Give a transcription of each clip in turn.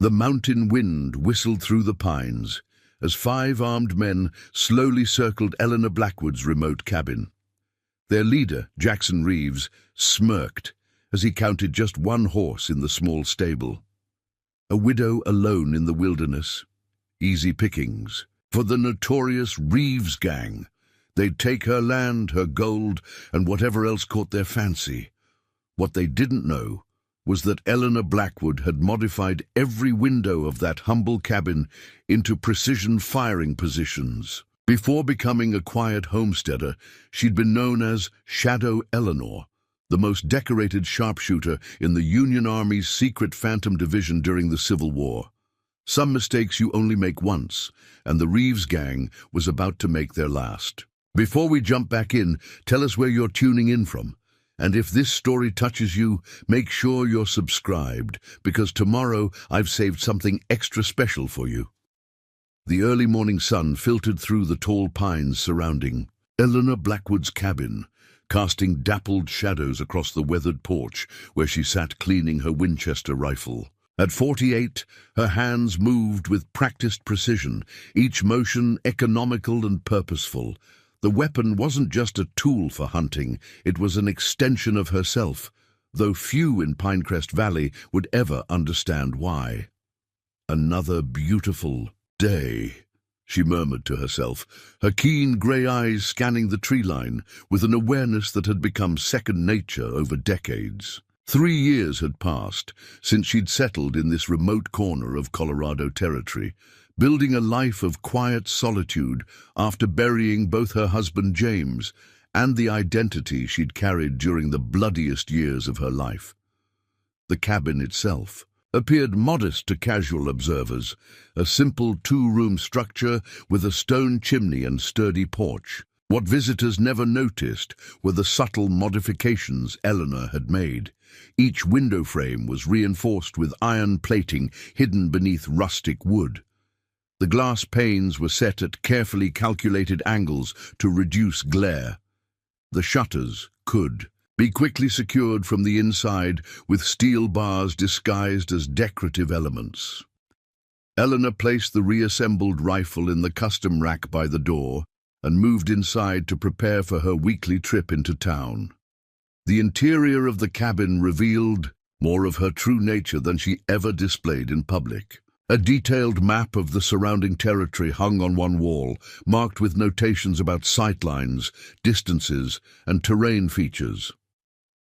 The mountain wind whistled through the pines as 5 armed men slowly circled Eleanor Blackwood's remote cabin. Their leader, Jackson Reeves, smirked as he counted just 1 horse in the small stable. A widow alone in the wilderness. Easy pickings for the notorious Reeves gang. They'd take her land, her gold, and whatever else caught their fancy. What they didn't know was that Eleanor Blackwood had modified every window of that humble cabin into precision firing positions. Before becoming a quiet homesteader, she'd been known as Shadow Eleanor, the most decorated sharpshooter in the Union Army's secret Phantom Division during the Civil War. Some mistakes you only make once, and the Reeves gang was about to make their last. Before we jump back in, tell us where you're tuning in from. And if this story touches you, make sure you're subscribed, because tomorrow I've saved something extra special for you. The early morning sun filtered through the tall pines surrounding Eleanor Blackwood's cabin, casting dappled shadows across the weathered porch where she sat cleaning her Winchester rifle. At 48, her hands moved with practiced precision, each motion economical and purposeful. The weapon wasn't just a tool for hunting, it was an extension of herself, though few in Pinecrest Valley would ever understand why. Another beautiful day, she murmured to herself, her keen grey eyes scanning the tree line with an awareness that had become second nature over decades. 3 years had passed since she'd settled in this remote corner of Colorado Territory, building a life of quiet solitude after burying both her husband James and the identity she'd carried during the bloodiest years of her life. The cabin itself appeared modest to casual observers, a simple 2-room structure with a stone chimney and sturdy porch. What visitors never noticed were the subtle modifications Eleanor had made. Each window frame was reinforced with iron plating hidden beneath rustic wood. The glass panes were set at carefully calculated angles to reduce glare. The shutters could be quickly secured from the inside with steel bars disguised as decorative elements. Eleanor placed the reassembled rifle in the custom rack by the door and moved inside to prepare for her weekly trip into town. The interior of the cabin revealed more of her true nature than she ever displayed in public. A detailed map of the surrounding territory hung on one wall, marked with notations about sightlines, distances, and terrain features.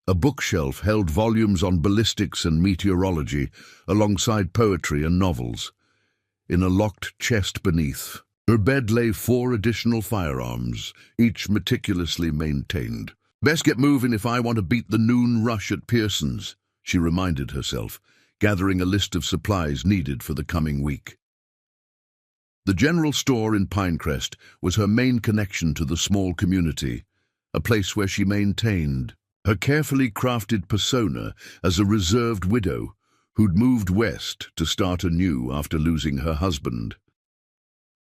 A bookshelf held volumes on ballistics and meteorology, alongside poetry and novels. In a locked chest beneath her bed lay 4 additional firearms, each meticulously maintained. "Best get moving if I want to beat the noon rush at Pearson's," she reminded herself, gathering a list of supplies needed for the coming week. The general store in Pinecrest was her main connection to the small community, a place where she maintained her carefully crafted persona as a reserved widow who'd moved west to start anew after losing her husband.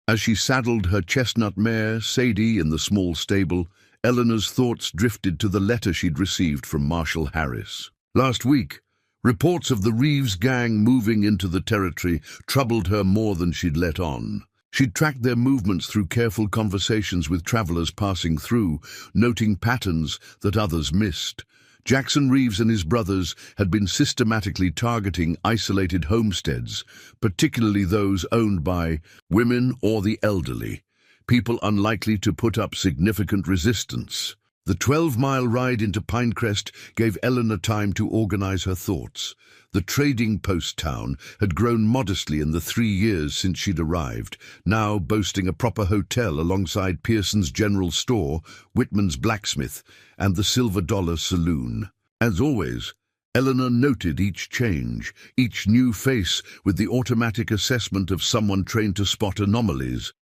As she saddled her chestnut mare, Sadie, in the small stable, Eleanor's thoughts drifted to the letter she'd received from Marshal Harris. Last week, reports of the Reeves gang moving into the territory troubled her more than she'd let on. She'd tracked their movements through careful conversations with travelers passing through, noting patterns that others missed. Jackson Reeves and his brothers had been systematically targeting isolated homesteads, particularly those owned by women or the elderly, people unlikely to put up significant resistance. The 12-mile ride into Pinecrest gave Eleanor time to organize her thoughts. The trading post town had grown modestly in the 3 years since she'd arrived, now boasting a proper hotel alongside Pearson's General Store, Whitman's Blacksmith, and the Silver Dollar Saloon. As always, Eleanor noted each change, each new face with the automatic assessment of someone trained to spot anomalies.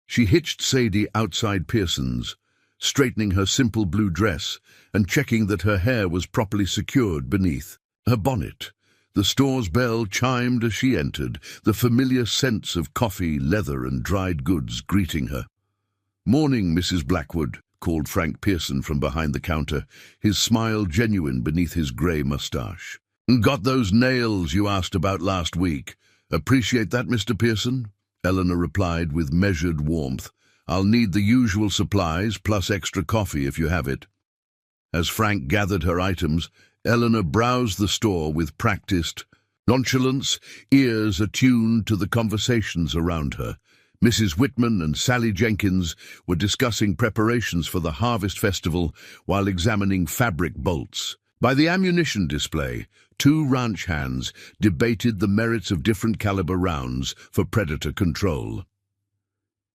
She hitched Sadie outside Pearson's, straightening her simple blue dress and checking that her hair was properly secured beneath her bonnet. The store's bell chimed as she entered, the familiar scents of coffee, leather, and dried goods greeting her. "Morning, Mrs. Blackwood," called Frank Pearson from behind the counter, his smile genuine beneath his grey moustache. "Got those nails you asked about last week?" "Appreciate that, Mr. Pearson," Eleanor replied with measured warmth. "I'll need the usual supplies plus extra coffee if you have it." As Frank gathered her items, Eleanor browsed the store with practiced nonchalance, ears attuned to the conversations around her. Mrs. Whitman and Sally Jenkins were discussing preparations for the Harvest Festival while examining fabric bolts. By the ammunition display, two ranch hands debated the merits of different caliber rounds for predator control.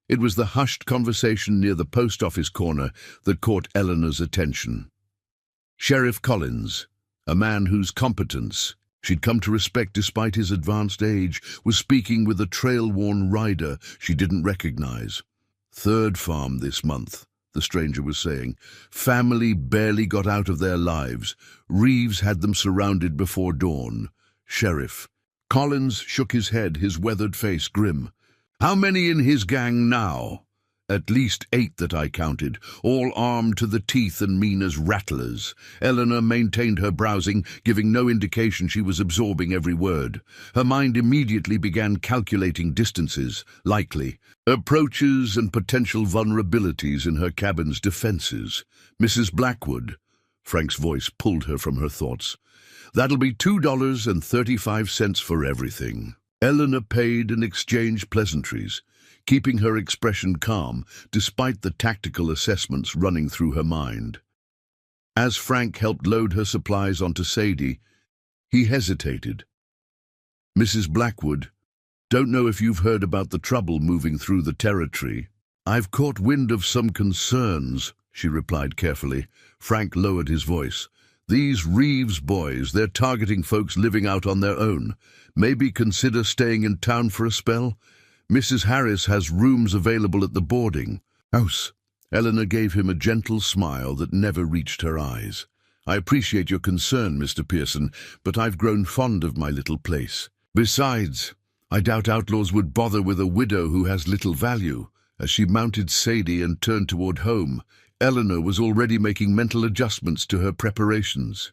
It was the hushed conversation near the post office corner that caught Eleanor's attention. Sheriff Collins, a man whose competence she'd come to respect despite his advanced age, was speaking with a trail-worn rider she didn't recognize. "Third farm this month," the stranger was saying. "Family barely got out of their lives. Reeves had them surrounded before dawn." "Sheriff." Collins shook his head, his weathered face grim. "How many in his gang now?" "At least 8 that I counted, all armed to the teeth and mean as rattlers." Eleanor maintained her browsing, giving no indication she was absorbing every word. Her mind immediately began calculating distances, likely approaches and potential vulnerabilities in her cabin's defenses. "Mrs. Blackwood," Frank's voice pulled her from her thoughts. "That'll be $2.35 for everything." Eleanor paid and exchanged pleasantries, keeping her expression calm despite the tactical assessments running through her mind. As Frank helped load her supplies onto Sadie, he hesitated. "Mrs. Blackwood, don't know if you've heard about the trouble moving through the territory." "I've caught wind of some concerns," she replied carefully. Frank lowered his voice. "These Reeves boys, they're targeting folks living out on their own. Maybe consider staying in town for a spell. Mrs. Harris has rooms available at the boarding house." Eleanor gave him a gentle smile that never reached her eyes. "I appreciate your concern, Mr. Pearson, but I've grown fond of my little place. Besides, I doubt Outlaws would bother with a widow who has little value." As she mounted Sadie and turned toward home, Eleanor was already making mental adjustments to her preparations.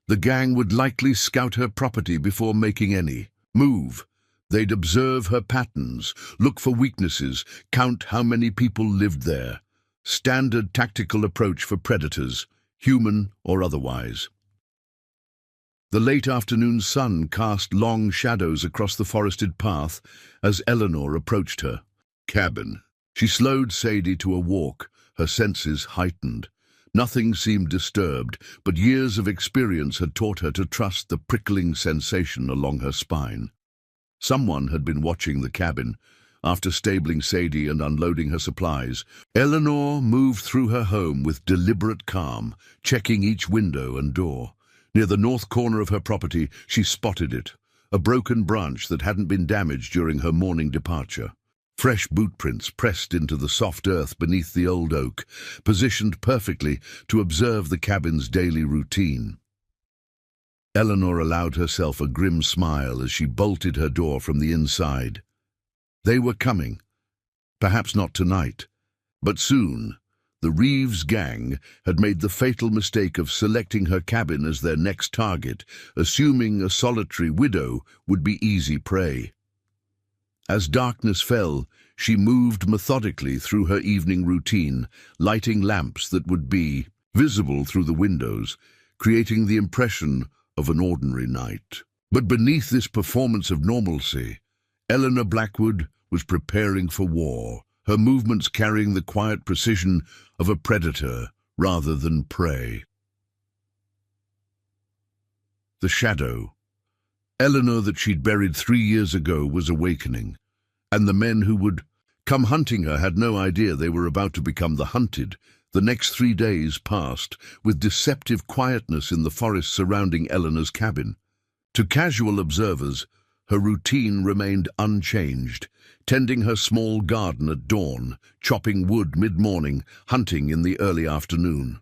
The gang would likely scout her property before making any move. They'd observe her patterns, look for weaknesses, count how many people lived there. Standard tactical approach for predators, human or otherwise. The late afternoon sun cast long shadows across the forested path as Eleanor approached her cabin. She slowed Sadie to a walk, her senses heightened. Nothing seemed disturbed, but years of experience had taught her to trust the prickling sensation along her spine. Someone had been watching the cabin. After stabling Sadie and unloading her supplies, Eleanor moved through her home with deliberate calm, checking each window and door. Near the north corner of her property, she spotted it, a broken branch that hadn't been damaged during her morning departure. Fresh boot prints pressed into the soft earth beneath the old oak, positioned perfectly to observe the cabin's daily routine. Eleanor allowed herself a grim smile as she bolted her door from the inside. They were coming. Perhaps not tonight, but soon. The Reeves gang had made the fatal mistake of selecting her cabin as their next target, assuming a solitary widow would be easy prey. As darkness fell, she moved methodically through her evening routine, lighting lamps that would be visible through the windows, creating the impression of an ordinary night. But beneath this performance of normalcy, Eleanor Blackwood was preparing for war, her movements carrying the quiet precision of a predator rather than prey. The shadow. Eleanor that she'd buried 3 years ago was awakening, and the men who would come hunting her had no idea they were about to become the hunted. The next 3 days passed with deceptive quietness in the forest surrounding Eleanor's cabin. To casual observers, her routine remained unchanged, tending her small garden at dawn, chopping wood mid-morning, hunting in the early afternoon.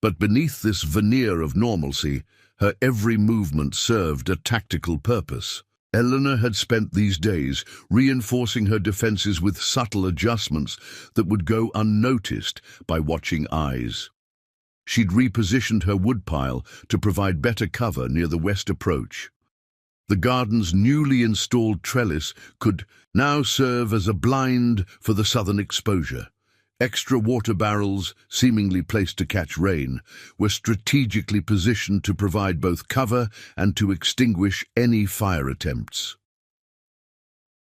But beneath this veneer of normalcy, her every movement served a tactical purpose. Eleanor had spent these days reinforcing her defenses with subtle adjustments that would go unnoticed by watching eyes. She'd repositioned her woodpile to provide better cover near the west approach. The garden's newly installed trellis could now serve as a blind for the southern exposure. Extra water barrels, seemingly placed to catch rain, were strategically positioned to provide both cover and to extinguish any fire attempts.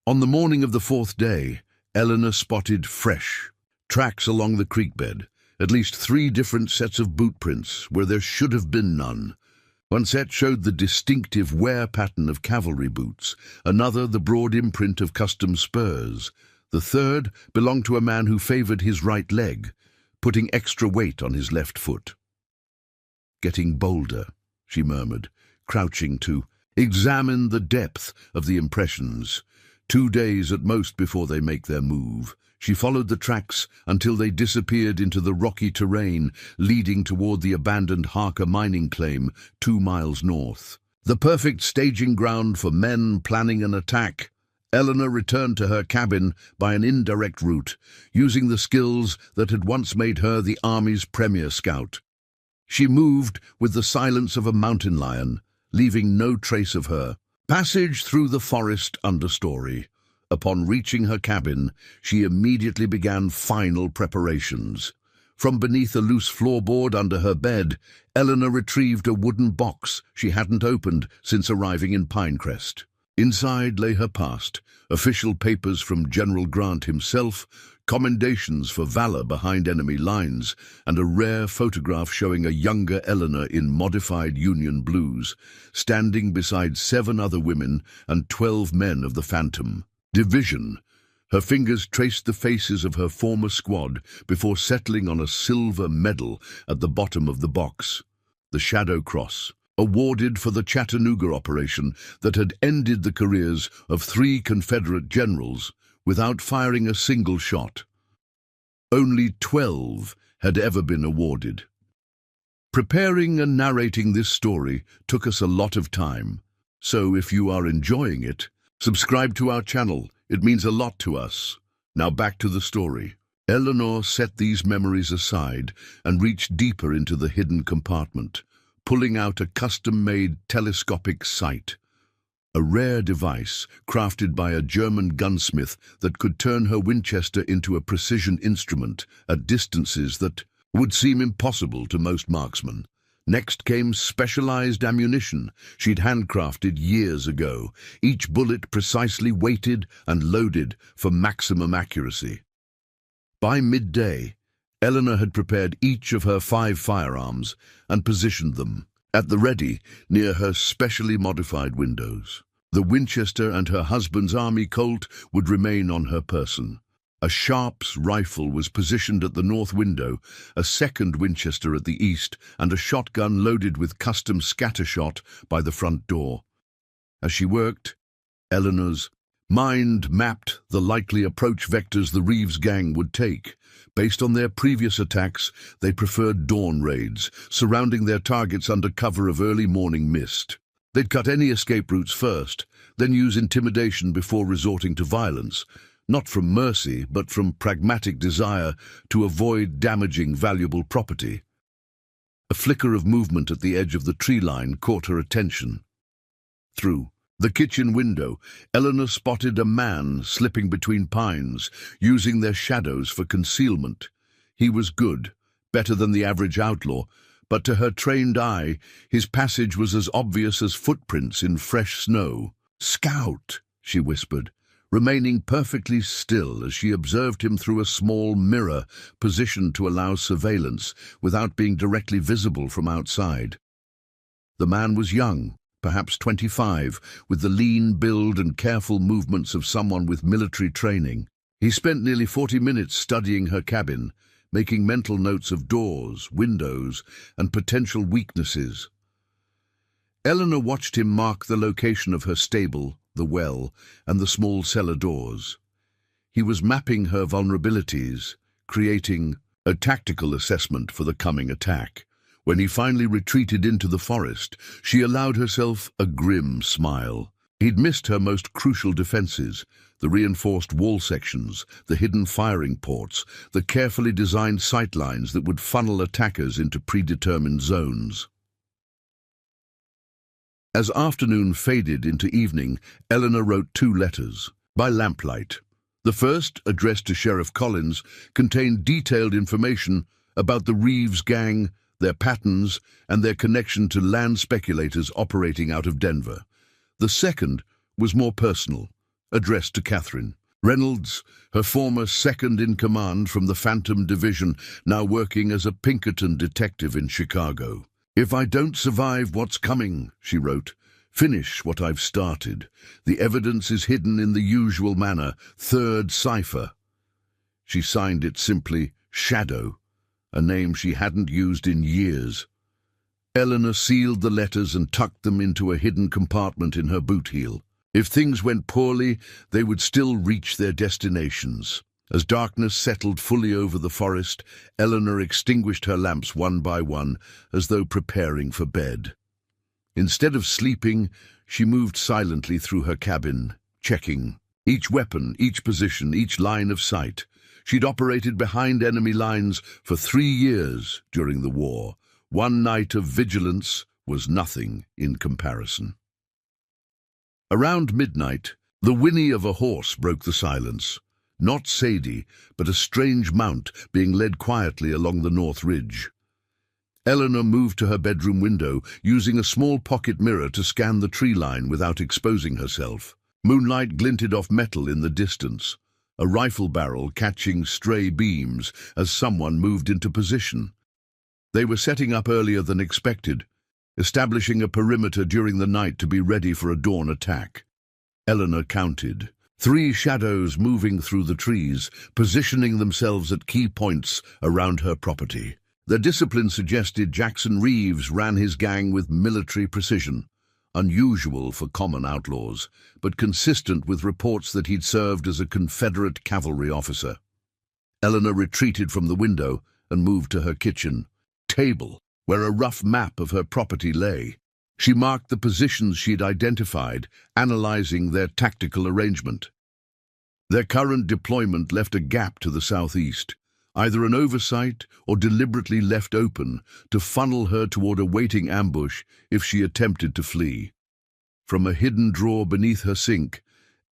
On the morning of the fourth day, Eleanor spotted fresh tracks along the creek bed, at least 3 different sets of boot prints where there should have been none. One set showed the distinctive wear pattern of cavalry boots, another the broad imprint of custom spurs. The third belonged to a man who favored his right leg, putting extra weight on his left foot. "Getting bolder," she murmured, crouching to examine the depth of the impressions. 2 days at most before they make their move. She followed the tracks until they disappeared into the rocky terrain leading toward the abandoned Harker mining claim 2 miles north. The perfect staging ground for men planning an attack. Eleanor returned to her cabin by an indirect route, using the skills that had once made her the Army's premier scout. She moved with the silence of a mountain lion, leaving no trace of her. Passage through the forest understory. Upon reaching her cabin, she immediately began final preparations. From beneath a loose floorboard under her bed, Eleanor retrieved a wooden box she hadn't opened since arriving in Pinecrest. Inside lay her past, official papers from General Grant himself, commendations for valor behind enemy lines, and a rare photograph showing a younger Eleanor in modified Union blues, standing beside 7 other women and 12 men of the Phantom Division. Her fingers traced the faces of her former squad before settling on a silver medal at the bottom of the box. The Shadow Cross, awarded for the Chattanooga operation that had ended the careers of 3 Confederate generals without firing a single shot. Only 12 had ever been awarded. Preparing and narrating this story took us a lot of time, so if you are enjoying it, subscribe to our channel. It means a lot to us. Now back to the story. Eleanor set these memories aside and reached deeper into the hidden compartment, pulling out a custom-made telescopic sight, a rare device crafted by a German gunsmith that could turn her Winchester into a precision instrument at distances that would seem impossible to most marksmen. Next came specialized ammunition she'd handcrafted years ago, each bullet precisely weighted and loaded for maximum accuracy. By midday, Eleanor had prepared each of her 5 firearms and positioned them at the ready near her specially modified windows. The Winchester and her husband's Army Colt would remain on her person. A Sharps rifle was positioned at the north window, a second Winchester at the east, and a shotgun loaded with custom scattershot by the front door. As she worked, Eleanor's mind mapped the likely approach vectors the Reeves gang would take. Based on their previous attacks, they preferred dawn raids, surrounding their targets under cover of early morning mist. They'd cut any escape routes first, then use intimidation before resorting to violence, not from mercy, but from pragmatic desire to avoid damaging valuable property. A flicker of movement at the edge of the tree line caught her attention. Through the kitchen window, Eleanor spotted a man slipping between pines, using their shadows for concealment. He was good, better than the average outlaw, but to her trained eye, his passage was as obvious as footprints in fresh snow. "Scout," she whispered, remaining perfectly still as she observed him through a small mirror positioned to allow surveillance without being directly visible from outside. The man was young, perhaps 25, with the lean build and careful movements of someone with military training. He spent nearly 40 minutes studying her cabin, making mental notes of doors, windows, and potential weaknesses. Eleanor watched him mark the location of her stable, the well, and the small cellar doors. He was mapping her vulnerabilities, creating a tactical assessment for the coming attack. When he finally retreated into the forest, she allowed herself a grim smile. He'd missed her most crucial defenses, the reinforced wall sections, the hidden firing ports, the carefully designed sightlines that would funnel attackers into predetermined zones. As afternoon faded into evening, Eleanor wrote 2 letters, by lamplight. The first, addressed to Sheriff Collins, contained detailed information about the Reeves gang, their patterns, and their connection to land speculators operating out of Denver. The second was more personal, addressed to Catherine Reynolds, her former second-in-command from the Phantom Division, now working as a Pinkerton detective in Chicago. "If I don't survive what's coming," she wrote, "finish what I've started. The evidence is hidden in the usual manner, third cipher." She signed it simply Shadow, a name she hadn't used in years. Eleanor sealed the letters and tucked them into a hidden compartment in her boot heel. If things went poorly, they would still reach their destinations. As darkness settled fully over the forest, Eleanor extinguished her lamps one by one, as though preparing for bed. Instead of sleeping, she moved silently through her cabin, checking each weapon, each position, each line of sight. She'd operated behind enemy lines for 3 years during the war. One night of vigilance was nothing in comparison. Around midnight, the whinny of a horse broke the silence. Not Sadie, but a strange mount being led quietly along the north ridge. Eleanor moved to her bedroom window, using a small pocket mirror to scan the tree line without exposing herself. Moonlight glinted off metal in the distance, a rifle barrel catching stray beams as someone moved into position. They were setting up earlier than expected, establishing a perimeter during the night to be ready for a dawn attack. Eleanor counted 3 shadows moving through the trees, positioning themselves at key points around her property. Their discipline suggested Jackson Reeves ran his gang with military precision, unusual for common outlaws, but consistent with reports that he'd served as a Confederate cavalry officer. Eleanor retreated from the window and moved to her kitchen table, where a rough map of her property lay. She marked the positions she'd identified, analyzing their tactical arrangement. Their current deployment left a gap to the southeast, either an oversight or deliberately left open to funnel her toward a waiting ambush if she attempted to flee. From a hidden drawer beneath her sink,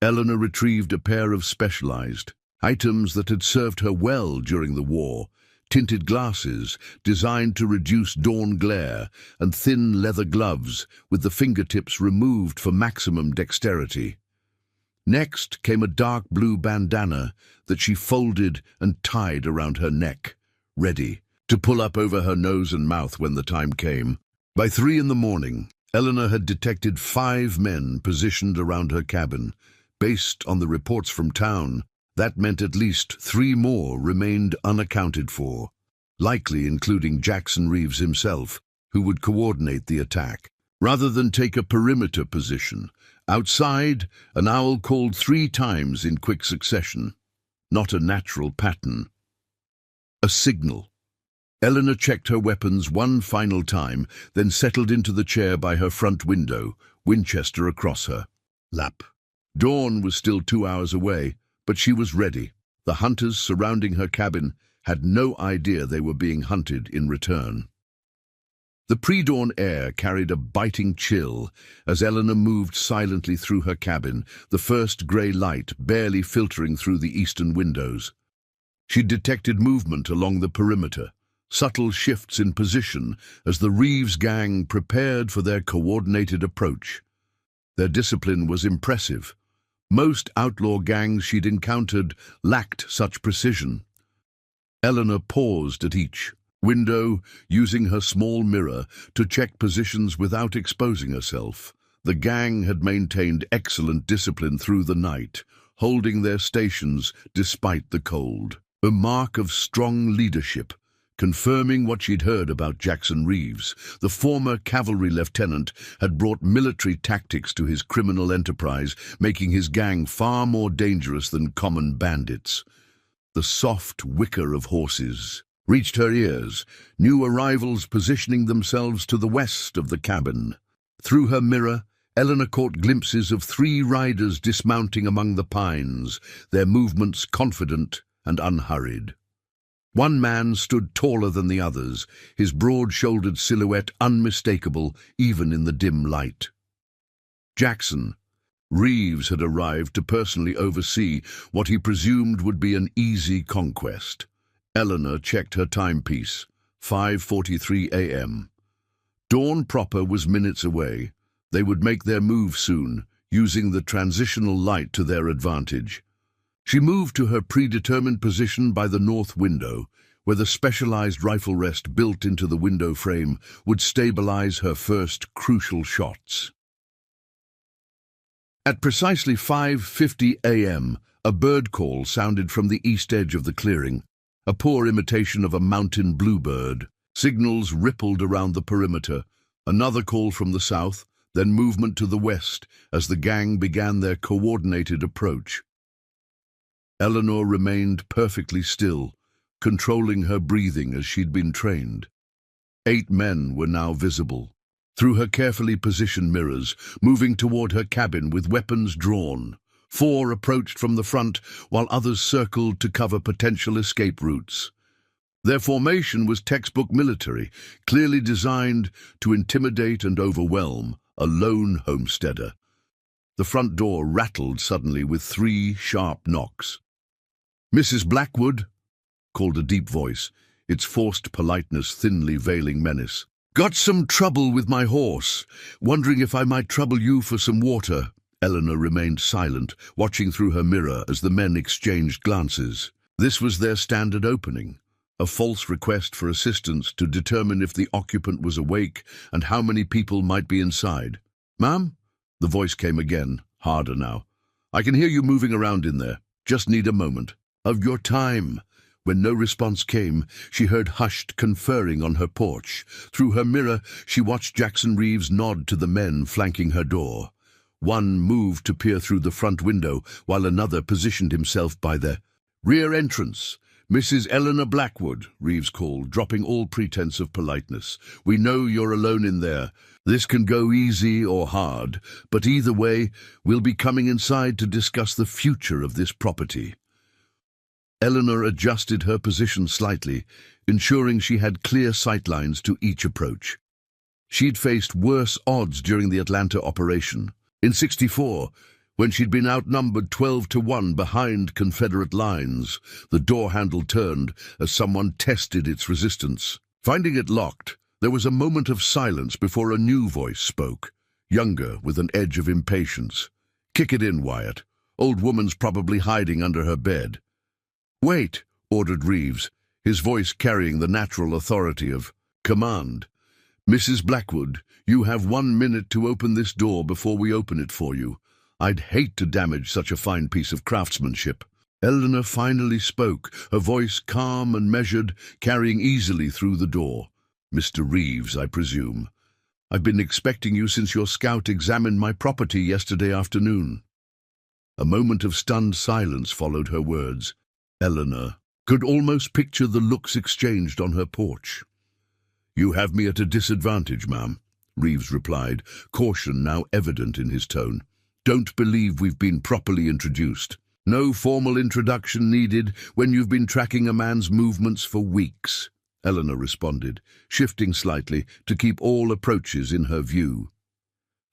Eleanor retrieved a pair of specialized items that had served her well during the war: tinted glasses designed to reduce dawn glare, and thin leather gloves with the fingertips removed for maximum dexterity. Next came a dark blue bandana that she folded and tied around her neck, ready to pull up over her nose and mouth when the time came. By 3 in the morning, Eleanor had detected 5 men positioned around her cabin. Based on the reports from town, that meant at least 3 more remained unaccounted for, likely including Jackson Reeves himself, who would coordinate the attack. Rather than take a perimeter position, outside, an owl called 3 times in quick succession. Not a natural pattern. A signal. Eleanor checked her weapons one final time, then settled into the chair by her front window, Winchester across her lap. Dawn was still 2 hours away, but she was ready. The hunters surrounding her cabin had no idea they were being hunted in return. The pre-dawn air carried a biting chill as Eleanor moved silently through her cabin, the first grey light barely filtering through the eastern windows. She detected movement along the perimeter, subtle shifts in position as the Reeves gang prepared for their coordinated approach. Their discipline was impressive. Most outlaw gangs she'd encountered lacked such precision. Eleanor paused at each window, using her small mirror to check positions without exposing herself. The gang had maintained excellent discipline through the night, holding their stations despite the cold. A mark of strong leadership, confirming what she'd heard about Jackson Reeves. The former cavalry lieutenant had brought military tactics to his criminal enterprise, making his gang far more dangerous than common bandits. The soft whicker of horses reached her ears, new arrivals positioning themselves to the west of the cabin. Through her mirror, Eleanor caught glimpses of 3 riders dismounting among the pines, their movements confident and unhurried. One man stood taller than the others, his broad-shouldered silhouette unmistakable even in the dim light. Jackson. Reeves had arrived to personally oversee what he presumed would be an easy conquest. Eleanor checked her timepiece, 5:43 a.m. Dawn proper was minutes away. They would make their move soon, using the transitional light to their advantage. She moved to her predetermined position by the north window, where the specialized rifle rest built into the window frame would stabilize her first crucial shots. At precisely 5:50 a.m., a bird call sounded from the east edge of the clearing, a poor imitation of a mountain bluebird. Signals rippled around the perimeter, another call from the south, then movement to the west as the gang began their coordinated approach. Eleanor remained perfectly still, controlling her breathing as she'd been trained. 8 men were now visible. Through her carefully positioned mirrors, moving toward her cabin with weapons drawn. 4 approached from the front, while others circled to cover potential escape routes. Their formation was textbook military, clearly designed to intimidate and overwhelm a lone homesteader. The front door rattled suddenly with 3 sharp knocks. "Mrs. Blackwood," called a deep voice, its forced politeness thinly veiling menace. "Got some trouble with my horse. Wondering if I might trouble you for some water." Eleanor remained silent, watching through her mirror as the men exchanged glances. This was their standard opening, a false request for assistance to determine if the occupant was awake and how many people might be inside. "Ma'am?" The voice came again, harder now. "I can hear you moving around in there. Just need a moment." "Of your time." When no response came, she heard hushed conferring on her porch. Through her mirror, she watched Jackson Reeves nod to the men flanking her door. One moved to peer through the front window, while another positioned himself by the rear entrance. "Mrs. Eleanor Blackwood," Reeves called, dropping all pretense of politeness. "We know you're alone in there. This can go easy or hard, but either way, we'll be coming inside to discuss the future of this property." Eleanor adjusted her position slightly, ensuring she had clear sightlines to each approach. She'd faced worse odds during the Atlanta operation. In '64, when she'd been outnumbered 12-1 behind Confederate lines, the door handle turned as someone tested its resistance. Finding it locked, there was a moment of silence before a new voice spoke, younger with an edge of impatience. "Kick it in, Wyatt. Old woman's probably hiding under her bed." "Wait," ordered Reeves, his voice carrying the natural authority of command. "Mrs. Blackwood, you have 1 minute to open this door before we open it for you. I'd hate to damage such a fine piece of craftsmanship." Eleanor finally spoke, her voice calm and measured, carrying easily through the door. "Mr. Reeves, I presume. I've been expecting you since your scout examined my property yesterday afternoon." A moment of stunned silence followed her words. Eleanor could almost picture the looks exchanged on her porch. "You have me at a disadvantage, ma'am," Reeves replied, caution now evident in his tone. "Don't believe we've been properly introduced. No formal introduction needed when you've been tracking a man's movements for weeks," Eleanor responded, shifting slightly to keep all approaches in her view.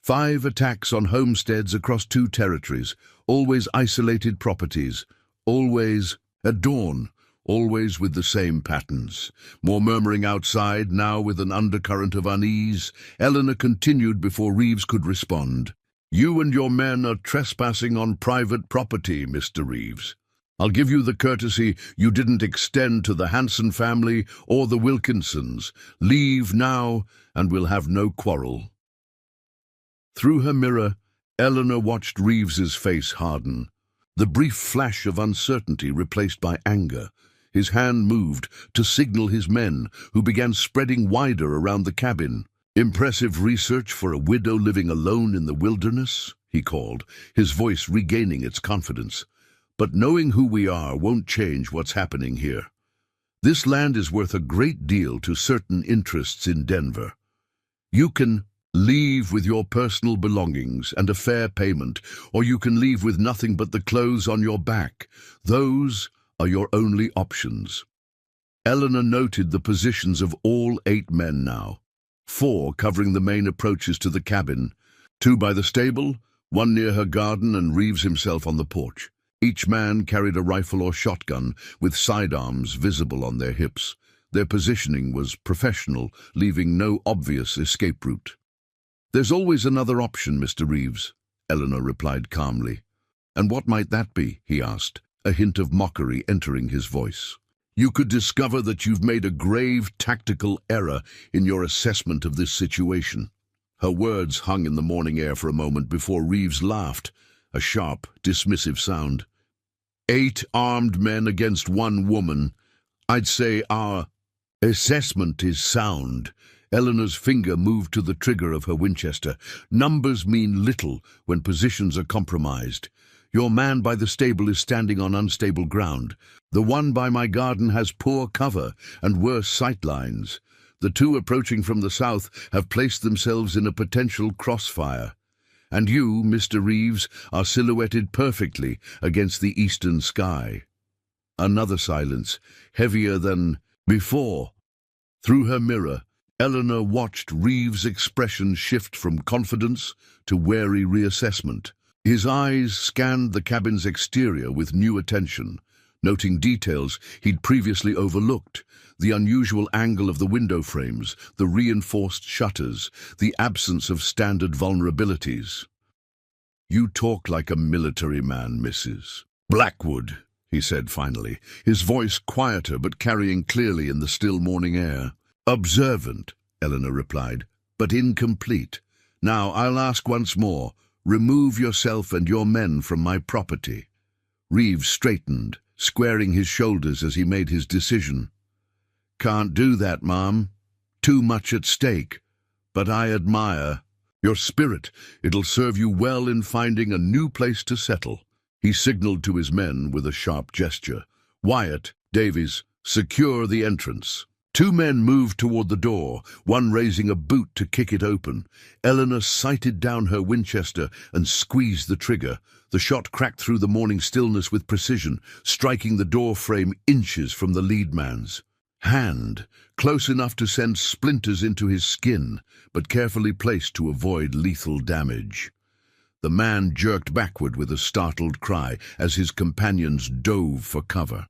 5 attacks on homesteads across 2 territories, always isolated properties, always at dawn, always with the same patterns. More murmuring outside, now with an undercurrent of unease. Eleanor continued before Reeves could respond. "You and your men are trespassing on private property, Mr. Reeves. I'll give you the courtesy you didn't extend to the Hanson family or the Wilkinsons. Leave now, and we'll have no quarrel." Through her mirror, Eleanor watched Reeves's face harden. The brief flash of uncertainty replaced by anger. His hand moved to signal his men, who began spreading wider around the cabin. "Impressive research for a widow living alone in the wilderness," he called, his voice regaining its confidence. "But knowing who we are won't change what's happening here. This land is worth a great deal to certain interests in Denver. You can leave with your personal belongings and a fair payment, or you can leave with nothing but the clothes on your back. Those are your only options." Eleanor noted the positions of all 8 men now, 4 covering the main approaches to the cabin, Two by the stable, one near her garden, and Reeves himself on the porch. Each man carried a rifle or shotgun, with sidearms visible on their hips. Their positioning was professional, leaving no obvious escape route. "There's always another option, Mr. Reeves," Eleanor replied calmly. "And what might that be?" he asked, a hint of mockery entering his voice. "You could discover that you've made a grave tactical error in your assessment of this situation." Her words hung in the morning air for a moment before Reeves laughed, a sharp, dismissive sound. 8 armed men against 1 woman. I'd say our assessment is sound." Eleanor's finger moved to the trigger of her Winchester. "Numbers mean little when positions are compromised. Your man by the stable is standing on unstable ground. The one by my garden has poor cover and worse sight lines. The 2 approaching from the south have placed themselves in a potential crossfire. And you, Mr. Reeves, are silhouetted perfectly against the eastern sky." Another silence, heavier than before. Through her mirror, Eleanor watched Reeves' expression shift from confidence to wary reassessment. His eyes scanned the cabin's exterior with new attention, noting details he'd previously overlooked: the unusual angle of the window frames, the reinforced shutters, the absence of standard vulnerabilities. "You talk like a military man, Mrs. Blackwood," he said finally, his voice quieter but carrying clearly in the still morning air. "Observant," Eleanor replied, "but incomplete. Now I'll ask once more. Remove yourself and your men from my property." Reeves straightened, squaring his shoulders as he made his decision. "Can't do that, Ma'am. Too much at stake. But I admire your spirit. It'll serve you well in finding a new place to settle." He signaled to his men with a sharp gesture. "Wyatt, Davies, secure the entrance." 2 men moved toward the door, one raising a boot to kick it open. Eleanor sighted down her Winchester and squeezed the trigger. The shot cracked through the morning stillness with precision, striking the door frame inches from the lead man's hand, close enough to send splinters into his skin, but carefully placed to avoid lethal damage. The man jerked backward with a startled cry as his companions dove for cover.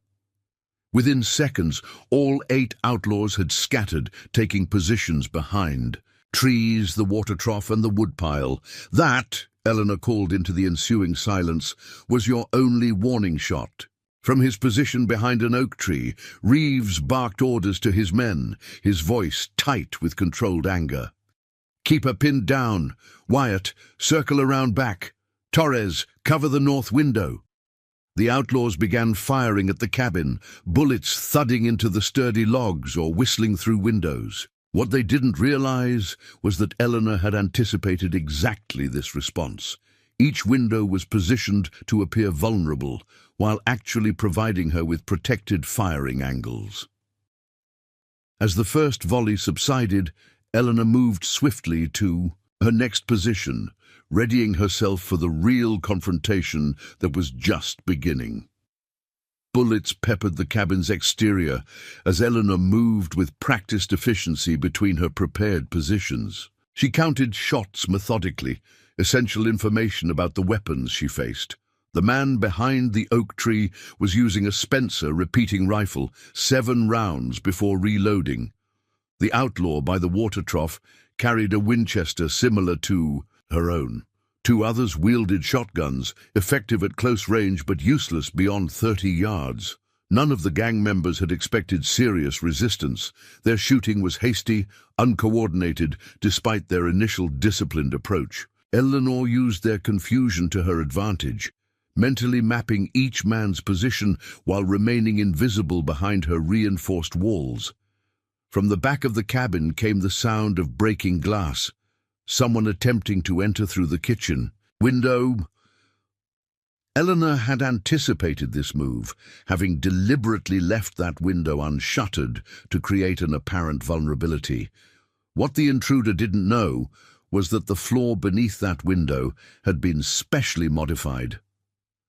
Within seconds, all 8 outlaws had scattered, taking positions behind trees, the water trough, and the woodpile. "That," Eleanor called into the ensuing silence, "was your only warning shot." From his position behind an oak tree, Reeves barked orders to his men, his voice tight with controlled anger. "Keep her pinned down. Wyatt, circle around back. Torres, cover the north window." The outlaws began firing at the cabin, bullets thudding into the sturdy logs or whistling through windows. What they didn't realize was that Eleanor had anticipated exactly this response. Each window was positioned to appear vulnerable, while actually providing her with protected firing angles. As the first volley subsided, Eleanor moved swiftly to her next position, readying herself for the real confrontation that was just beginning. Bullets peppered the cabin's exterior as Eleanor moved with practiced efficiency between her prepared positions. She counted shots methodically, essential information about the weapons she faced. The man behind the oak tree was using a Spencer repeating rifle, 7 rounds before reloading. The outlaw by the water trough carried a Winchester similar to her own. 2 others wielded shotguns, effective at close range but useless beyond 30 yards. None of the gang members had expected serious resistance. Their shooting was hasty, uncoordinated, despite their initial disciplined approach. Eleanor used their confusion to her advantage, mentally mapping each man's position while remaining invisible behind her reinforced walls. From the back of the cabin came the sound of breaking glass, someone attempting to enter through the kitchen window. Eleanor had anticipated this move, having deliberately left that window unshuttered to create an apparent vulnerability. What the intruder didn't know was that the floor beneath that window had been specially modified.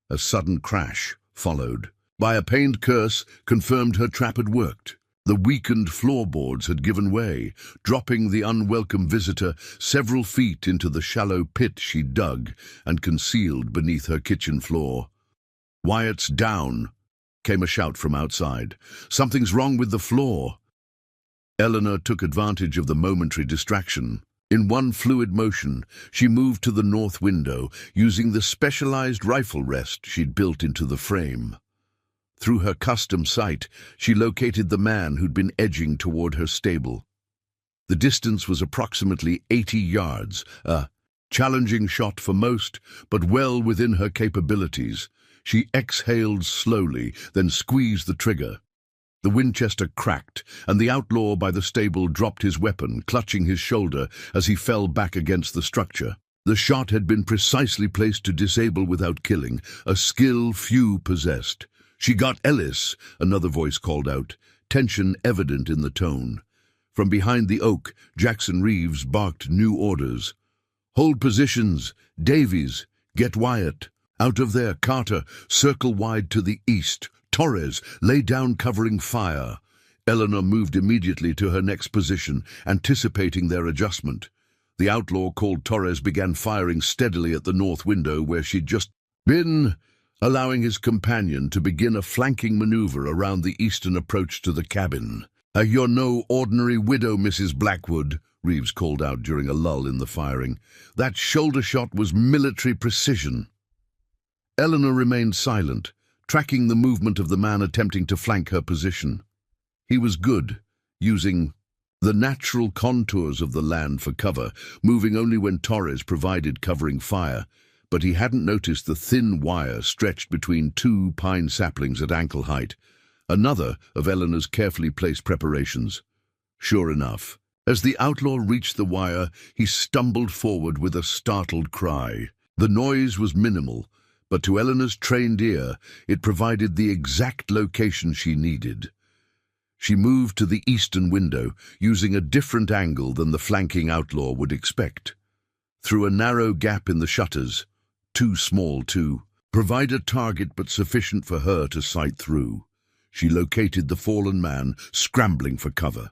A sudden crash followed. By a pained curse confirmed her trap had worked. The weakened floorboards had given way, dropping the unwelcome visitor several feet into the shallow pit she dug and concealed beneath her kitchen floor. "Wyatt's down," came a shout from outside. "Something's wrong with the floor." Eleanor took advantage of the momentary distraction. In one fluid motion, she moved to the north window, using the specialized rifle rest she'd built into the frame. Through her custom sight, she located the man who'd been edging toward her stable. The distance was approximately 80 yards, a challenging shot for most, but well within her capabilities. She exhaled slowly, then squeezed the trigger. The Winchester cracked, and the outlaw by the stable dropped his weapon, clutching his shoulder as he fell back against the structure. The shot had been precisely placed to disable without killing, a skill few possessed. "She got Ellis," another voice called out, tension evident in the tone. From behind the oak, Jackson Reeves barked new orders. "Hold positions. Davies, get Wyatt. Out of there, Carter, circle wide to the east. Torres, lay down covering fire." Eleanor moved immediately to her next position, anticipating their adjustment. The outlaw called Torres began firing steadily at the north window where she'd just been, allowing his companion to begin a flanking maneuver around the eastern approach to the cabin. "You're no ordinary widow, Mrs. Blackwood," Reeves called out during a lull in the firing. "That shoulder shot was military precision." Eleanor remained silent, tracking the movement of the man attempting to flank her position. He was good, using the natural contours of the land for cover, moving only when Torres provided covering fire, but he hadn't noticed the thin wire stretched between two pine saplings at ankle height, another of Eleanor's carefully placed preparations. Sure enough, as the outlaw reached the wire, he stumbled forward with a startled cry. The noise was minimal, but to Eleanor's trained ear, it provided the exact location she needed. She moved to the eastern window, using a different angle than the flanking outlaw would expect. Through a narrow gap in the shutters, too small to provide a target but sufficient for her to sight through, she located the fallen man, scrambling for cover.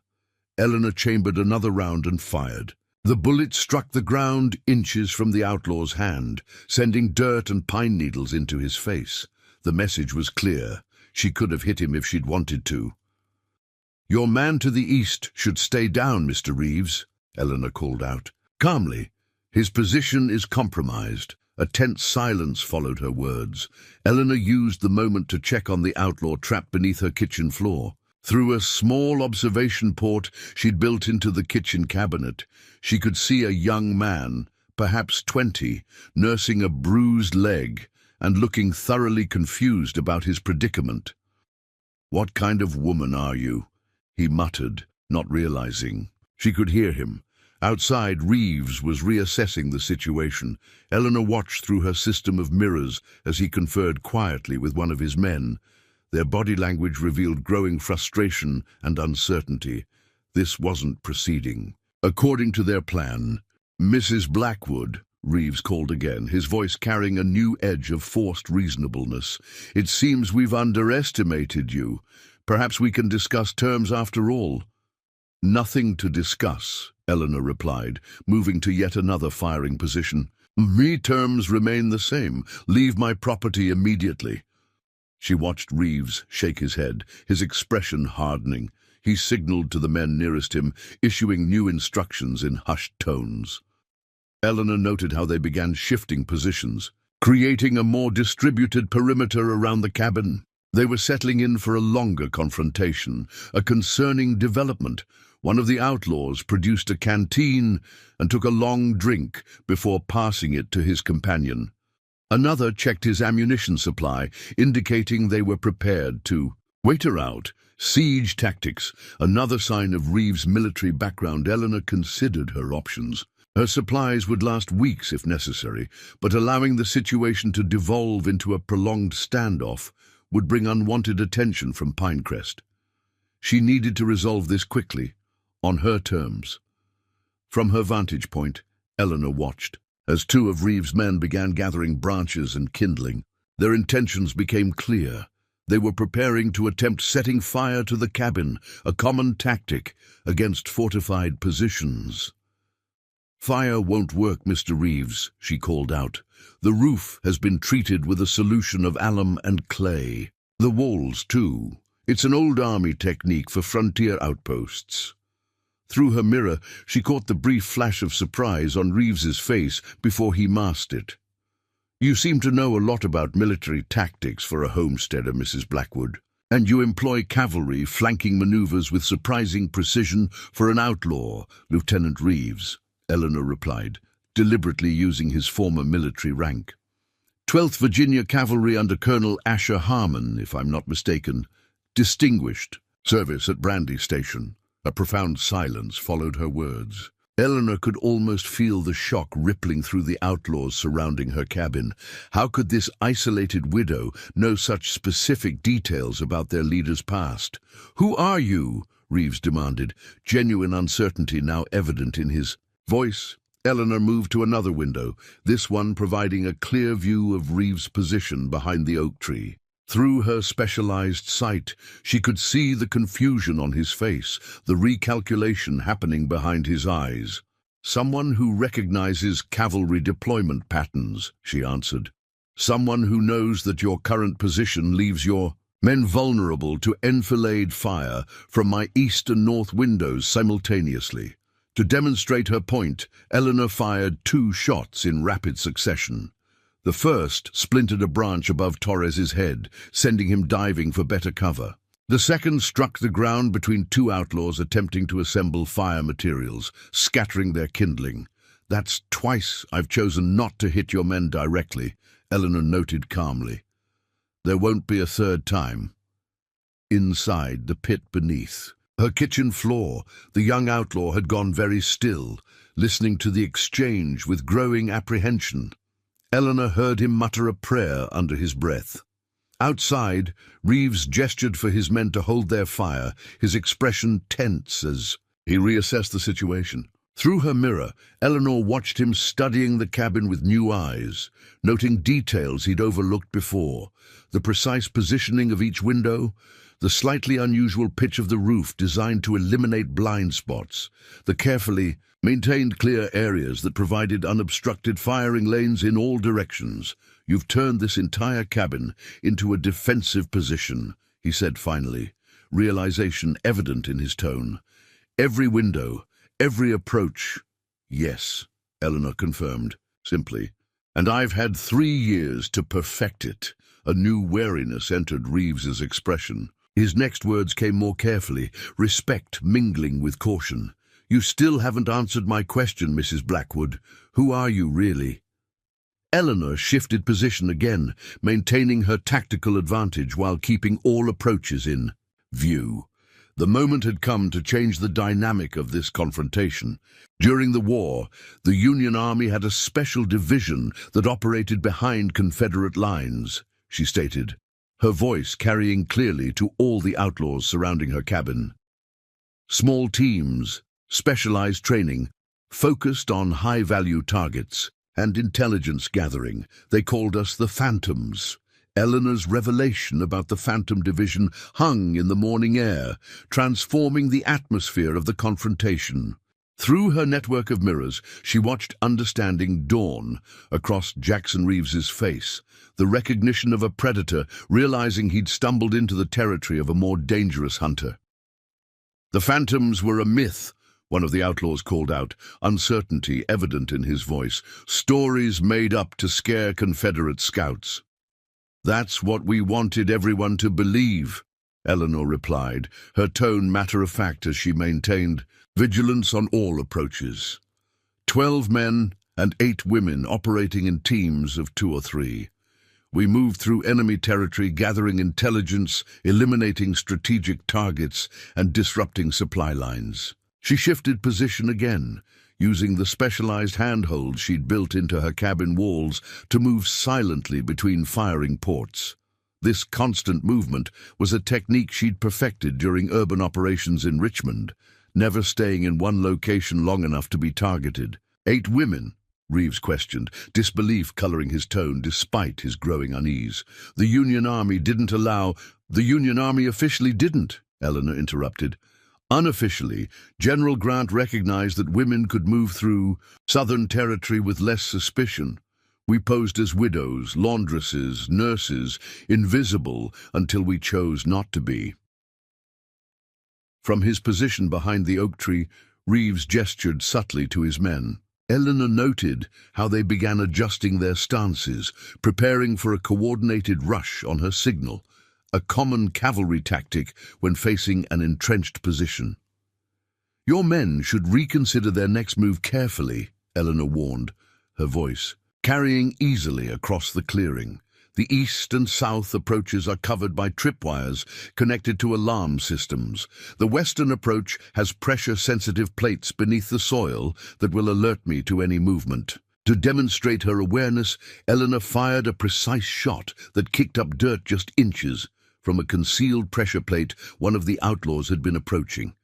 Eleanor chambered another round and fired. The bullet struck the ground inches from the outlaw's hand, sending dirt and pine needles into his face. The message was clear. She could have hit him if she'd wanted to. "Your man to the east should stay down, Mr. Reeves," Eleanor called out. Calmly, "His position is compromised." A tense silence followed her words. Eleanor used the moment to check on the outlaw trapped beneath her kitchen floor. Through a small observation port she'd built into the kitchen cabinet, she could see a young man, perhaps 20, nursing a bruised leg and looking thoroughly confused about his predicament. "What kind of woman are you?" he muttered, not realizing. She could hear him. Outside, Reeves was reassessing the situation. Eleanor watched through her system of mirrors as he conferred quietly with one of his men. Their body language revealed growing frustration and uncertainty. This wasn't proceeding according to their plan. "Mrs. Blackwood," Reeves called again, his voice carrying a new edge of forced reasonableness. "It seems we've underestimated you. Perhaps we can discuss terms after all." "Nothing to discuss," Eleanor replied, moving to yet another firing position. "Me terms remain the same. Leave my property immediately." She watched Reeves shake his head, his expression hardening. He signaled to the men nearest him, issuing new instructions in hushed tones. Eleanor noted how they began shifting positions, creating a more distributed perimeter around the cabin. They were settling in for a longer confrontation, a concerning development. One of the outlaws produced a canteen and took a long drink before passing it to his companion. Another checked his ammunition supply, indicating they were prepared to wait her out. Siege tactics, another sign of Reeves' military background. Eleanor considered her options. Her supplies would last weeks if necessary, but allowing the situation to devolve into a prolonged standoff would bring unwanted attention from Pinecrest. She needed to resolve this quickly, on her terms. From her vantage point, Eleanor watched as two of Reeves' men began gathering branches and kindling. Their intentions became clear. They were preparing to attempt setting fire to the cabin, a common tactic against fortified positions. "Fire won't work, Mr. Reeves," she called out. "The roof has been treated with a solution of alum and clay. The walls, too. It's an old army technique for frontier outposts." Through her mirror, she caught the brief flash of surprise on Reeves's face before he masked it. "You seem to know a lot about military tactics for a homesteader, Mrs. Blackwood, and you employ cavalry flanking maneuvers with surprising precision for an outlaw, Lieutenant Reeves," Eleanor replied, deliberately using his former military rank. "12th Virginia Cavalry under Colonel Asher Harmon, if I'm not mistaken. Distinguished service at Brandy Station." A profound silence followed her words. Eleanor could almost feel the shock rippling through the outlaws surrounding her cabin. How could this isolated widow know such specific details about their leader's past? "Who are you?" Reeves demanded, genuine uncertainty now evident in his voice. Eleanor moved to another window, this one providing a clear view of Reeves' position behind the oak tree. Through her specialized sight, she could see the confusion on his face, the recalculation happening behind his eyes. "Someone who recognizes cavalry deployment patterns," she answered. "Someone who knows that your current position leaves your men vulnerable to enfilade fire from my east and north windows simultaneously." To demonstrate her point, Eleanor fired 2 shots in rapid succession. The first splintered a branch above Torres's head, sending him diving for better cover. The second struck the ground between 2 outlaws attempting to assemble fire materials, scattering their kindling. "That's twice I've chosen not to hit your men directly," Eleanor noted calmly. "There won't be a third time." Inside, the pit beneath, her kitchen floor, the young outlaw had gone very still, listening to the exchange with growing apprehension. Eleanor heard him mutter a prayer under his breath. Outside, Reeves gestured for his men to hold their fire, his expression tense as he reassessed the situation. Through her mirror, Eleanor watched him studying the cabin with new eyes, noting details he'd overlooked before, the precise positioning of each window, the slightly unusual pitch of the roof designed to eliminate blind spots, the carefully maintained clear areas that provided unobstructed firing lanes in all directions. "You've turned this entire cabin into a defensive position," he said finally, realization evident in his tone. "Every window, every approach." "Yes," Eleanor confirmed, simply. "And I've had 3 years to perfect it." A new wariness entered Reeves's expression. His next words came more carefully, respect mingling with caution. "You still haven't answered my question, Mrs. Blackwood. Who are you, really?" Eleanor shifted position again, maintaining her tactical advantage while keeping all approaches in view. The moment had come to change the dynamic of this confrontation. During the war, the Union Army had a special division that operated behind Confederate lines, she stated, her voice carrying clearly to all the outlaws surrounding her cabin. Small teams, specialized training, focused on high-value targets, and intelligence gathering. They called us the Phantoms. Eleanor's revelation about the Phantom Division hung in the morning air, transforming the atmosphere of the confrontation. Through her network of mirrors, she watched understanding dawn across Jackson Reeves's face, the recognition of a predator, realizing he'd stumbled into the territory of a more dangerous hunter. "The Phantoms were a myth," one of the outlaws called out, uncertainty evident in his voice. "Stories made up to scare Confederate scouts." "That's what we wanted everyone to believe," Eleanor replied, her tone matter-of-fact as she maintained vigilance on all approaches. 12 men and 8 women operating in teams of 2 or 3. We moved through enemy territory, gathering intelligence, eliminating strategic targets, and disrupting supply lines. She shifted position again, using the specialized handholds she'd built into her cabin walls to move silently between firing ports. This constant movement was a technique she'd perfected during urban operations in Richmond, never staying in one location long enough to be targeted. 8 women, Reeves questioned, disbelief coloring his tone despite his growing unease. The Union Army didn't allow— The Union Army officially didn't, Eleanor interrupted. Unofficially, General Grant recognized that women could move through Southern territory with less suspicion. We posed as widows, laundresses, nurses, invisible until we chose not to be. From his position behind the oak tree, Reeves gestured subtly to his men. Eleanor noted how they began adjusting their stances, preparing for a coordinated rush on her signal, a common cavalry tactic when facing an entrenched position. Your men should reconsider their next move carefully, Eleanor warned, her voice carrying easily across the clearing. The east and south approaches are covered by tripwires connected to alarm systems. The western approach has pressure-sensitive plates beneath the soil that will alert me to any movement. To demonstrate her awareness, Eleanor fired a precise shot that kicked up dirt just inches from a concealed pressure plate one of the outlaws had been approaching.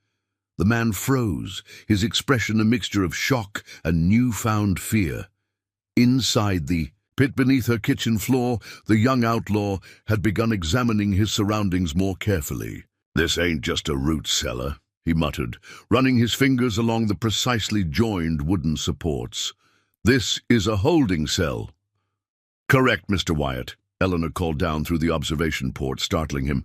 The man froze, his expression a mixture of shock and newfound fear. Inside the pit beneath her kitchen floor, the young outlaw had begun examining his surroundings more carefully. "This ain't just a root cellar," he muttered, running his fingers along the precisely joined wooden supports. "This is a holding cell." "Correct, Mr. Wyatt," Eleanor called down through the observation port, startling him.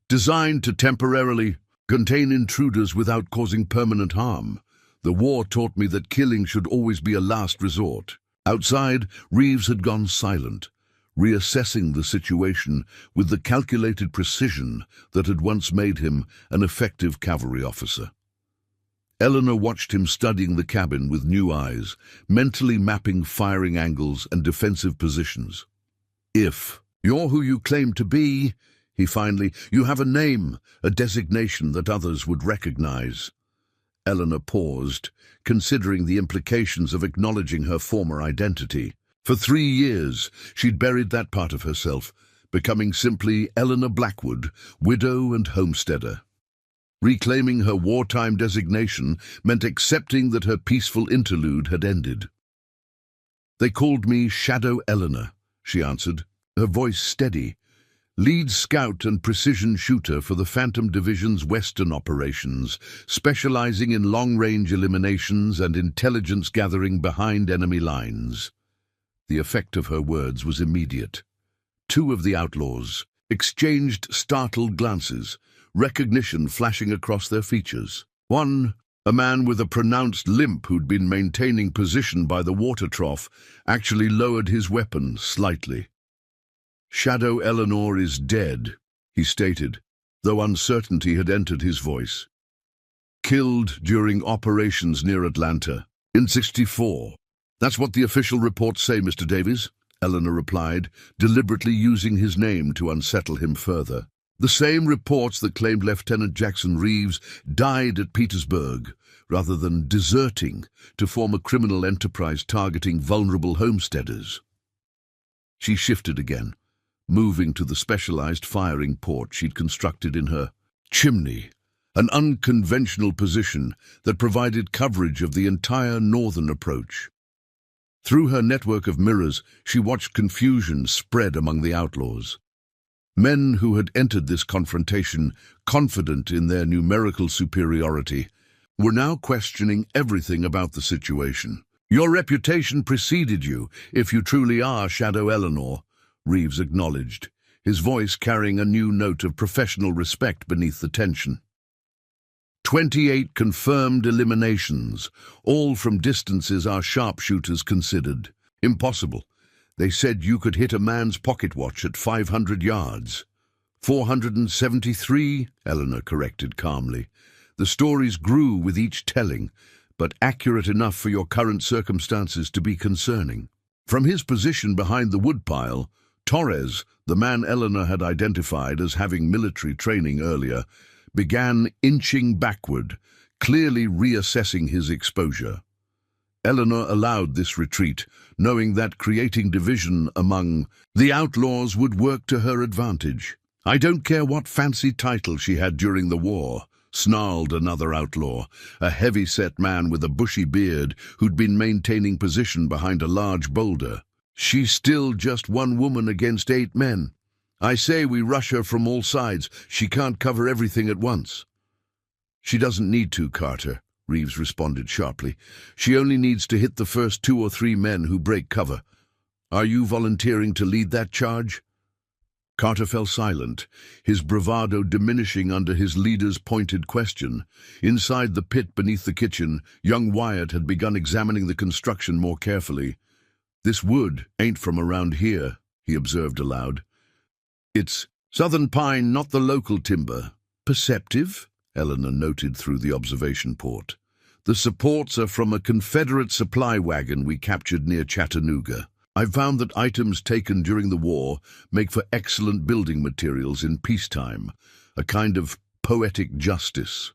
"Designed to temporarily contain intruders without causing permanent harm. The war taught me that killing should always be a last resort." Outside, Reeves had gone silent, reassessing the situation with the calculated precision that had once made him an effective cavalry officer. Eleanor watched him studying the cabin with new eyes, mentally mapping firing angles and defensive positions. "If you're who you claim to be," he finally, "you have a name, a designation that others would recognize." Eleanor paused, considering the implications of acknowledging her former identity. For 3 years, she'd buried that part of herself, becoming simply Eleanor Blackwood, widow and homesteader. Reclaiming her wartime designation meant accepting that her peaceful interlude had ended. "They called me Shadow Eleanor," she answered, her voice steady. "Lead scout and precision shooter for the Phantom Division's Western operations, specializing in long-range eliminations and intelligence gathering behind enemy lines." The effect of her words was immediate. 2 of the outlaws exchanged startled glances, recognition flashing across their features. One, a man with a pronounced limp who'd been maintaining position by the water trough, actually lowered his weapon slightly. "Shadow Eleanor is dead," he stated, though uncertainty had entered his voice. "Killed during operations near Atlanta, in '64. "That's what the official reports say, Mr. Davies," Eleanor replied, deliberately using his name to unsettle him further. "The same reports that claimed Lieutenant Jackson Reeves died at Petersburg, rather than deserting to form a criminal enterprise targeting vulnerable homesteaders." She shifted again, moving to the specialized firing port she'd constructed in her chimney, an unconventional position that provided coverage of the entire northern approach. Through her network of mirrors, she watched confusion spread among the outlaws. Men who had entered this confrontation, confident in their numerical superiority, were now questioning everything about the situation. "Your reputation preceded you, if you truly are Shadow Eleanor," Reeves acknowledged, his voice carrying a new note of professional respect beneath the tension. 28 confirmed eliminations, all from distances our sharpshooters considered impossible. They said you could hit a man's pocket watch at 500 yards. 473, Eleanor corrected calmly. The stories grew with each telling, but accurate enough for your current circumstances to be concerning. From his position behind the woodpile, Torres, the man Eleanor had identified as having military training earlier, began inching backward, clearly reassessing his exposure. Eleanor allowed this retreat, knowing that creating division among the outlaws would work to her advantage. "I don't care what fancy title she had during the war," snarled another outlaw, a heavy-set man with a bushy beard who'd been maintaining position behind a large boulder. She's still just one woman against 8 men. I say we rush her from all sides. She can't cover everything at once. She doesn't need to, Carter, Reeves responded sharply. She only needs to hit the first 2 or 3 men who break cover. Are you volunteering to lead that charge? Carter fell silent, his bravado diminishing under his leader's pointed question. Inside the pit beneath the kitchen, young Wyatt had begun examining the construction more carefully. This wood ain't from around here, he observed aloud. It's southern pine, not the local timber. Perceptive, Eleanor noted through the observation port. The supports are from a Confederate supply wagon we captured near Chattanooga. I've found that items taken during the war make for excellent building materials in peacetime, a kind of poetic justice.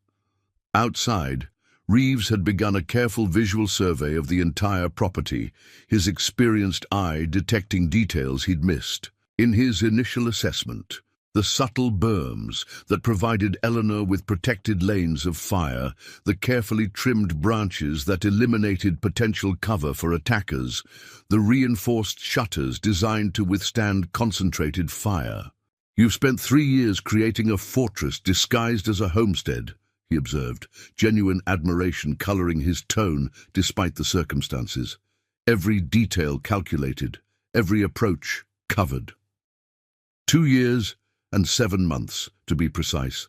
Outside, Reeves had begun a careful visual survey of the entire property, his experienced eye detecting details he'd missed. In his initial assessment, the subtle berms that provided Eleanor with protected lanes of fire, the carefully trimmed branches that eliminated potential cover for attackers, the reinforced shutters designed to withstand concentrated fire. You've spent 3 years creating a fortress disguised as a homestead, he observed, genuine admiration coloring his tone despite the circumstances. Every detail calculated, every approach covered. 2 years and 7 months, to be precise.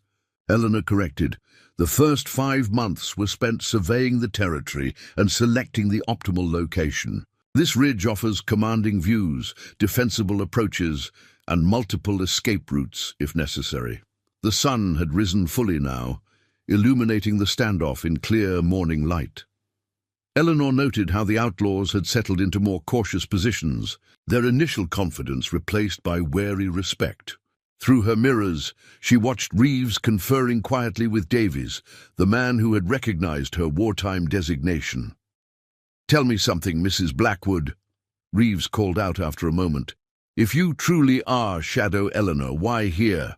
Eleanor corrected. The first 5 months were spent surveying the territory and selecting the optimal location. This ridge offers commanding views, defensible approaches, and multiple escape routes if necessary. The sun had risen fully now, illuminating the standoff in clear morning light. Eleanor noted how the outlaws had settled into more cautious positions, their initial confidence replaced by wary respect. Through her mirrors, she watched Reeves conferring quietly with Davies, the man who had recognized her wartime designation. "Tell me something, Mrs. Blackwood," Reeves called out after a moment. "If you truly are Shadow Eleanor, why here?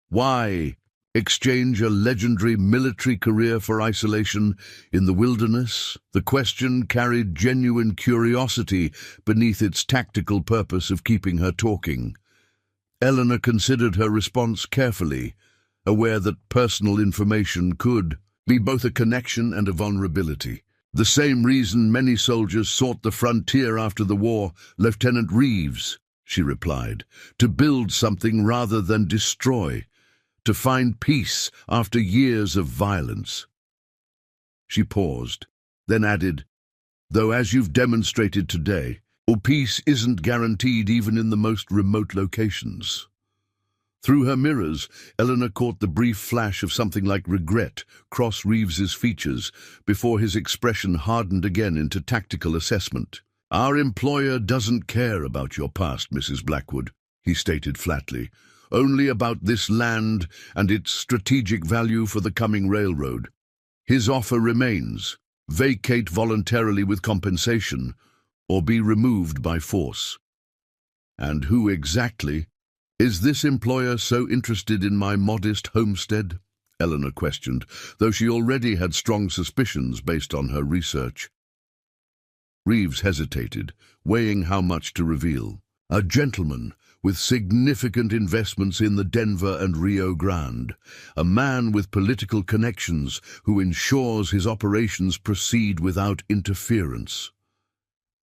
Why exchange a legendary military career for isolation in the wilderness?" The question carried genuine curiosity beneath its tactical purpose of keeping her talking. Eleanor considered her response carefully, aware that personal information could be both a connection and a vulnerability. "The same reason many soldiers sought the frontier after the war, Lieutenant Reeves," she replied, "to build something rather than destroy, to find peace after years of violence." She paused, then added, "Though as you've demonstrated today, peace isn't guaranteed even in the most remote locations." Through her mirrors, Eleanor caught the brief flash of something like regret cross Reeves's features before his expression hardened again into tactical assessment. "Our employer doesn't care about your past, Mrs. Blackwood," he stated flatly, "only about this land and its strategic value for the coming railroad. His offer remains: vacate voluntarily with compensation, or be removed by force." "And who exactly is this employer so interested in my modest homestead?" Eleanor questioned, though she already had strong suspicions based on her research. Reeves hesitated, weighing how much to reveal. "A gentleman with significant investments in the Denver and Rio Grande, a man with political connections who ensures his operations proceed without interference."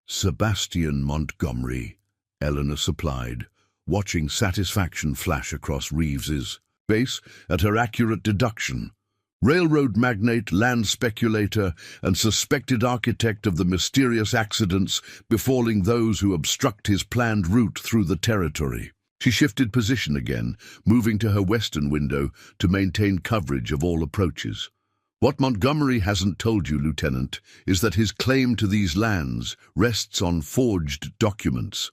"Sebastian Montgomery," Eleanor supplied, watching satisfaction flash across Reeves's face at her accurate deduction. Railroad magnate, land speculator, and suspected architect of the mysterious accidents befalling those who obstruct his planned route through the territory. She shifted position again, moving to her western window to maintain coverage of all approaches. "What Montgomery hasn't told you, Lieutenant, is that his claim to these lands rests on forged documents.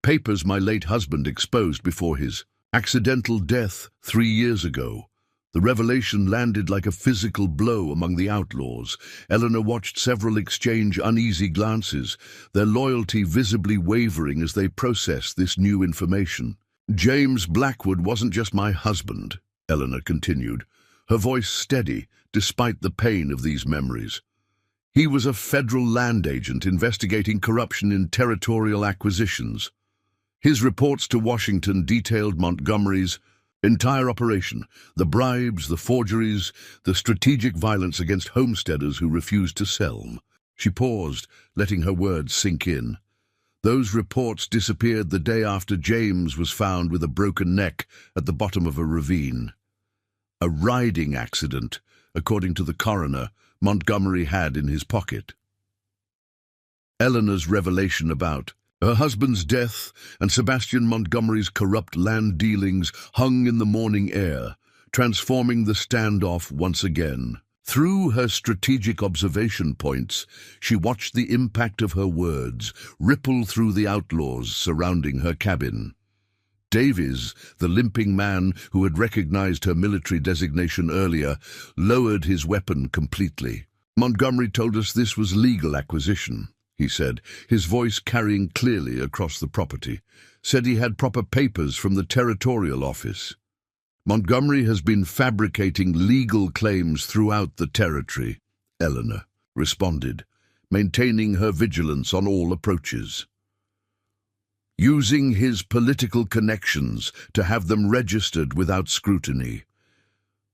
Papers my late husband exposed before his accidental death 3 years ago. The revelation landed like a physical blow among the outlaws. Eleanor watched several exchange uneasy glances, their loyalty visibly wavering as they processed this new information. "James Blackwood wasn't just my husband," Eleanor continued. her voice steady despite the pain of these memories. He was a federal land agent investigating corruption in territorial acquisitions. His reports to Washington detailed Montgomery's entire operation, the bribes, the forgeries, the strategic violence against homesteaders who refused to sell. She paused, letting her words sink in. Those reports disappeared the day after James was found with a broken neck at the bottom of a ravine. A riding accident, according to the coroner, Montgomery had in his pocket. Eleanor's revelation about her husband's death and Sebastian Montgomery's corrupt land dealings hung in the morning air, transforming the standoff once again. Through her strategic observation points, she watched the impact of her words ripple through the outlaws surrounding her cabin. Davies, the limping man who had recognized her military designation earlier, lowered his weapon completely. "Montgomery told us this was legal acquisition," he said, his voice carrying clearly across the property. "Said he had proper papers from the territorial office." "Montgomery has been fabricating legal claims throughout the territory," Eleanor responded, maintaining her vigilance on all approaches. "Using his political connections to have them registered without scrutiny.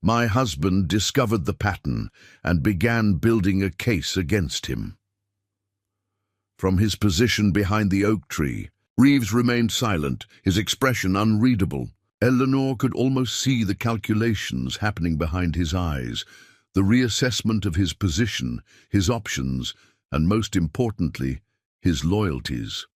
My husband discovered the pattern and began building a case against him." From his position behind the oak tree, Reeves remained silent, his expression unreadable. Eleanor could almost see the calculations happening behind his eyes, the reassessment of his position, his options, and most importantly, his loyalties.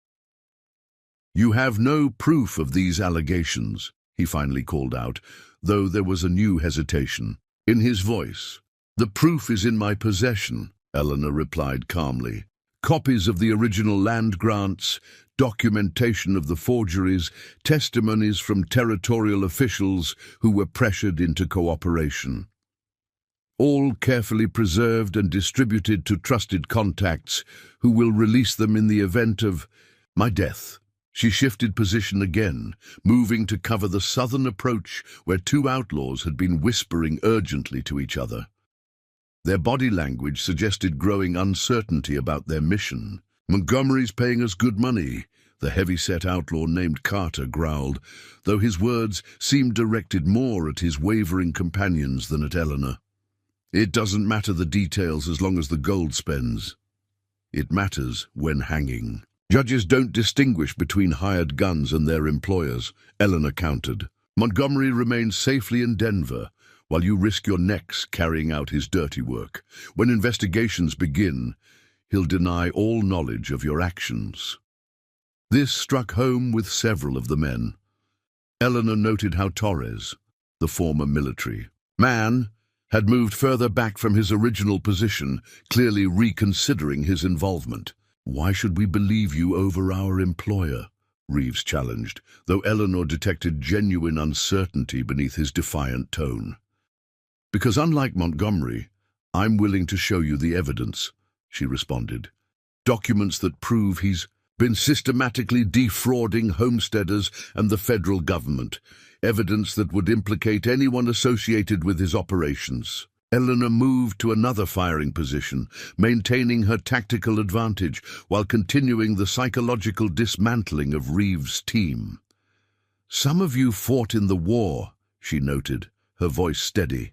"You have no proof of these allegations," he finally called out, though there was a new hesitation in his voice. "The proof is in my possession," Eleanor replied calmly. "Copies of the original land grants, documentation of the forgeries, testimonies from territorial officials who were pressured into cooperation. All carefully preserved and distributed to trusted contacts who will release them in the event of my death." She shifted position again, moving to cover the southern approach where two outlaws had been whispering urgently to each other. Their body language suggested growing uncertainty about their mission. "Montgomery's paying us good money," the heavy-set outlaw named Carter growled, though his words seemed directed more at his wavering companions than at Eleanor. "It doesn't matter the details as long as the gold spends. It matters when hanging." "Judges don't distinguish between hired guns and their employers," Eleanor countered. "Montgomery remains safely in Denver, while you risk your necks carrying out his dirty work. When investigations begin, he'll deny all knowledge of your actions." This struck home with several of the men. Eleanor noted how Torres, the former military man, had moved further back from his original position, clearly reconsidering his involvement. "Why should we believe you over our employer?" Reeves challenged, though Eleanor detected genuine uncertainty beneath his defiant tone. "Because unlike Montgomery, I'm willing to show you the evidence," she responded. "Documents that prove he's been systematically defrauding homesteaders and the federal government. Evidence that would implicate anyone associated with his operations." Eleanor moved to another firing position, maintaining her tactical advantage while continuing the psychological dismantling of Reeves' team. "Some of you fought in the war," she noted, her voice steady.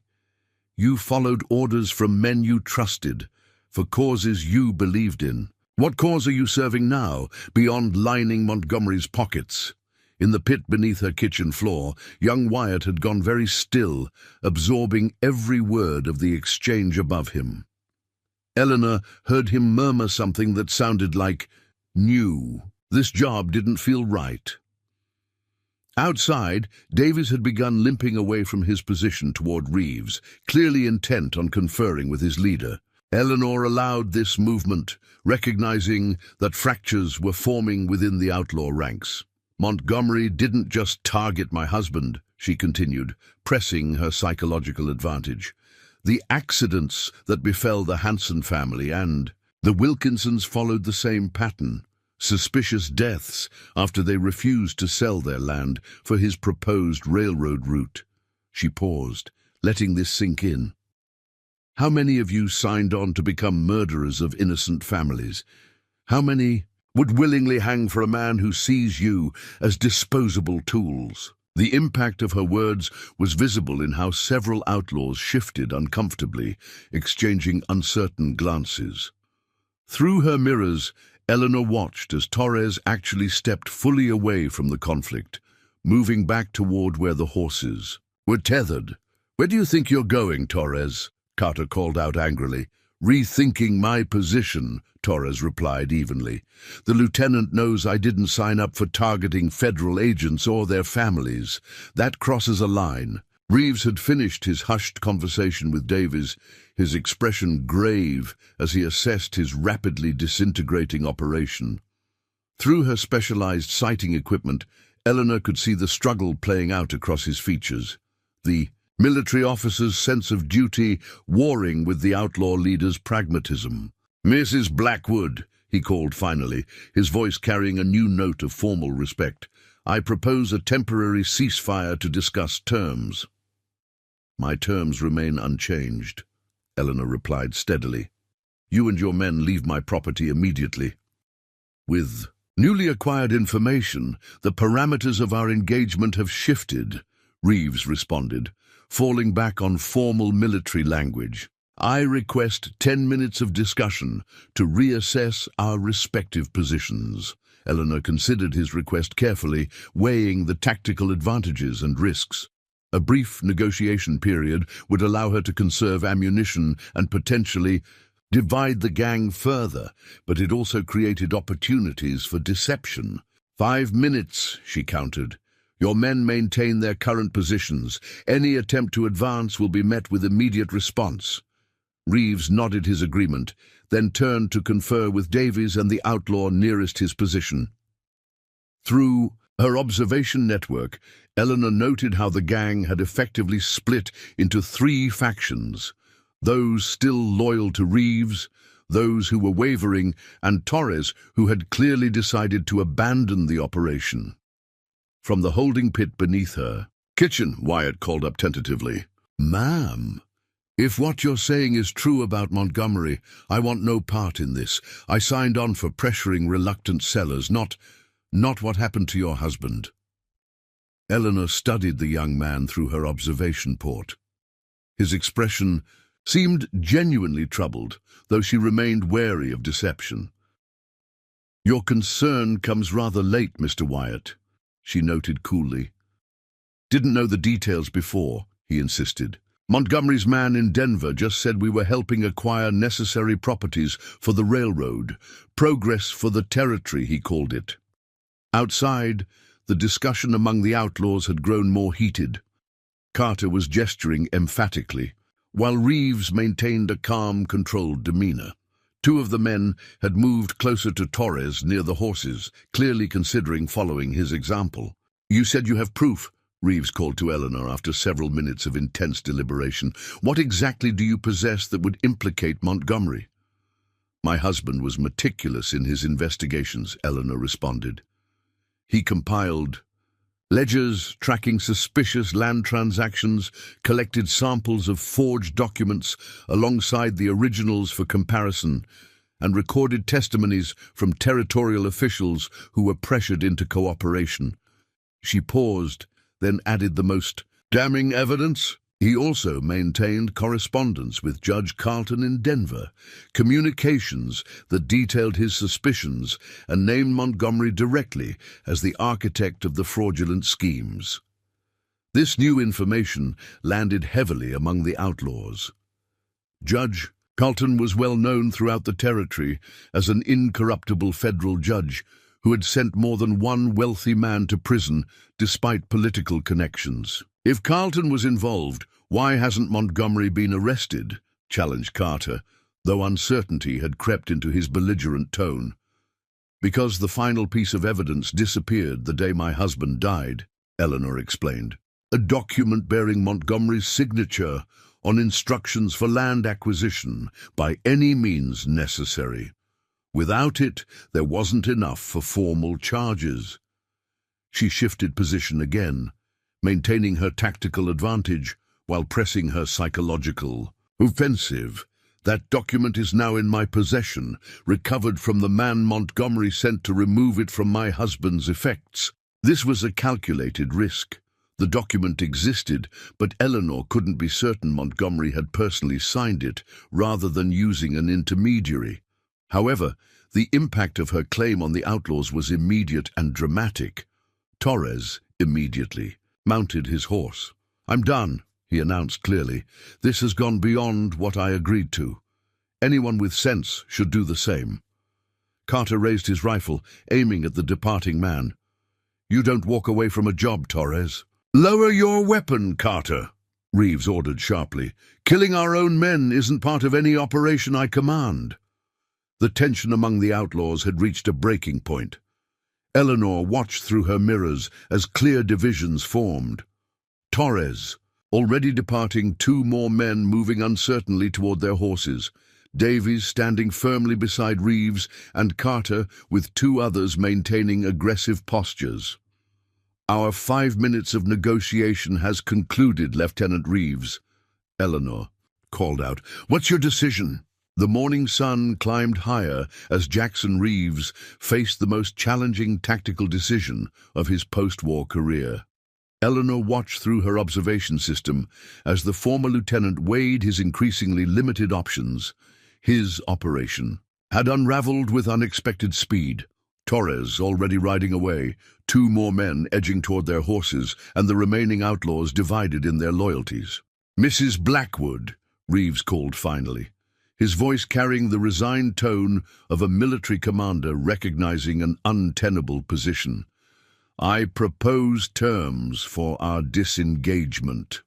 "You followed orders from men you trusted, for causes you believed in. What cause are you serving now, beyond lining Montgomery's pockets?" In the pit beneath her kitchen floor, young Wyatt had gone very still, absorbing every word of the exchange above him. Eleanor heard him murmur something that sounded like, "new." This job didn't feel right. Outside, Davies had begun limping away from his position toward Reeves, clearly intent on conferring with his leader. Eleanor allowed this movement, recognizing that fractures were forming within the outlaw ranks. "Montgomery didn't just target my husband," she continued, pressing her psychological advantage. "The accidents that befell the Hanson family and the Wilkinsons followed the same pattern. Suspicious deaths after they refused to sell their land for his proposed railroad route." She paused, letting this sink in. How many of you signed on to become murderers of innocent families? How many would willingly hang for a man who sees you as disposable tools? The impact of her words was visible in how several outlaws shifted uncomfortably, exchanging uncertain glances. Through her mirrors, Eleanor watched as Torres actually stepped fully away from the conflict, moving back toward where the horses were tethered. "Where do you think you're going, Torres?" Carter called out angrily. "Rethinking my position," Torres replied evenly. "The lieutenant knows I didn't sign up for targeting federal agents or their families. That crosses a line." Reeves had finished his hushed conversation with Davies, his expression grave as he assessed his rapidly disintegrating operation. Through her specialized sighting equipment, Eleanor could see the struggle playing out across his features. The military officer's sense of duty warring with the outlaw leader's pragmatism. "Mrs. Blackwood," he called finally, his voice carrying a new note of formal respect, "I propose a temporary ceasefire to discuss terms." "My terms remain unchanged," Eleanor replied steadily. "You and your men leave my property immediately." "With newly acquired information, the parameters of our engagement have shifted," Reeves responded, falling back on formal military language. "I request 10 minutes of discussion to reassess our respective positions." Eleanor considered his request carefully, weighing the tactical advantages and risks. A brief negotiation period would allow her to conserve ammunition and potentially divide the gang further, but it also created opportunities for deception. 5 minutes, she countered. "Your men maintain their current positions. Any attempt to advance will be met with immediate response." Reeves nodded his agreement, then turned to confer with Davies and the outlaw nearest his position. Through her observation network, Eleanor noted how the gang had effectively split into 3 factions: those still loyal to Reeves, those who were wavering, and Torres, who had clearly decided to abandon the operation. From the holding pit beneath her, "Kitchen," Wyatt called up tentatively. "Ma'am, if what you're saying is true about Montgomery, I want no part in this. I signed on for pressuring reluctant sellers, not what happened to your husband." Eleanor studied the young man through her observation port. His expression seemed genuinely troubled, though she remained wary of deception. "Your concern comes rather late, Mr. Wyatt," she noted coolly. "Didn't know the details before," he insisted. "Montgomery's man in Denver just said we were helping acquire necessary properties for the railroad. Progress for the territory, he called it." Outside, the discussion among the outlaws had grown more heated. Carter was gesturing emphatically, while Reeves maintained a calm, controlled demeanor. 2 of the men had moved closer to Torres near the horses, clearly considering following his example. "You said you have proof," Reeves called to Eleanor after several minutes of intense deliberation. "What exactly do you possess that would implicate Montgomery?" "My husband was meticulous in his investigations," Eleanor responded. "He compiled ledgers tracking suspicious land transactions, collected samples of forged documents alongside the originals for comparison, and recorded testimonies from territorial officials who were pressured into cooperation." She paused, then added the most damning evidence. He also maintained correspondence with Judge Carlton in Denver, communications that detailed his suspicions and named Montgomery directly as the architect of the fraudulent schemes. This new information landed heavily among the outlaws. Judge Carlton was well known throughout the territory as an incorruptible federal judge who had sent more than one wealthy man to prison despite political connections. "If Carlton was involved, why hasn't Montgomery been arrested?" challenged Carter, though uncertainty had crept into his belligerent tone. "Because the final piece of evidence disappeared the day my husband died," Eleanor explained. "A document bearing Montgomery's signature on instructions for land acquisition by any means necessary. Without it, there wasn't enough for formal charges." She shifted position again, maintaining her tactical advantage while pressing her psychological offensive. That document is now in my possession, recovered from the man Montgomery sent to remove it from my husband's effects. This was a calculated risk. The document existed, but Eleanor couldn't be certain Montgomery had personally signed it, rather than using an intermediary. However, the impact of her claim on the Outlaws was immediate and dramatic. Torres immediately mounted his horse. "I'm done," he announced clearly. "This has gone beyond what I agreed to. Anyone with sense should do the same." Carter raised his rifle, aiming at the departing man. "You don't walk away from a job, Torres." "Lower your weapon, Carter," Reeves ordered sharply. "Killing our own men isn't part of any operation I command." The tension among the Outlaws had reached a breaking point. Eleanor watched through her mirrors as clear divisions formed. Torres, already departing, two more men moving uncertainly toward their horses. Davies standing firmly beside Reeves, and Carter with two others maintaining aggressive postures. "Our 5 minutes of negotiation has concluded, Lieutenant Reeves," Eleanor called out. "What's your decision?" The morning sun climbed higher as Jackson Reeves faced the most challenging tactical decision of his post-war career. Eleanor watched through her observation system as the former lieutenant weighed his increasingly limited options. His operation had unraveled with unexpected speed. Torres already riding away, two more men edging toward their horses, and the remaining Outlaws divided in their loyalties. "Mrs. Blackwood," Reeves called finally, his voice carrying the resigned tone of a military commander recognizing an untenable position. "I propose terms for our disengagement."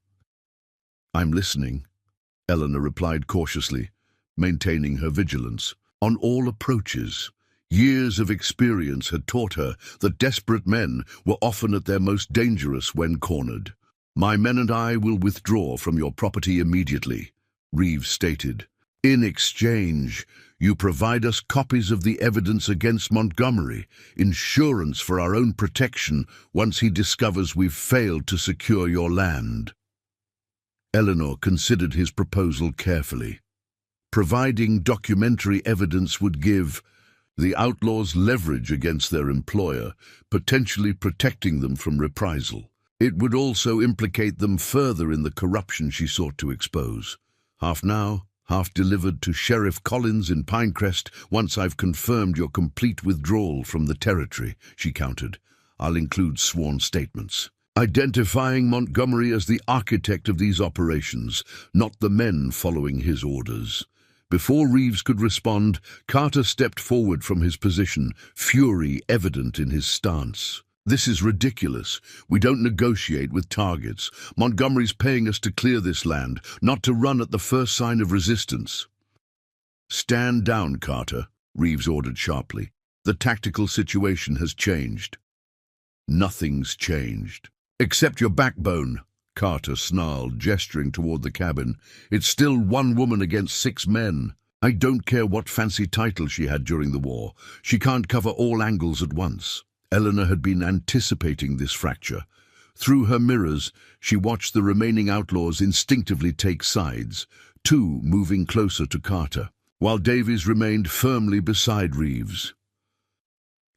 "I'm listening," Eleanor replied cautiously, maintaining her vigilance. On all approaches, years of experience had taught her that desperate men were often at their most dangerous when cornered. "My men and I will withdraw from your property immediately," Reeves stated. "In exchange, you provide us copies of the evidence against Montgomery, insurance for our own protection once he discovers we've failed to secure your land." Eleanor considered his proposal carefully. Providing documentary evidence would give the Outlaws leverage against their employer, potentially protecting them from reprisal. It would also implicate them further in the corruption she sought to expose. "Half now, half delivered to Sheriff Collins in Pinecrest once I've confirmed your complete withdrawal from the territory," she countered. "I'll include sworn statements identifying Montgomery as the architect of these operations, not the men following his orders." Before Reeves could respond, Carter stepped forward from his position, fury evident in his stance. "This is ridiculous. We don't negotiate with targets. Montgomery's paying us to clear this land, not to run at the first sign of resistance." "Stand down, Carter," Reeves ordered sharply. "The tactical situation has changed." "Nothing's changed. Except your backbone," Carter snarled, gesturing toward the cabin. "It's still one woman against 6 men. I don't care what fancy title she had during the war. She can't cover all angles at once." Eleanor had been anticipating this fracture. Through her mirrors, she watched the remaining Outlaws instinctively take sides, two moving closer to Carter, while Davies remained firmly beside Reeves.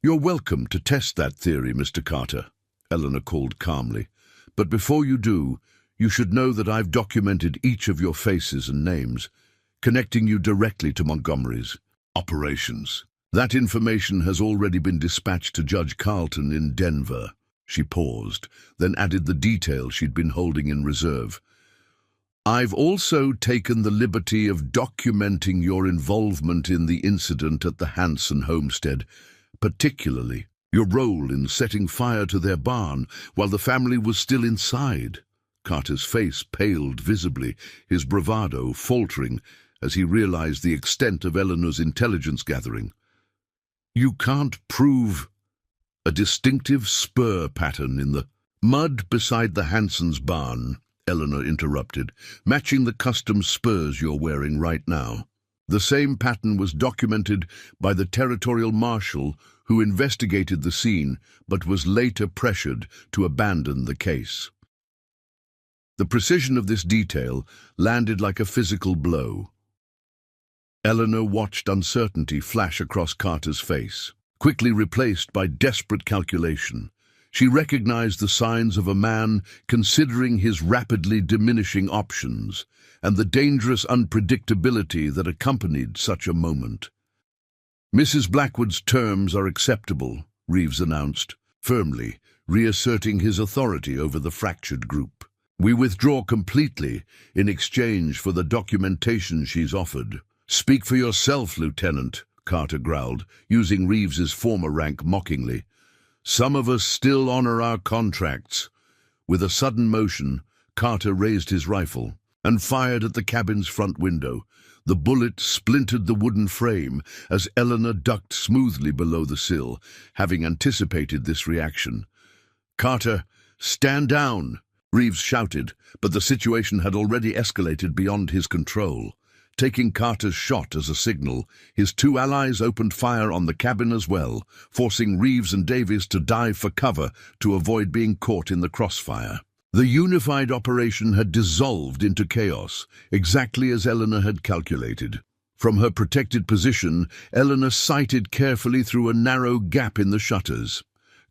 "You're welcome to test that theory, Mr. Carter," Eleanor called calmly. "But before you do, you should know that I've documented each of your faces and names, connecting you directly to Montgomery's operations. That information has already been dispatched to Judge Carlton in Denver." She paused, then added the detail she'd been holding in reserve. "I've also taken the liberty of documenting your involvement in the incident at the Hanson homestead, particularly your role in setting fire to their barn while the family was still inside." Carter's face paled visibly, his bravado faltering as he realized the extent of Eleanor's intelligence gathering. "You can't prove a distinctive spur pattern in the mud beside the Hansons' barn," Eleanor interrupted, "matching the custom spurs you're wearing right now. The same pattern was documented by the territorial marshal who investigated the scene but was later pressured to abandon the case." The precision of this detail landed like a physical blow. Eleanor watched uncertainty flash across Carter's face, quickly replaced by desperate calculation. She recognized the signs of a man considering his rapidly diminishing options and the dangerous unpredictability that accompanied such a moment. "Mrs. Blackwood's terms are acceptable," Reeves announced, firmly, reasserting his authority over the fractured group. "We withdraw completely in exchange for the documentation she's offered." "Speak for yourself, Lieutenant," Carter growled, using Reeves's former rank mockingly. "Some of us still honor our contracts." With a sudden motion, Carter raised his rifle and fired at the cabin's front window. The bullet splintered the wooden frame as Eleanor ducked smoothly below the sill, having anticipated this reaction. "Carter, stand down!" Reeves shouted, but the situation had already escalated beyond his control. Taking Carter's shot as a signal, his two allies opened fire on the cabin as well, forcing Reeves and Davies to dive for cover to avoid being caught in the crossfire. The unified operation had dissolved into chaos, exactly as Eleanor had calculated. From her protected position, Eleanor sighted carefully through a narrow gap in the shutters.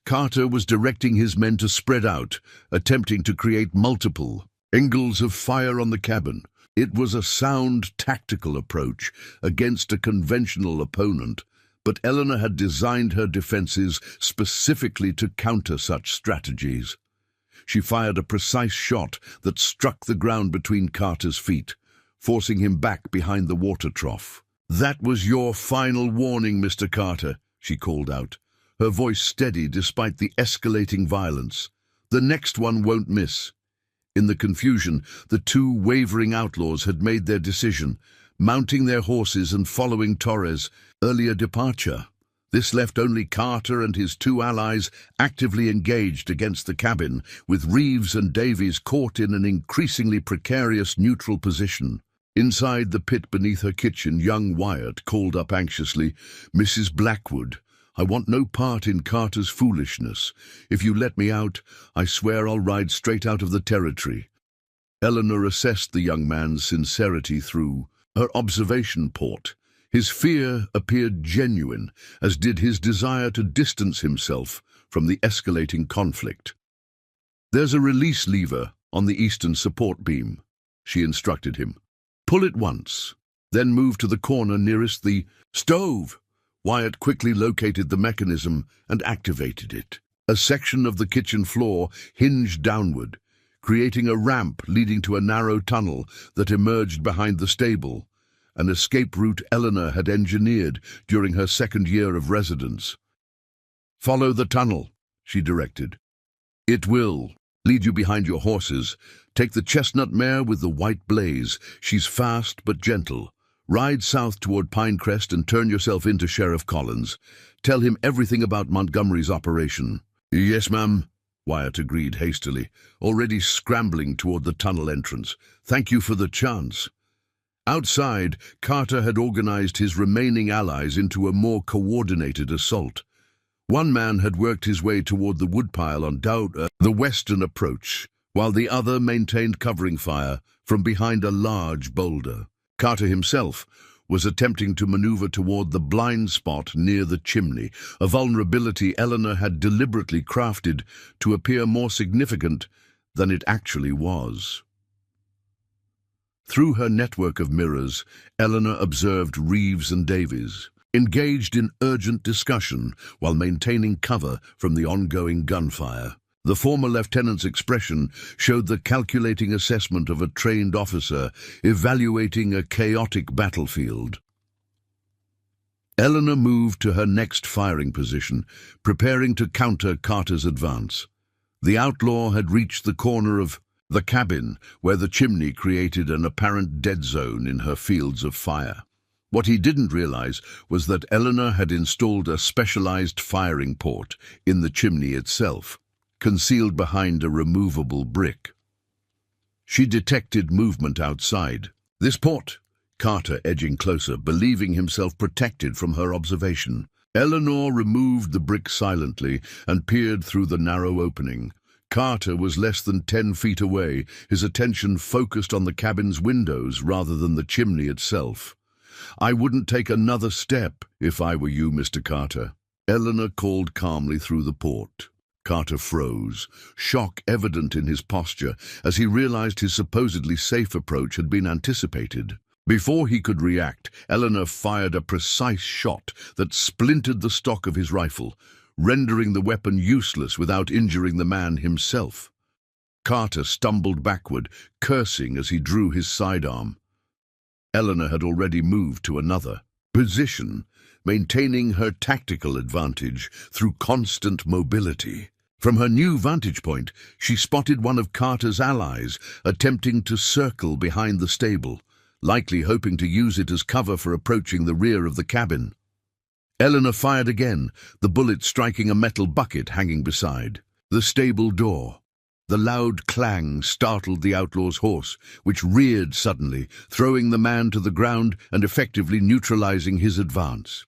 Carter was directing his men to spread out, attempting to create multiple angles of fire on the cabin. It was a sound tactical approach against a conventional opponent, but Eleanor had designed her defenses specifically to counter such strategies. She fired a precise shot that struck the ground between Carter's feet, forcing him back behind the water trough. "That was your final warning, Mr. Carter," she called out, her voice steady despite the escalating violence. "The next one won't miss." In the confusion, the two wavering outlaws had made their decision, mounting their horses and following Torres' earlier departure. This left only Carter and his two allies actively engaged against the cabin, with Reeves and Davies caught in an increasingly precarious neutral position. Inside the pit beneath her kitchen, young Wyatt called up anxiously, "Mrs. Blackwood, I want no part in Carter's foolishness. If you let me out, I swear I'll ride straight out of the territory." Eleanor assessed the young man's sincerity through her observation port. His fear appeared genuine, as did his desire to distance himself from the escalating conflict. "There's a release lever on the eastern support beam," she instructed him. "Pull it once, then move to the corner nearest the stove." Wyatt quickly located the mechanism and activated it. A section of the kitchen floor hinged downward, creating a ramp leading to a narrow tunnel that emerged behind the stable, an escape route Eleanor had engineered during her second year of residence. "Follow the tunnel," she directed. "It will lead you behind your horses. Take the chestnut mare with the white blaze. She's fast but gentle. Ride south toward Pinecrest and turn yourself into Sheriff Collins. Tell him everything about Montgomery's operation." "Yes, ma'am," Wyatt agreed hastily, already scrambling toward the tunnel entrance. "Thank you for the chance." Outside, Carter had organized his remaining allies into a more coordinated assault. One man had worked his way toward the woodpile on the western approach, while the other maintained covering fire from behind a large boulder. Carter himself was attempting to maneuver toward the blind spot near the chimney, a vulnerability Eleanor had deliberately crafted to appear more significant than it actually was. Through her network of mirrors, Eleanor observed Reeves and Davies, engaged in urgent discussion while maintaining cover from the ongoing gunfire. The former lieutenant's expression showed the calculating assessment of a trained officer evaluating a chaotic battlefield. Eleanor moved to her next firing position, preparing to counter Carter's advance. The outlaw had reached the corner of the cabin, where the chimney created an apparent dead zone in her fields of fire. What he didn't realize was that Eleanor had installed a specialized firing port in the chimney itself, concealed behind a removable brick. She detected movement outside. "This port," Carter edging closer, believing himself protected from her observation. Eleanor removed the brick silently and peered through the narrow opening. Carter was less than 10 feet away, his attention focused on the cabin's windows rather than the chimney itself. "I wouldn't take another step if I were you, Mr. Carter," Eleanor called calmly through the port. Carter froze, shock evident in his posture as he realized his supposedly safe approach had been anticipated. Before he could react, Eleanor fired a precise shot that splintered the stock of his rifle, rendering the weapon useless without injuring the man himself. Carter stumbled backward, cursing as he drew his sidearm. Eleanor had already moved to another position, maintaining her tactical advantage through constant mobility. From her new vantage point, she spotted one of Carter's allies attempting to circle behind the stable, likely hoping to use it as cover for approaching the rear of the cabin. Eleanor fired again, the bullet striking a metal bucket hanging beside the stable door. The loud clang startled the outlaw's horse, which reared suddenly, throwing the man to the ground and effectively neutralizing his advance.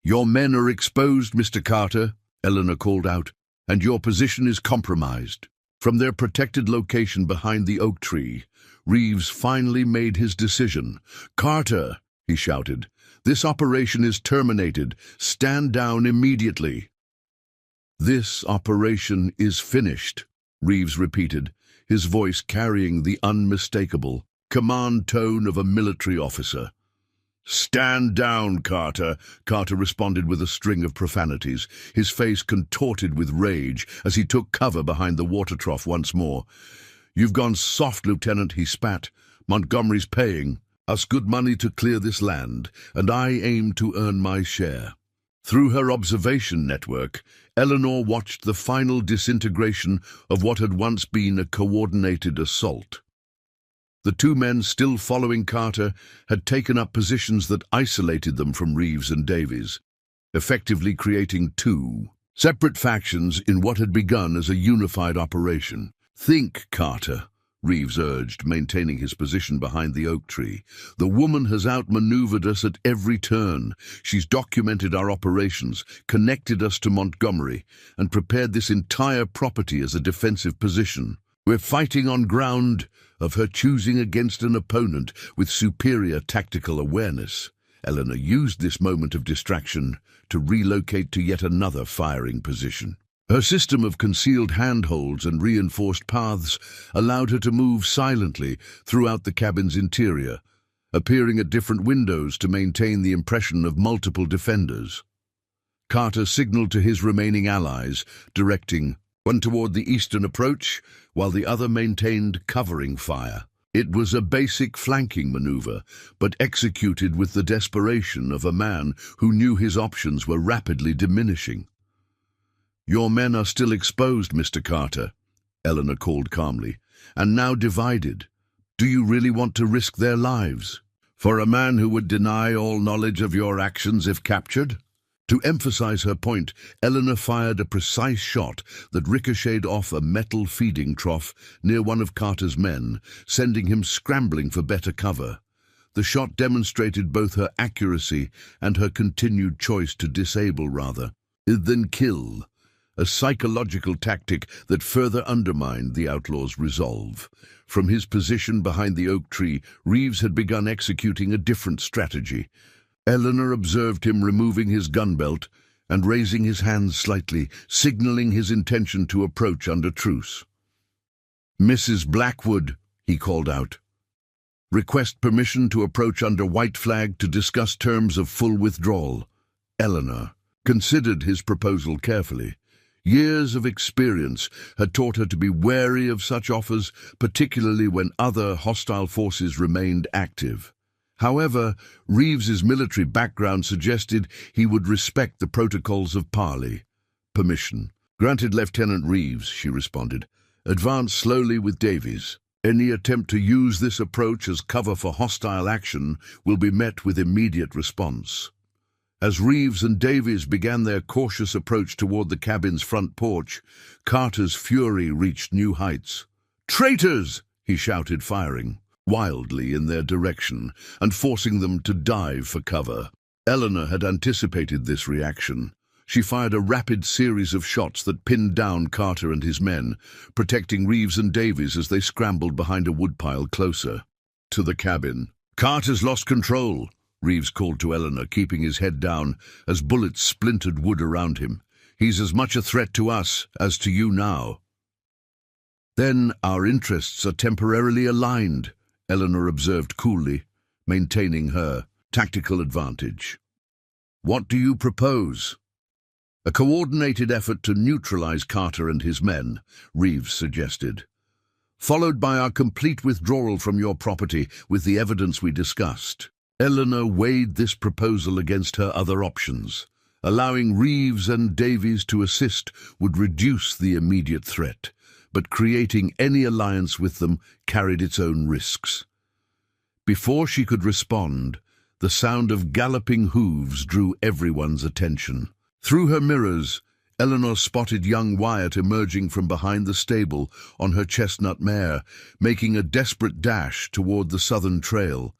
"Your men are exposed, Mr. Carter," Eleanor called out, "and your position is compromised." From their protected location behind the oak tree, Reeves finally made his decision. "Carter," he shouted, "this operation is terminated. Stand down immediately." "This operation is finished," Reeves repeated, his voice carrying the unmistakable command tone of a military officer. "Stand down, Carter," Carter responded with a string of profanities, his face contorted with rage as he took cover behind the water trough once more. "You've gone soft, Lieutenant," he spat. "Montgomery's paying us good money to clear this land, and I aim to earn my share." Through her observation network, Eleanor watched the final disintegration of what had once been a coordinated assault. The two men still following Carter had taken up positions that isolated them from Reeves and Davies, effectively creating two separate factions in what had begun as a unified operation. "Think, Carter," Reeves urged, maintaining his position behind the oak tree. "The woman has outmaneuvered us at every turn. She's documented our operations, connected us to Montgomery, and prepared this entire property as a defensive position. We're fighting on ground of her choosing against an opponent with superior tactical awareness." Eleanor used this moment of distraction to relocate to yet another firing position. Her system of concealed handholds and reinforced paths allowed her to move silently throughout the cabin's interior, appearing at different windows to maintain the impression of multiple defenders. Carter signaled to his remaining allies, directing one toward the eastern approach, while the other maintained covering fire. It was a basic flanking maneuver, but executed with the desperation of a man who knew his options were rapidly diminishing. "Your men are still exposed, Mr. Carter," Eleanor called calmly, "and now divided. Do you really want to risk their lives for a man who would deny all knowledge of your actions if captured?" To emphasize her point, Eleanor fired a precise shot that ricocheted off a metal feeding trough near one of Carter's men, sending him scrambling for better cover. The shot demonstrated both her accuracy and her continued choice to disable rather than kill, a psychological tactic that further undermined the outlaw's resolve. From his position behind the oak tree, Reeves had begun executing a different strategy. Eleanor observed him removing his gun belt and raising his hands slightly, signaling his intention to approach under truce. "Mrs. Blackwood," he called out. "Request permission to approach under white flag to discuss terms of full withdrawal." Eleanor considered his proposal carefully. Years of experience had taught her to be wary of such offers, particularly when other hostile forces remained active. However, Reeves's military background suggested he would respect the protocols of parley. "Permission. Granted, Lieutenant Reeves," she responded. "Advance slowly with Davies. Any attempt to use this approach as cover for hostile action will be met with immediate response." As Reeves and Davies began their cautious approach toward the cabin's front porch, Carter's fury reached new heights. "Traitors!" he shouted, firing wildly in their direction and forcing them to dive for cover. Eleanor had anticipated this reaction. She fired a rapid series of shots that pinned down Carter and his men, protecting Reeves and Davies as they scrambled behind a woodpile closer to the cabin. "Carter's lost control," Reeves called to Eleanor, keeping his head down as bullets splintered wood around him. "He's as much a threat to us as to you now." "Then our interests are temporarily aligned," Eleanor observed coolly, maintaining her tactical advantage. "What do you propose?" "A coordinated effort to neutralize Carter and his men," Reeves suggested, "followed by our complete withdrawal from your property with the evidence we discussed." Eleanor weighed this proposal against her other options. Allowing Reeves and Davies to assist would reduce the immediate threat, but creating any alliance with them carried its own risks. Before she could respond, the sound of galloping hooves drew everyone's attention. Through her mirrors, Eleanor spotted young Wyatt emerging from behind the stable on her chestnut mare, making a desperate dash toward the southern trail.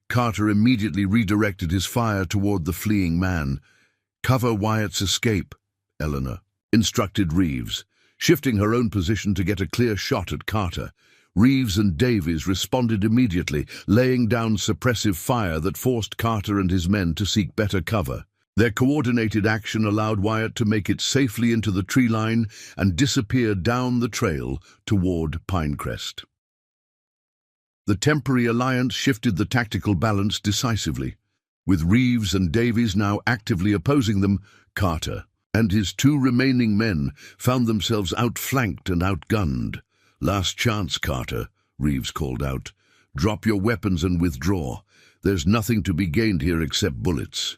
Carter immediately redirected his fire toward the fleeing man. "Cover Wyatt's escape," Eleanor instructed Reeves, shifting her own position to get a clear shot at Carter. Reeves and Davies responded immediately, laying down suppressive fire that forced Carter and his men to seek better cover. Their coordinated action allowed Wyatt to make it safely into the tree line and disappear down the trail toward Pinecrest. The temporary alliance shifted the tactical balance decisively. With Reeves and Davies now actively opposing them, Carter and his two remaining men found themselves outflanked and outgunned. "Last chance, Carter," Reeves called out. "Drop your weapons and withdraw. There's nothing to be gained here except bullets."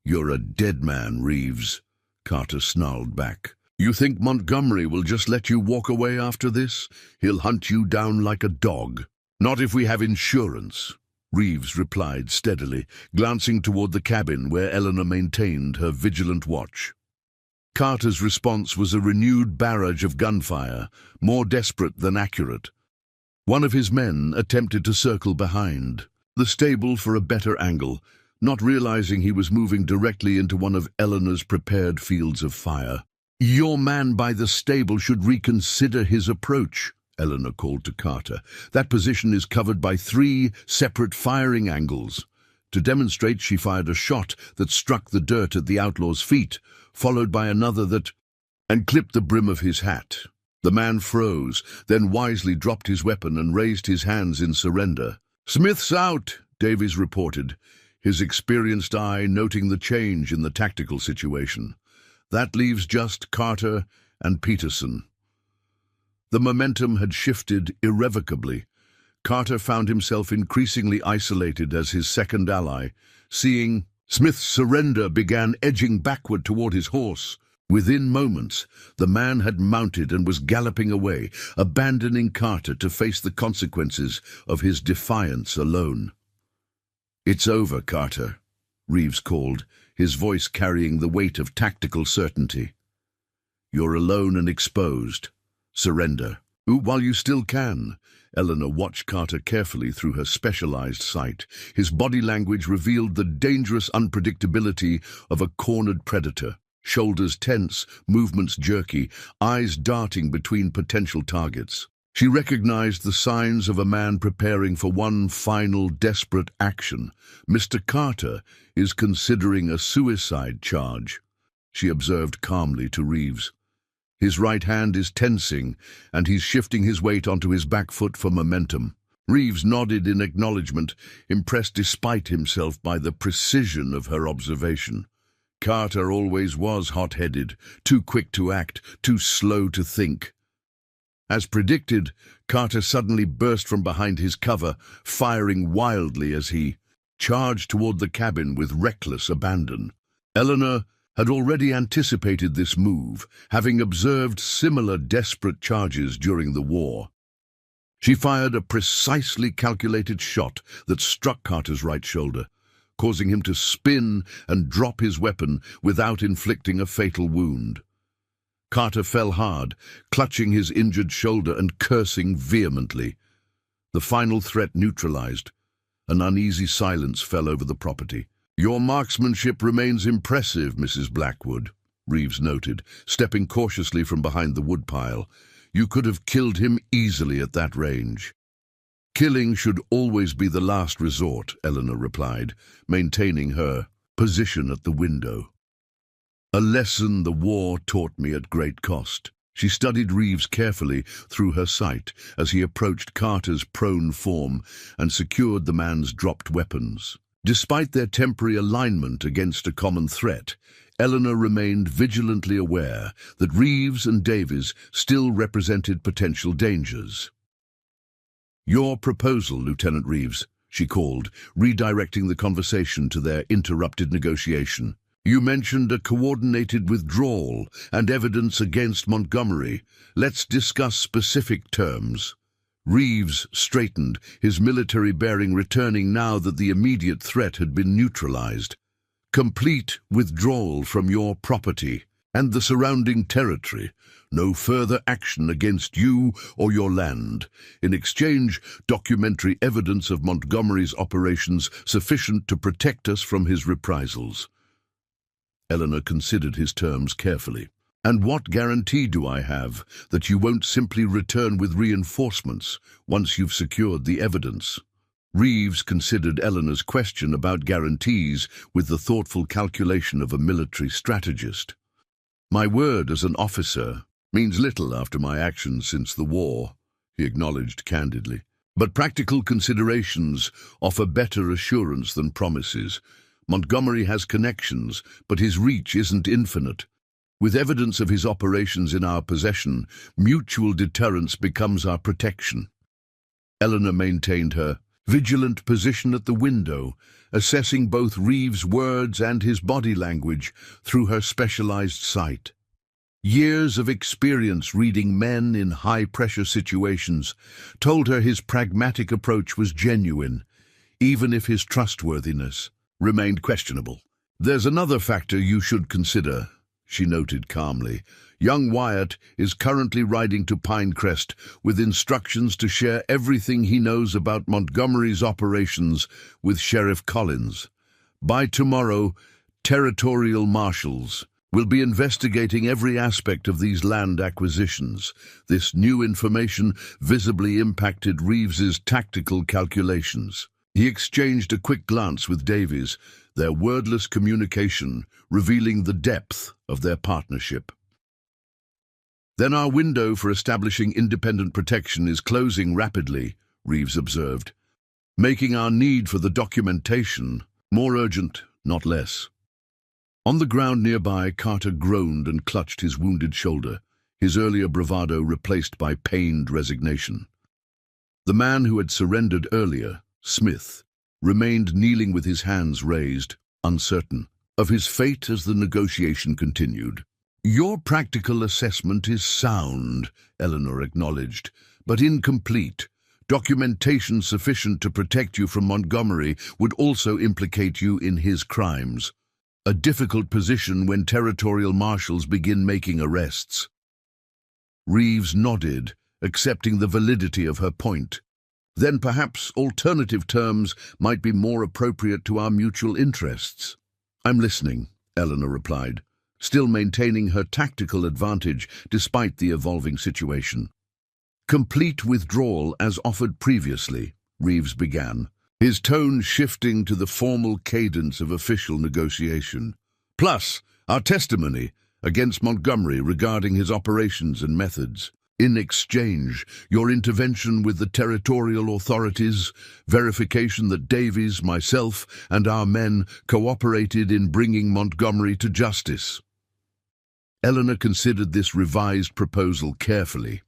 "You're a dead man, Reeves," Carter snarled back. "You think Montgomery will just let you walk away after this? He'll hunt you down like a dog." "Not if we have insurance," Reeves replied steadily, glancing toward the cabin where Eleanor maintained her vigilant watch. Carter's response was a renewed barrage of gunfire, more desperate than accurate. One of his men attempted to circle behind the stable for a better angle, not realizing he was moving directly into one of Eleanor's prepared fields of fire. "Your man by the stable should reconsider his approach," Eleanor called to Carter. "That position is covered by 3 separate firing angles." To demonstrate, she fired a shot that struck the dirt at the outlaw's feet, followed by another and clipped the brim of his hat. The man froze, then wisely dropped his weapon and raised his hands in surrender. "Smith's out," Davies reported, his experienced eye noting the change in the tactical situation. "That leaves just Carter and Peterson." The momentum had shifted irrevocably. Carter found himself increasingly isolated as his second ally. Seeing Smith's surrender, began edging backward toward his horse. Within moments, the man had mounted and was galloping away, abandoning Carter to face the consequences of his defiance alone. "It's over, Carter," Reeves called, his voice carrying the weight of tactical certainty. "You're alone and exposed. Surrender. While you still can." Eleanor watched Carter carefully through her specialized sight. His body language revealed the dangerous unpredictability of a cornered predator. Shoulders tense, movements jerky, eyes darting between potential targets. She recognized the signs of a man preparing for one final desperate action. "Mr. Carter is considering a suicide charge," she observed calmly to Reeves. "His right hand is tensing, and he's shifting his weight onto his back foot for momentum." Reeves nodded in acknowledgement, impressed despite himself by the precision of her observation. Carter always was hot-headed, too quick to act, too slow to think. As predicted, Carter suddenly burst from behind his cover, firing wildly as he charged toward the cabin with reckless abandon. Eleanor had already anticipated this move, having observed similar desperate charges during the war. She fired a precisely calculated shot that struck Carter's right shoulder, causing him to spin and drop his weapon without inflicting a fatal wound. Carter fell hard, clutching his injured shoulder and cursing vehemently. The final threat neutralized. An uneasy silence fell over the property. "Your marksmanship remains impressive, Mrs. Blackwood," Reeves noted, stepping cautiously from behind the woodpile. "You could have killed him easily at that range." "Killing should always be the last resort," Eleanor replied, maintaining her position at the window. "A lesson the war taught me at great cost." She studied Reeves carefully through her sight as he approached Carter's prone form and secured the man's dropped weapons. Despite their temporary alignment against a common threat, Eleanor remained vigilantly aware that Reeves and Davies still represented potential dangers. "Your proposal, Lieutenant Reeves," she called, redirecting the conversation to their interrupted negotiation. "You mentioned a coordinated withdrawal and evidence against Montgomery. Let's discuss specific terms." Reeves straightened, his military bearing returning now that the immediate threat had been neutralized. "Complete withdrawal from your property and the surrounding territory. No further action against you or your land. In exchange, documentary evidence of Montgomery's operations sufficient to protect us from his reprisals." Eleanor considered his terms carefully. "And what guarantee do I have that you won't simply return with reinforcements once you've secured the evidence?" Reeves considered Eleanor's question about guarantees with the thoughtful calculation of a military strategist. "My word as an officer means little after my actions since the war," he acknowledged candidly. "But practical considerations offer better assurance than promises. Montgomery has connections, but his reach isn't infinite. With evidence of his operations in our possession, mutual deterrence becomes our protection." Eleanor maintained her vigilant position at the window, assessing both Reeves' words and his body language through her specialized sight. Years of experience reading men in high-pressure situations told her his pragmatic approach was genuine, even if his trustworthiness remained questionable. "There's another factor you should consider," she noted calmly. "Young Wyatt is currently riding to Pinecrest with instructions to share everything he knows about Montgomery's operations with Sheriff Collins. By tomorrow, territorial marshals will be investigating every aspect of these land acquisitions." This new information visibly impacted Reeves's tactical calculations. He exchanged a quick glance with Davies, their wordless communication revealing the depth of their partnership. "Then our window for establishing independent protection is closing rapidly," Reeves observed, "making our need for the documentation more urgent, not less." On the ground nearby, Carter groaned and clutched his wounded shoulder, his earlier bravado replaced by pained resignation. The man who had surrendered earlier, Smith, remained kneeling with his hands raised, uncertain of his fate as the negotiation continued. "Your practical assessment is sound," Eleanor acknowledged, "but incomplete. Documentation sufficient to protect you from Montgomery would also implicate you in his crimes. A difficult position when territorial marshals begin making arrests." Reeves nodded, accepting the validity of her point. "Then perhaps alternative terms might be more appropriate to our mutual interests." "I'm listening," Eleanor replied, still maintaining her tactical advantage despite the evolving situation. "Complete withdrawal as offered previously," Reeves began, his tone shifting to the formal cadence of official negotiation. "Plus, our testimony against Montgomery regarding his operations and methods. In exchange, your intervention with the territorial authorities, verification that Davies, myself, and our men cooperated in bringing Montgomery to justice." Eleanor considered this revised proposal carefully.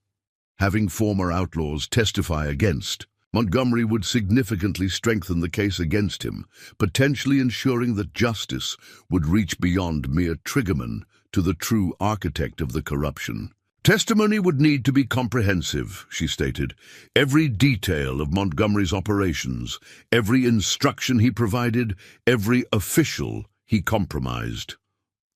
Having former outlaws testify against Montgomery would significantly strengthen the case against him, potentially ensuring that justice would reach beyond mere triggerman to the true architect of the corruption. "Testimony would need to be comprehensive," she stated. "Every detail of Montgomery's operations, every instruction he provided, every official he compromised."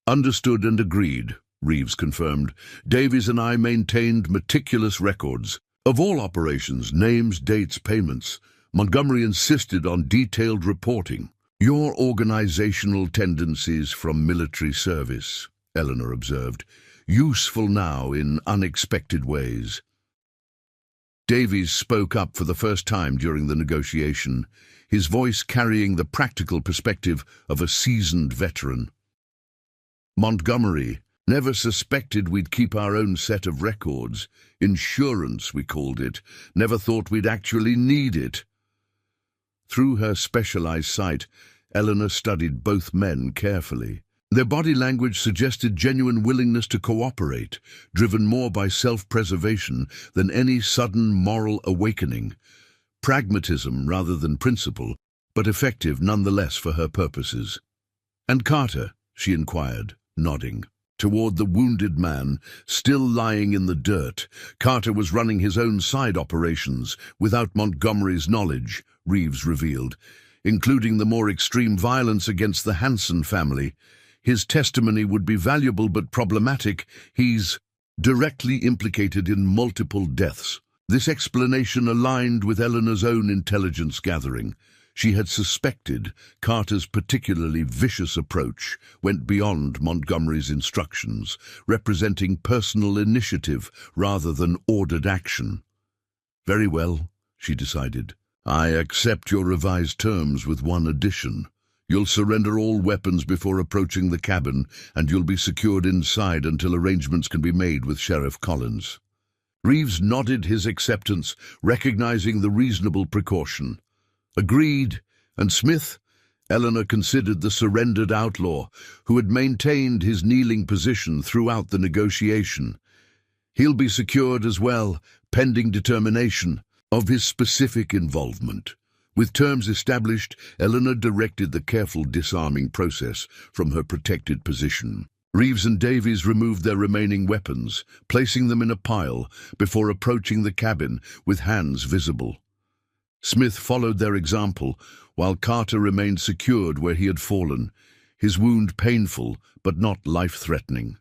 "Understood and agreed," Reeves confirmed. "Davies and I maintained meticulous records of all operations, names, dates, payments. Montgomery insisted on detailed reporting. Your organizational tendencies from military service," Eleanor observed. Useful now in unexpected ways. Davies spoke up for the first time during the negotiation, his voice carrying the practical perspective of a seasoned veteran. Montgomery, never suspected we'd keep our own set of records. Insurance, we called it. Never thought we'd actually need it. Through her specialized sight, Eleanor studied both men carefully. Their body language suggested genuine willingness to cooperate, driven more by self-preservation than any sudden moral awakening. Pragmatism rather than principle, but effective nonetheless for her purposes. "And Carter?" she inquired, nodding. Toward the wounded man, still lying in the dirt. Carter was running his own side operations, without Montgomery's knowledge, Reeves revealed, including the more extreme violence against the Hanson family. His testimony would be valuable but problematic. He's directly implicated in multiple deaths. This explanation aligned with Eleanor's own intelligence gathering. She had suspected Carter's particularly vicious approach went beyond Montgomery's instructions, representing personal initiative rather than ordered action. "Very well," she decided. "I accept your revised terms with one addition. You'll surrender all weapons before approaching the cabin, and you'll be secured inside until arrangements can be made with Sheriff Collins." Reeves nodded his acceptance, recognizing the reasonable precaution. "Agreed. And Smith?" Eleanor considered the surrendered outlaw, who had maintained his kneeling position throughout the negotiation. "He'll be secured as well, pending determination of his specific involvement." With terms established, Eleanor directed the careful disarming process from her protected position. Reeves and Davies removed their remaining weapons, placing them in a pile before approaching the cabin with hands visible. Smith followed their example, while Carter remained secured where he had fallen, his wound painful but not life-threatening.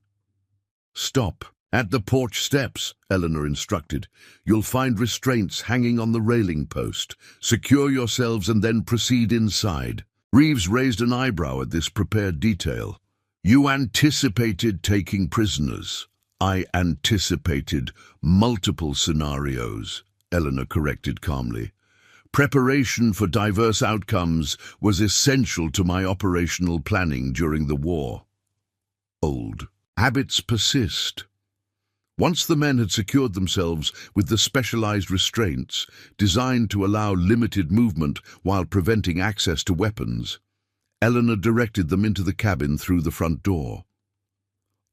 "Stop. At the porch steps," Eleanor instructed. "You'll find restraints hanging on the railing post. Secure yourselves and then proceed inside." Reeves raised an eyebrow at this prepared detail. "You anticipated taking prisoners." "I anticipated multiple scenarios," Eleanor corrected calmly. "Preparation for diverse outcomes was essential to my operational planning during the war." Old habits persist. Once the men had secured themselves with the specialized restraints designed to allow limited movement while preventing access to weapons, Eleanor directed them into the cabin through the front door.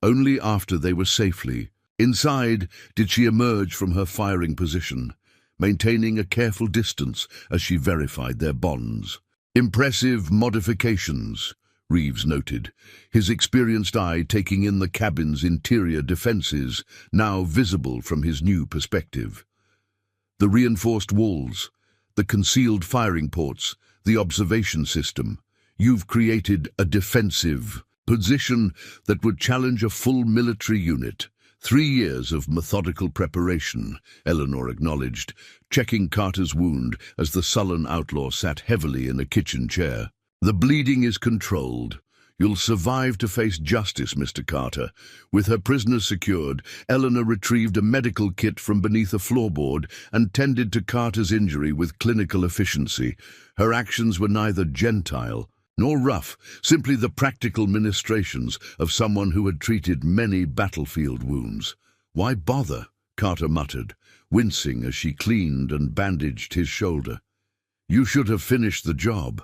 Only after they were safely inside did she emerge from her firing position, maintaining a careful distance as she verified their bonds. "Impressive modifications," Reeves noted, his experienced eye taking in the cabin's interior defenses, now visible from his new perspective. The reinforced walls, the concealed firing ports, the observation system. You've created a defensive position that would challenge a full military unit. 3 years of methodical preparation, Eleanor acknowledged, checking Carter's wound as the sullen outlaw sat heavily in a kitchen chair. "The bleeding is controlled. You'll survive to face justice, Mr. Carter." With her prisoners secured, Eleanor retrieved a medical kit from beneath a floorboard and tended to Carter's injury with clinical efficiency. Her actions were neither gentile nor rough, simply the practical ministrations of someone who had treated many battlefield wounds. "Why bother?" Carter muttered, wincing as she cleaned and bandaged his shoulder. "You should have finished the job."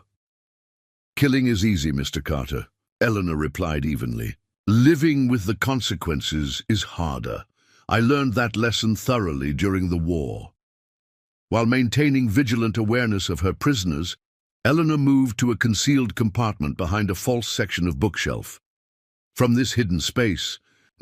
"Killing is easy, Mr. Carter," Eleanor replied evenly. "Living with the consequences is harder. I learned that lesson thoroughly during the war." While maintaining vigilant awareness of her prisoners, Eleanor moved to a concealed compartment behind a false section of bookshelf. From this hidden space,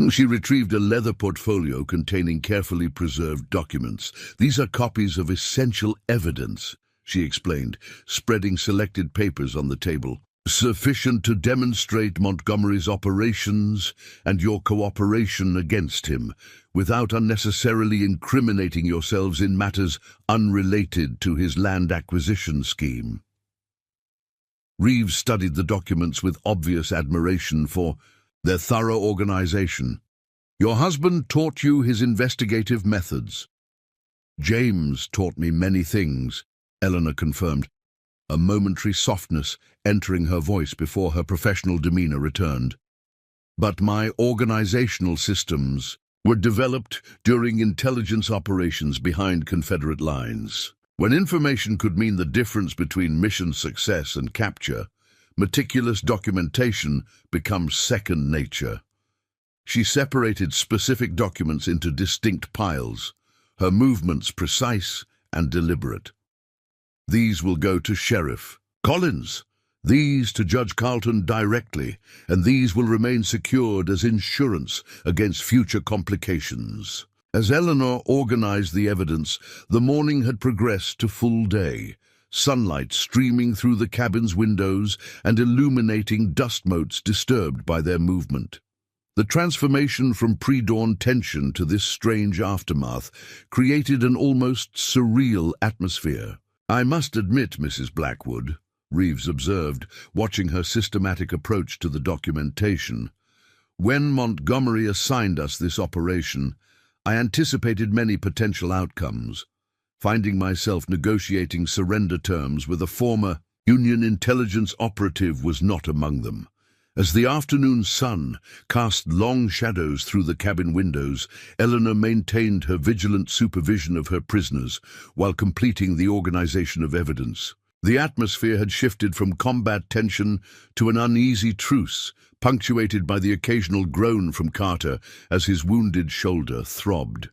she retrieved a leather portfolio containing carefully preserved documents. "These are copies of essential evidence," she explained, spreading selected papers on the table. "Sufficient to demonstrate Montgomery's operations and your cooperation against him, without unnecessarily incriminating yourselves in matters unrelated to his land acquisition scheme." Reeves studied the documents with obvious admiration for their thorough organization. Your husband taught you his investigative methods. James taught me many things, Eleanor confirmed, a momentary softness entering her voice before her professional demeanor returned. But my organizational systems were developed during intelligence operations behind Confederate lines. When information could mean the difference between mission success and capture, meticulous documentation becomes second nature. She separated specific documents into distinct piles, her movements precise and deliberate. These will go to Sheriff Collins, these to Judge Carlton directly, and these will remain secured as insurance against future complications. As Eleanor organized the evidence, the morning had progressed to full day, sunlight streaming through the cabin's windows and illuminating dust motes disturbed by their movement. The transformation from pre-dawn tension to this strange aftermath created an almost surreal atmosphere. "I must admit, Mrs. Blackwood," Reeves observed, watching her systematic approach to the documentation, "when Montgomery assigned us this operation, I anticipated many potential outcomes, finding myself negotiating surrender terms with a former Union intelligence operative was not among them. As the afternoon sun cast long shadows through the cabin windows, Eleanor maintained her vigilant supervision of her prisoners while completing the organization of evidence. The atmosphere had shifted from combat tension to an uneasy truce, punctuated by the occasional groan from Carter as his wounded shoulder throbbed.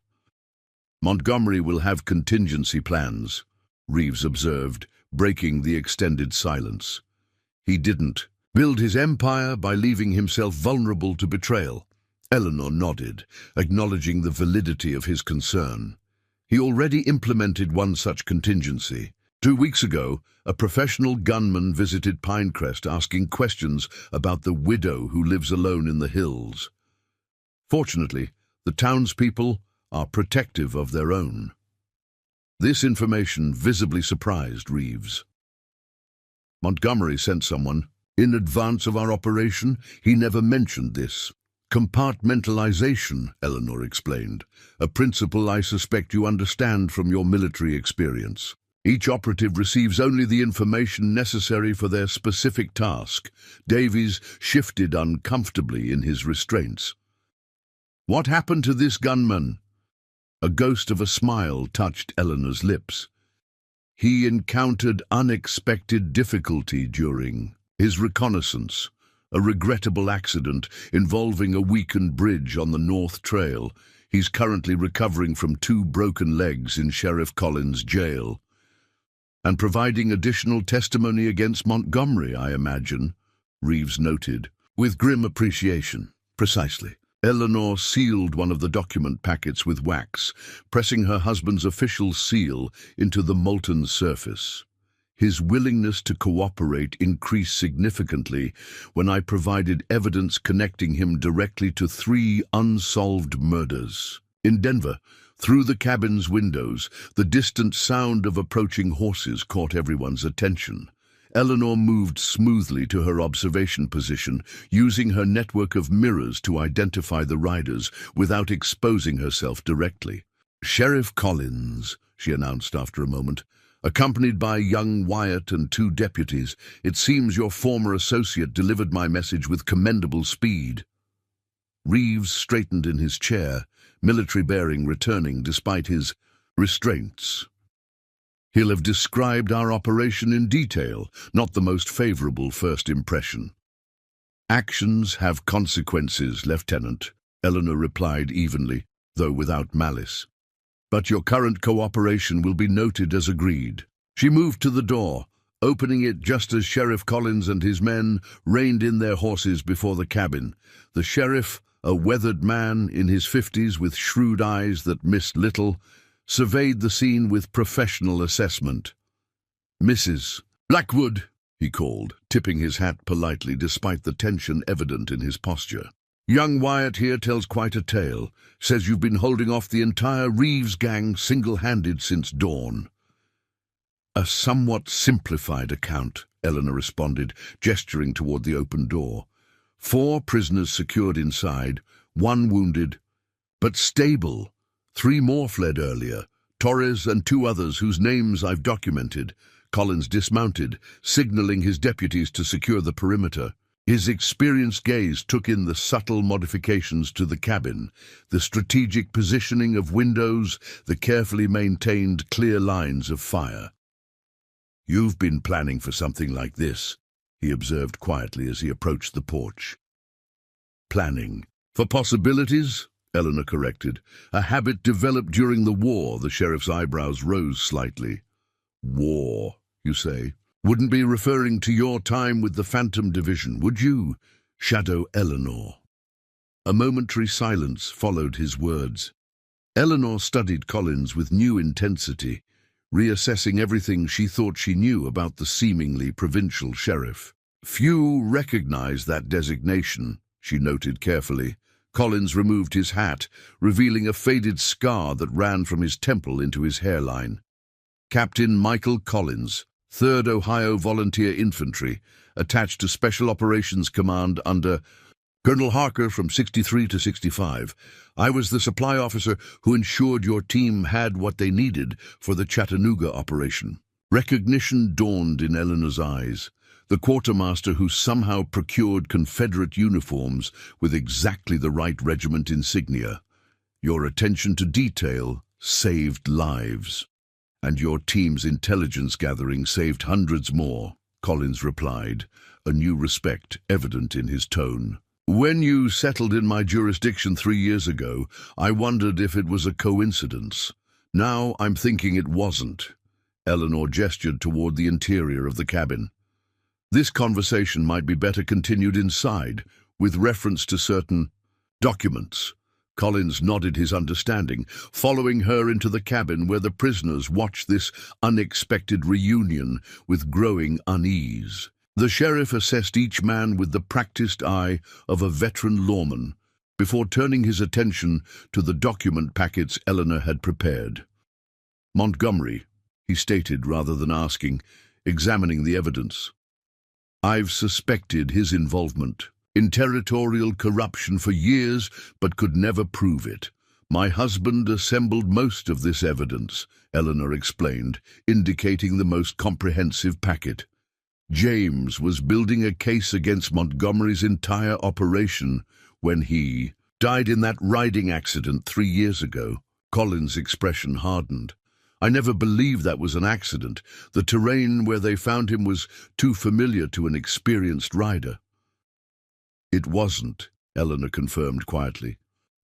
"Montgomery will have contingency plans," Reeves observed, breaking the extended silence. "He didn't build his empire by leaving himself vulnerable to betrayal." Eleanor nodded, acknowledging the validity of his concern. "He already implemented one such contingency. 2 weeks ago, a professional gunman visited Pinecrest asking questions about the widow who lives alone in the hills. Fortunately, the townspeople are protective of their own." This information visibly surprised Reeves. "Montgomery sent someone in advance of our operation. He never mentioned this." "Compartmentalization," Eleanor explained, "a principle I suspect you understand from your military experience. Each operative receives only the information necessary for their specific task." Davies shifted uncomfortably in his restraints. "What happened to this gunman?" A ghost of a smile touched Eleanor's lips. "He encountered unexpected difficulty during his reconnaissance, a regrettable accident involving a weakened bridge on the North Trail. He's currently recovering from 2 broken legs in Sheriff Collins' jail." "And providing additional testimony against Montgomery, I imagine," Reeves noted, with grim appreciation. "Precisely." Eleanor sealed one of the document packets with wax, pressing her husband's official seal into the molten surface. "His willingness to cooperate increased significantly when I provided evidence connecting him directly to 3 unsolved murders. In Denver, through the cabin's windows, the distant sound of approaching horses caught everyone's attention. Eleanor moved smoothly to her observation position, using her network of mirrors to identify the riders without exposing herself directly. "Sheriff Collins," she announced after a moment, "accompanied by young Wyatt and 2 deputies. It seems your former associate delivered my message with commendable speed." Reeves straightened in his chair, military bearing returning despite his restraints. "He'll have described our operation in detail, not the most favorable first impression." "Actions have consequences, Lieutenant," Eleanor replied evenly, though without malice. "But your current cooperation will be noted as agreed." She moved to the door, opening it just as Sheriff Collins and his men reined in their horses before the cabin. The sheriff, a weathered man in his 50s with shrewd eyes that missed little, surveyed the scene with professional assessment. "Mrs. Blackwood," he called, tipping his hat politely despite the tension evident in his posture. "Young Wyatt here tells quite a tale. Says you've been holding off the entire Reeves gang single-handed since dawn." "A somewhat simplified account," Eleanor responded, gesturing toward the open door. 4 prisoners secured inside, 1 wounded, but stable. 3 more fled earlier, Torres and 2 others whose names I've documented. Collins dismounted, signaling his deputies to secure the perimeter. His experienced gaze took in the subtle modifications to the cabin, the strategic positioning of windows, the carefully maintained clear lines of fire. "You've been planning for something like this," he observed quietly as he approached the porch. "Planning for possibilities?" Eleanor corrected. "A habit developed during the war." The sheriff's eyebrows rose slightly. "War, you say? Wouldn't be referring to your time with the Phantom Division, would you, Shadow Eleanor?" A momentary silence followed his words. Eleanor studied Collins with new intensity, reassessing everything she thought she knew about the seemingly provincial sheriff. "Few recognize that designation," she noted carefully. Collins removed his hat, revealing a faded scar that ran from his temple into his hairline. "Captain Michael Collins, 3rd Ohio Volunteer Infantry, attached to Special Operations Command under Colonel Harker from 63 to 65. I was the supply officer who ensured your team had what they needed for the Chattanooga operation." Recognition dawned in Eleanor's eyes. The quartermaster who somehow procured Confederate uniforms with exactly the right regiment insignia. "Your attention to detail saved lives. And your team's intelligence gathering saved hundreds more," Collins replied, a new respect evident in his tone. "When you settled in my jurisdiction 3 years ago, I wondered if it was a coincidence. Now I'm thinking it wasn't." Eleanor gestured toward the interior of the cabin. "This conversation might be better continued inside, with reference to certain documents." Collins nodded his understanding, following her into the cabin where the prisoners watched this unexpected reunion with growing unease. The sheriff assessed each man with the practiced eye of a veteran lawman before turning his attention to the document packets Eleanor had prepared. "Montgomery," he stated rather than asking, examining the evidence. "I've suspected his involvement in territorial corruption for years, but could never prove it. My husband assembled most of this evidence," Eleanor explained, indicating the most comprehensive packet. "James was building a case against Montgomery's entire operation when he died in that riding accident 3 years ago." Collins' expression hardened. "I never believed that was an accident. The terrain where they found him was too familiar to an experienced rider." "It wasn't," Eleanor confirmed quietly.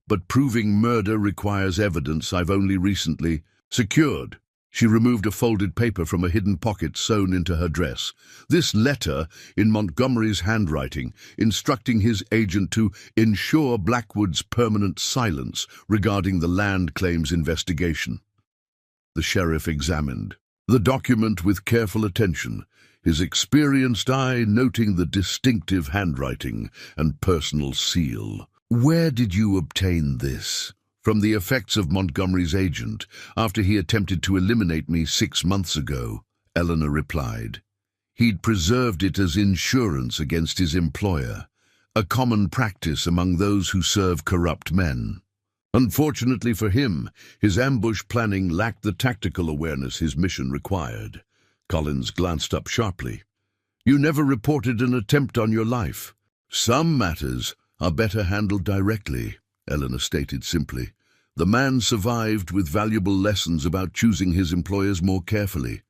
"But proving murder requires evidence I've only recently secured." She removed a folded paper from a hidden pocket sewn into her dress. This letter, in Montgomery's handwriting, instructing his agent to ensure Blackwood's permanent silence regarding the land claims investigation. The sheriff examined the document with careful attention, his experienced eye noting the distinctive handwriting and personal seal. "Where did you obtain this?" "From the effects of Montgomery's agent, after he attempted to eliminate me 6 months ago," Eleanor replied. "He'd preserved it as insurance against his employer, a common practice among those who serve corrupt men. Unfortunately for him, his ambush planning lacked the tactical awareness his mission required." Collins glanced up sharply. "You never reported an attempt on your life." "Some matters are better handled directly," Eleanor stated simply. "The man survived with valuable lessons about choosing his employers more carefully.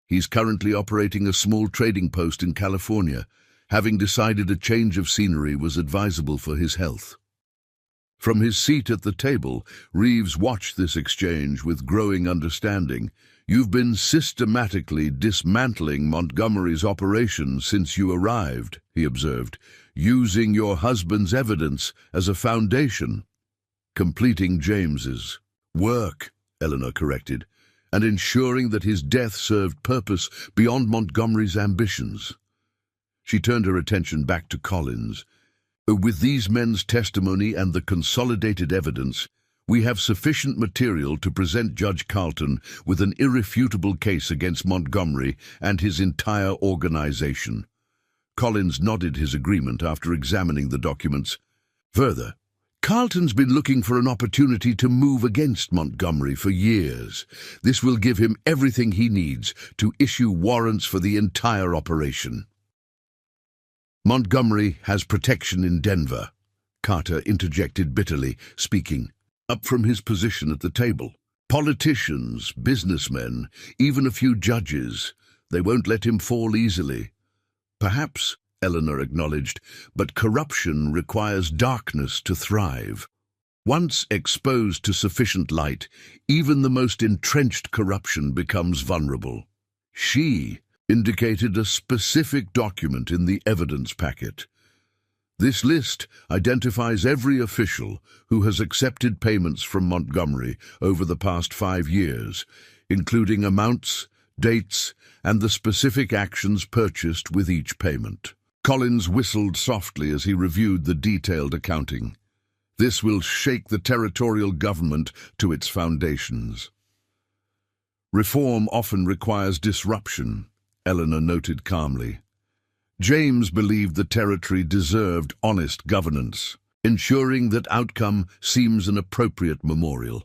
He's currently operating a small trading post in California, having decided a change of scenery was advisable for his health." From his seat at the table, Reeves watched this exchange with growing understanding. "You've been systematically dismantling Montgomery's operation since you arrived," he observed, "using your husband's evidence as a foundation." "Completing James's work," Eleanor corrected, "and ensuring that his death served purpose beyond Montgomery's ambitions." She turned her attention back to Collins. "With these men's testimony and the consolidated evidence, we have sufficient material to present Judge Carlton with an irrefutable case against Montgomery and his entire organization." Collins nodded his agreement after examining the documents. Further, Carlton's been looking for an opportunity to move against Montgomery for years. This will give him everything he needs to issue warrants for the entire operation. Montgomery has protection in Denver, Carter interjected bitterly, speaking up from his position at the table. Politicians, businessmen, even a few judges, they won't let him fall easily. Perhaps, Eleanor acknowledged, but corruption requires darkness to thrive. Once exposed to sufficient light, even the most entrenched corruption becomes vulnerable. She indicated a specific document in the evidence packet. This list identifies every official who has accepted payments from Montgomery over the past 5 years, including amounts, dates, and the specific actions purchased with each payment. Collins whistled softly as he reviewed the detailed accounting. This will shake the territorial government to its foundations. Reform often requires disruption, Eleanor noted calmly. James believed the territory deserved honest governance, ensuring that outcome seems an appropriate memorial.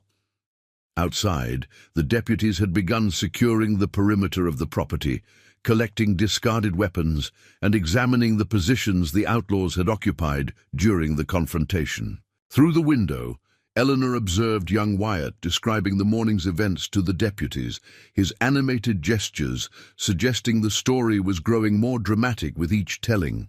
Outside, the deputies had begun securing the perimeter of the property, collecting discarded weapons and examining the positions the outlaws had occupied during the confrontation. Through the window, Eleanor observed young Wyatt describing the morning's events to the deputies, his animated gestures suggesting the story was growing more dramatic with each telling.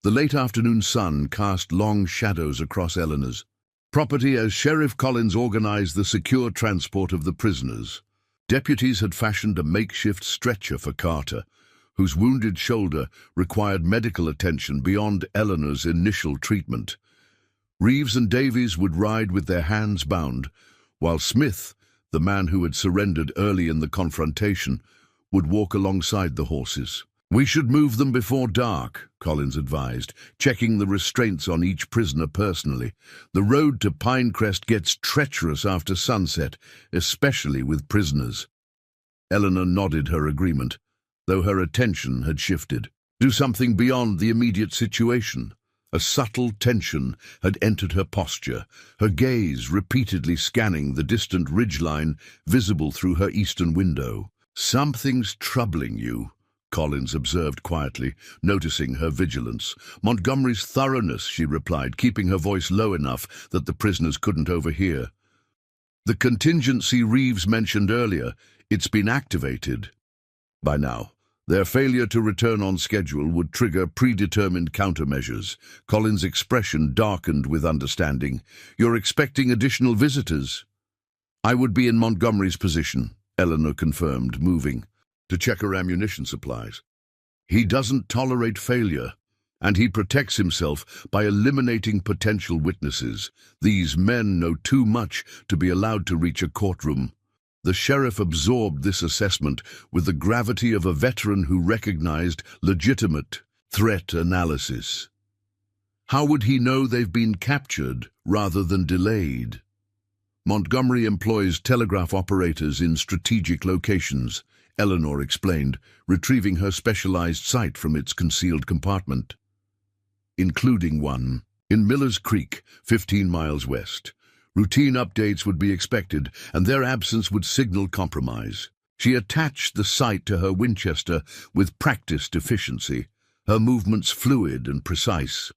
The late afternoon sun cast long shadows across Eleanor's property as Sheriff Collins organized the secure transport of the prisoners. Deputies had fashioned a makeshift stretcher for Carter, whose wounded shoulder required medical attention beyond Eleanor's initial treatment. Reeves and Davies would ride with their hands bound, while Smith, the man who had surrendered early in the confrontation, would walk alongside the horses. "We should move them before dark," Collins advised, checking the restraints on each prisoner personally. "The road to Pinecrest gets treacherous after sunset, especially with prisoners." Eleanor nodded her agreement, though her attention had shifted. Do something beyond the immediate situation. A subtle tension had entered her posture, her gaze repeatedly scanning the distant ridgeline visible through her eastern window. "Something's troubling you," Collins observed quietly, noticing her vigilance. "Montgomery's thoroughness," she replied, keeping her voice low enough that the prisoners couldn't overhear. "The contingency Reeves mentioned earlier, it's been activated." By now, their failure to return on schedule would trigger predetermined countermeasures. Collins' expression darkened with understanding. "You're expecting additional visitors?" "I would be in Montgomery's position," Eleanor confirmed, moving to check her ammunition supplies. "He doesn't tolerate failure, and he protects himself by eliminating potential witnesses. These men know too much to be allowed to reach a courtroom." The sheriff absorbed this assessment with the gravity of a veteran who recognized legitimate threat analysis. How would he know they've been captured rather than delayed? "Montgomery employs telegraph operators in strategic locations," Eleanor explained, retrieving her specialized sight from its concealed compartment. "Including one in Miller's Creek, 15 miles west. Routine updates would be expected, and their absence would signal compromise." She attached the sight to her Winchester with practiced efficiency, her movements fluid and precise.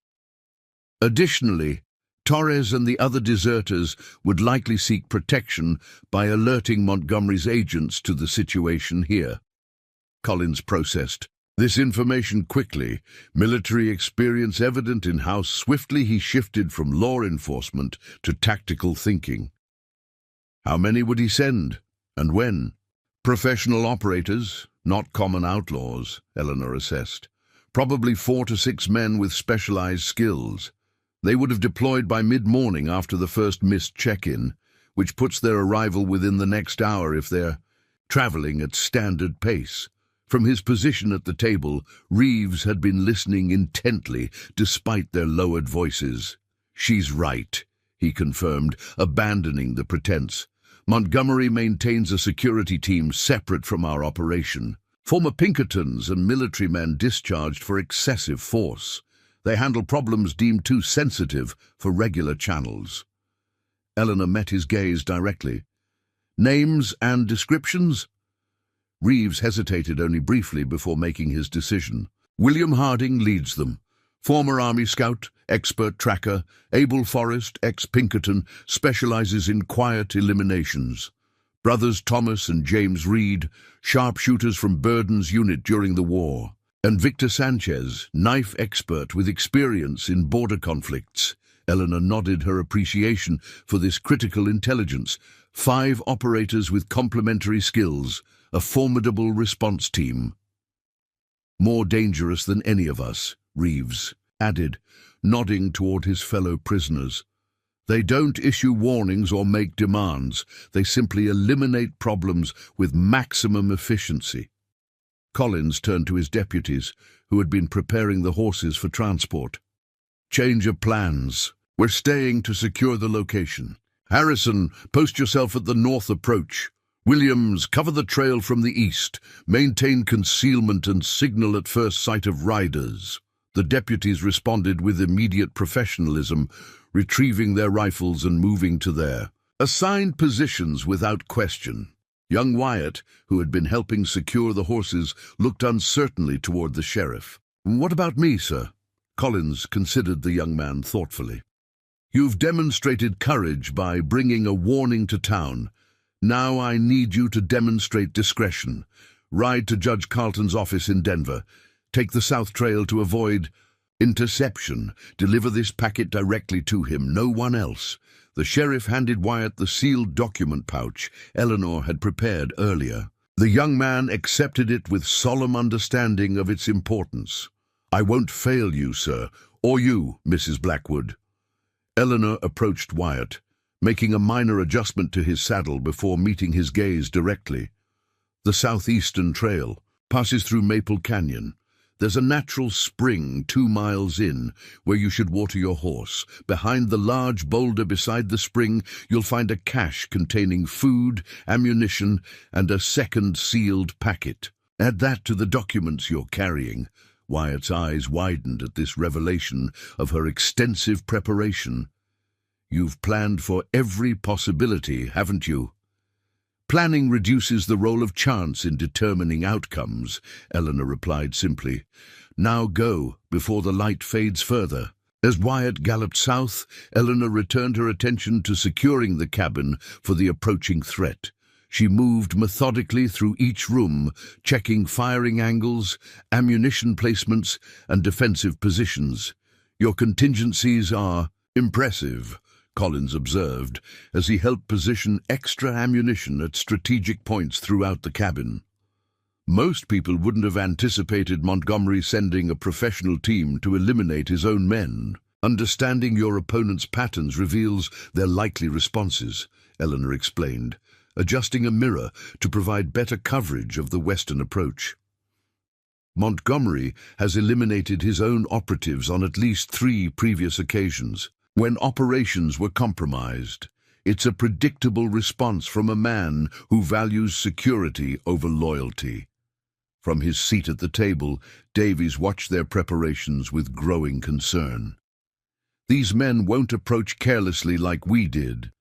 Additionally, Torres and the other deserters would likely seek protection by alerting Montgomery's agents to the situation here. Collins processed this information quickly, military experience evident in how swiftly he shifted from law enforcement to tactical thinking. How many would he send, and when? "Professional operators, not common outlaws," Eleanor assessed. "Probably 4 to 6 men with specialized skills. They would have deployed by mid-morning after the first missed check-in, which puts their arrival within the next hour if they're traveling at standard pace." From his position at the table, Reeves had been listening intently despite their lowered voices. "She's right," he confirmed, abandoning the pretense. "Montgomery maintains a security team separate from our operation. Former Pinkertons and military men discharged for excessive force. They handle problems deemed too sensitive for regular channels. Eleanor met his gaze directly. Names and descriptions? Reeves hesitated only briefly before making his decision. William Harding leads them. Former Army Scout, expert tracker, Abel Forrest, ex-Pinkerton, specializes in quiet eliminations. Brothers Thomas and James Reed, sharpshooters from Burden's unit during the war. And Victor Sanchez, knife expert with experience in border conflicts. Eleanor nodded her appreciation for this critical intelligence. 5 operators with complementary skills, a formidable response team. More dangerous than any of us, Reeves added, nodding toward his fellow prisoners. They don't issue warnings or make demands. They simply eliminate problems with maximum efficiency. Collins turned to his deputies, who had been preparing the horses for transport. Change of plans. We're staying to secure the location. Harrison, post yourself at the north approach. Williams, cover the trail from the east. Maintain concealment and signal at first sight of riders. The deputies responded with immediate professionalism, retrieving their rifles and moving to their assigned positions without question. Young Wyatt, who had been helping secure the horses, looked uncertainly toward the sheriff. "What about me, sir?" Collins considered the young man thoughtfully. "You've demonstrated courage by bringing a warning to town. Now I need you to demonstrate discretion. Ride to Judge Carlton's office in Denver. Take the South Trail to avoid interception. Deliver this packet directly to him, no one else." The sheriff handed Wyatt the sealed document pouch Eleanor had prepared earlier. The young man accepted it with solemn understanding of its importance. "I won't fail you, sir, or you, Mrs. Blackwood." Eleanor approached Wyatt, making a minor adjustment to his saddle before meeting his gaze directly. "The southeastern trail passes through Maple Canyon. There's a natural spring 2 miles in where you should water your horse. Behind the large boulder beside the spring, you'll find a cache containing food, ammunition, and a second sealed packet. Add that to the documents you're carrying." Wyatt's eyes widened at this revelation of her extensive preparation. "You've planned for every possibility, haven't you?" "Planning reduces the role of chance in determining outcomes," Eleanor replied simply. "Now go, before the light fades further." As Wyatt galloped south, Eleanor returned her attention to securing the cabin for the approaching threat. She moved methodically through each room, checking firing angles, ammunition placements, and defensive positions. "Your contingencies are impressive," Collins observed, as he helped position extra ammunition at strategic points throughout the cabin. "Most people wouldn't have anticipated Montgomery sending a professional team to eliminate his own men. Understanding your opponent's patterns reveals their likely responses," Eleanor explained, adjusting a mirror to provide better coverage of the western approach. "Montgomery has eliminated his own operatives on at least 3 previous occasions, when operations were compromised. It's a predictable response from a man who values security over loyalty." From his seat at the table, Davies watched their preparations with growing concern. "These men won't approach carelessly like we did.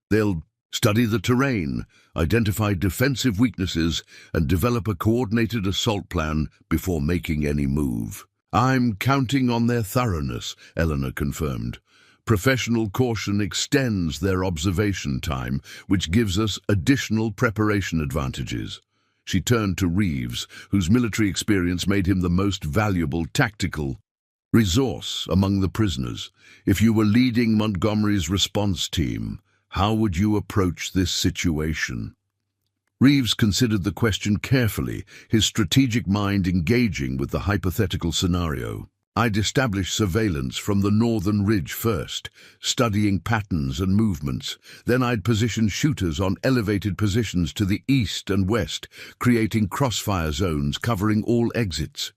They'll study the terrain, identify defensive weaknesses, and develop a coordinated assault plan before making any move." "I'm counting on their thoroughness," Eleanor confirmed. "Professional caution extends their observation time, which gives us additional preparation advantages." She turned to Reeves, whose military experience made him the most valuable tactical resource among the prisoners. "If you were leading Montgomery's response team, how would you approach this situation?" Reeves considered the question carefully, his strategic mind engaging with the hypothetical scenario. "I'd establish surveillance from the northern ridge first, studying patterns and movements. Then I'd position shooters on elevated positions to the east and west, creating crossfire zones covering all exits.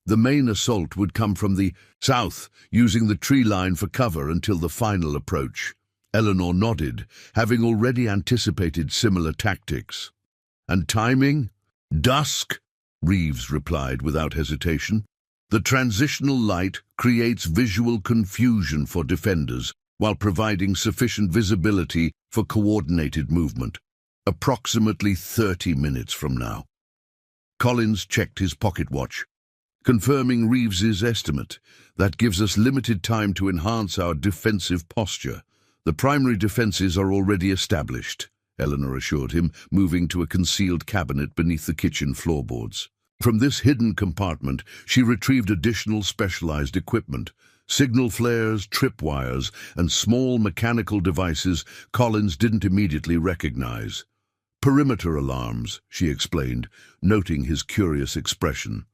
The main assault would come from the south, using the tree line for cover until the final approach." Eleanor nodded, having already anticipated similar tactics. "And timing? Dusk?" Reeves replied without hesitation. The transitional light creates visual confusion for defenders while providing sufficient visibility for coordinated movement. Approximately 30 minutes from now. Collins checked his pocket watch, confirming Reeves's estimate. That gives us limited time to enhance our defensive posture. The primary defenses are already established, Eleanor assured him, moving to a concealed cabinet beneath the kitchen floorboards. From this hidden compartment, she retrieved additional specialized equipment, signal flares, tripwires, and small mechanical devices Collins didn't immediately recognize. Perimeter alarms, she explained, noting his curious expression.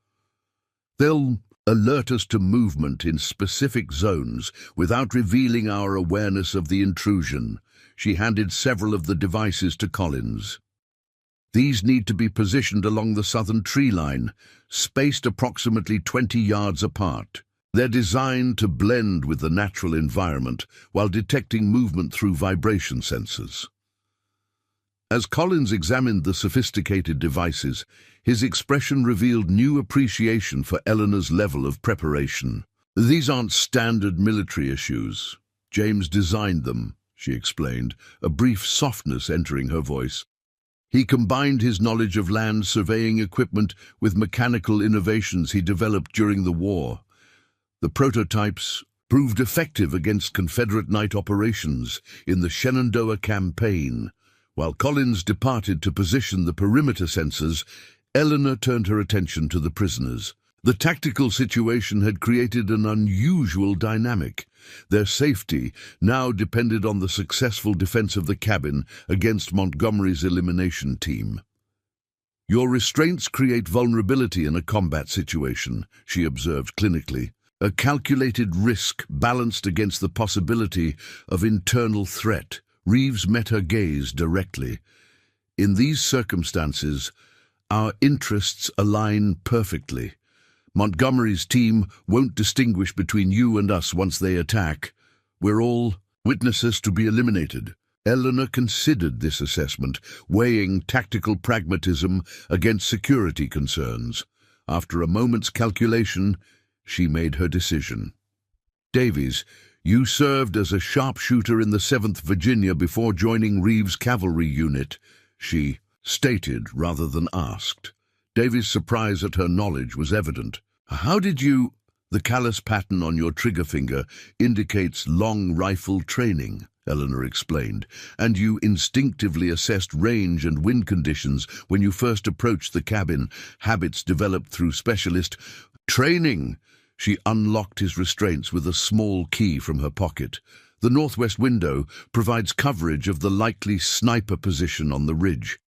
They'll alert us to movement in specific zones without revealing our awareness of the intrusion. She handed several of the devices to Collins. These need to be positioned along the southern tree line, spaced approximately 20 yards apart. They're designed to blend with the natural environment while detecting movement through vibration sensors. As Collins examined the sophisticated devices, his expression revealed new appreciation for Eleanor's level of preparation. These aren't standard military issues. James designed them, she explained, a brief softness entering her voice. He combined his knowledge of land surveying equipment with mechanical innovations he developed during the war. The prototypes proved effective against Confederate night operations in the Shenandoah campaign. While Collins departed to position the perimeter sensors, Eleanor turned her attention to the prisoners. The tactical situation had created an unusual dynamic. Their safety now depended on the successful defense of the cabin against Montgomery's elimination team. Your restraints create vulnerability in a combat situation, she observed clinically. A calculated risk balanced against the possibility of internal threat. Reeves met her gaze directly. In these circumstances, our interests align perfectly. Montgomery's team won't distinguish between you and us once they attack. We're all witnesses to be eliminated. Eleanor considered this assessment, weighing tactical pragmatism against security concerns. After a moment's calculation, she made her decision. Davies, you served as a sharpshooter in the 7th Virginia before joining Reeves' cavalry unit, she stated rather than asked. Davies' surprise at her knowledge was evident. How did you... The callus pattern on your trigger finger indicates long rifle training, Eleanor explained, and you instinctively assessed range and wind conditions when you first approached the cabin, habits developed through specialist training. She unlocked his restraints with a small key from her pocket. The northwest window provides coverage of the likely sniper position on the ridge.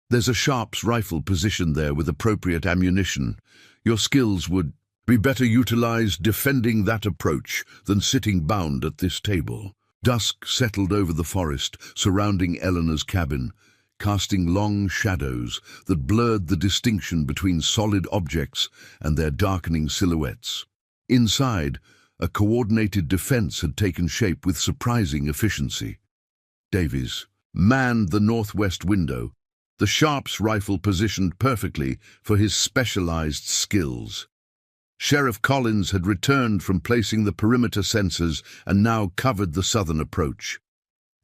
There's a Sharps rifle positioned there with appropriate ammunition. Your skills would be better utilized defending that approach than sitting bound at this table. Dusk settled over the forest surrounding Eleanor's cabin, casting long shadows that blurred the distinction between solid objects and their darkening silhouettes. Inside, a coordinated defense had taken shape with surprising efficiency. Davies manned the northwest window, the Sharps rifle positioned perfectly for his specialized skills. Sheriff Collins had returned from placing the perimeter sensors and now covered the southern approach.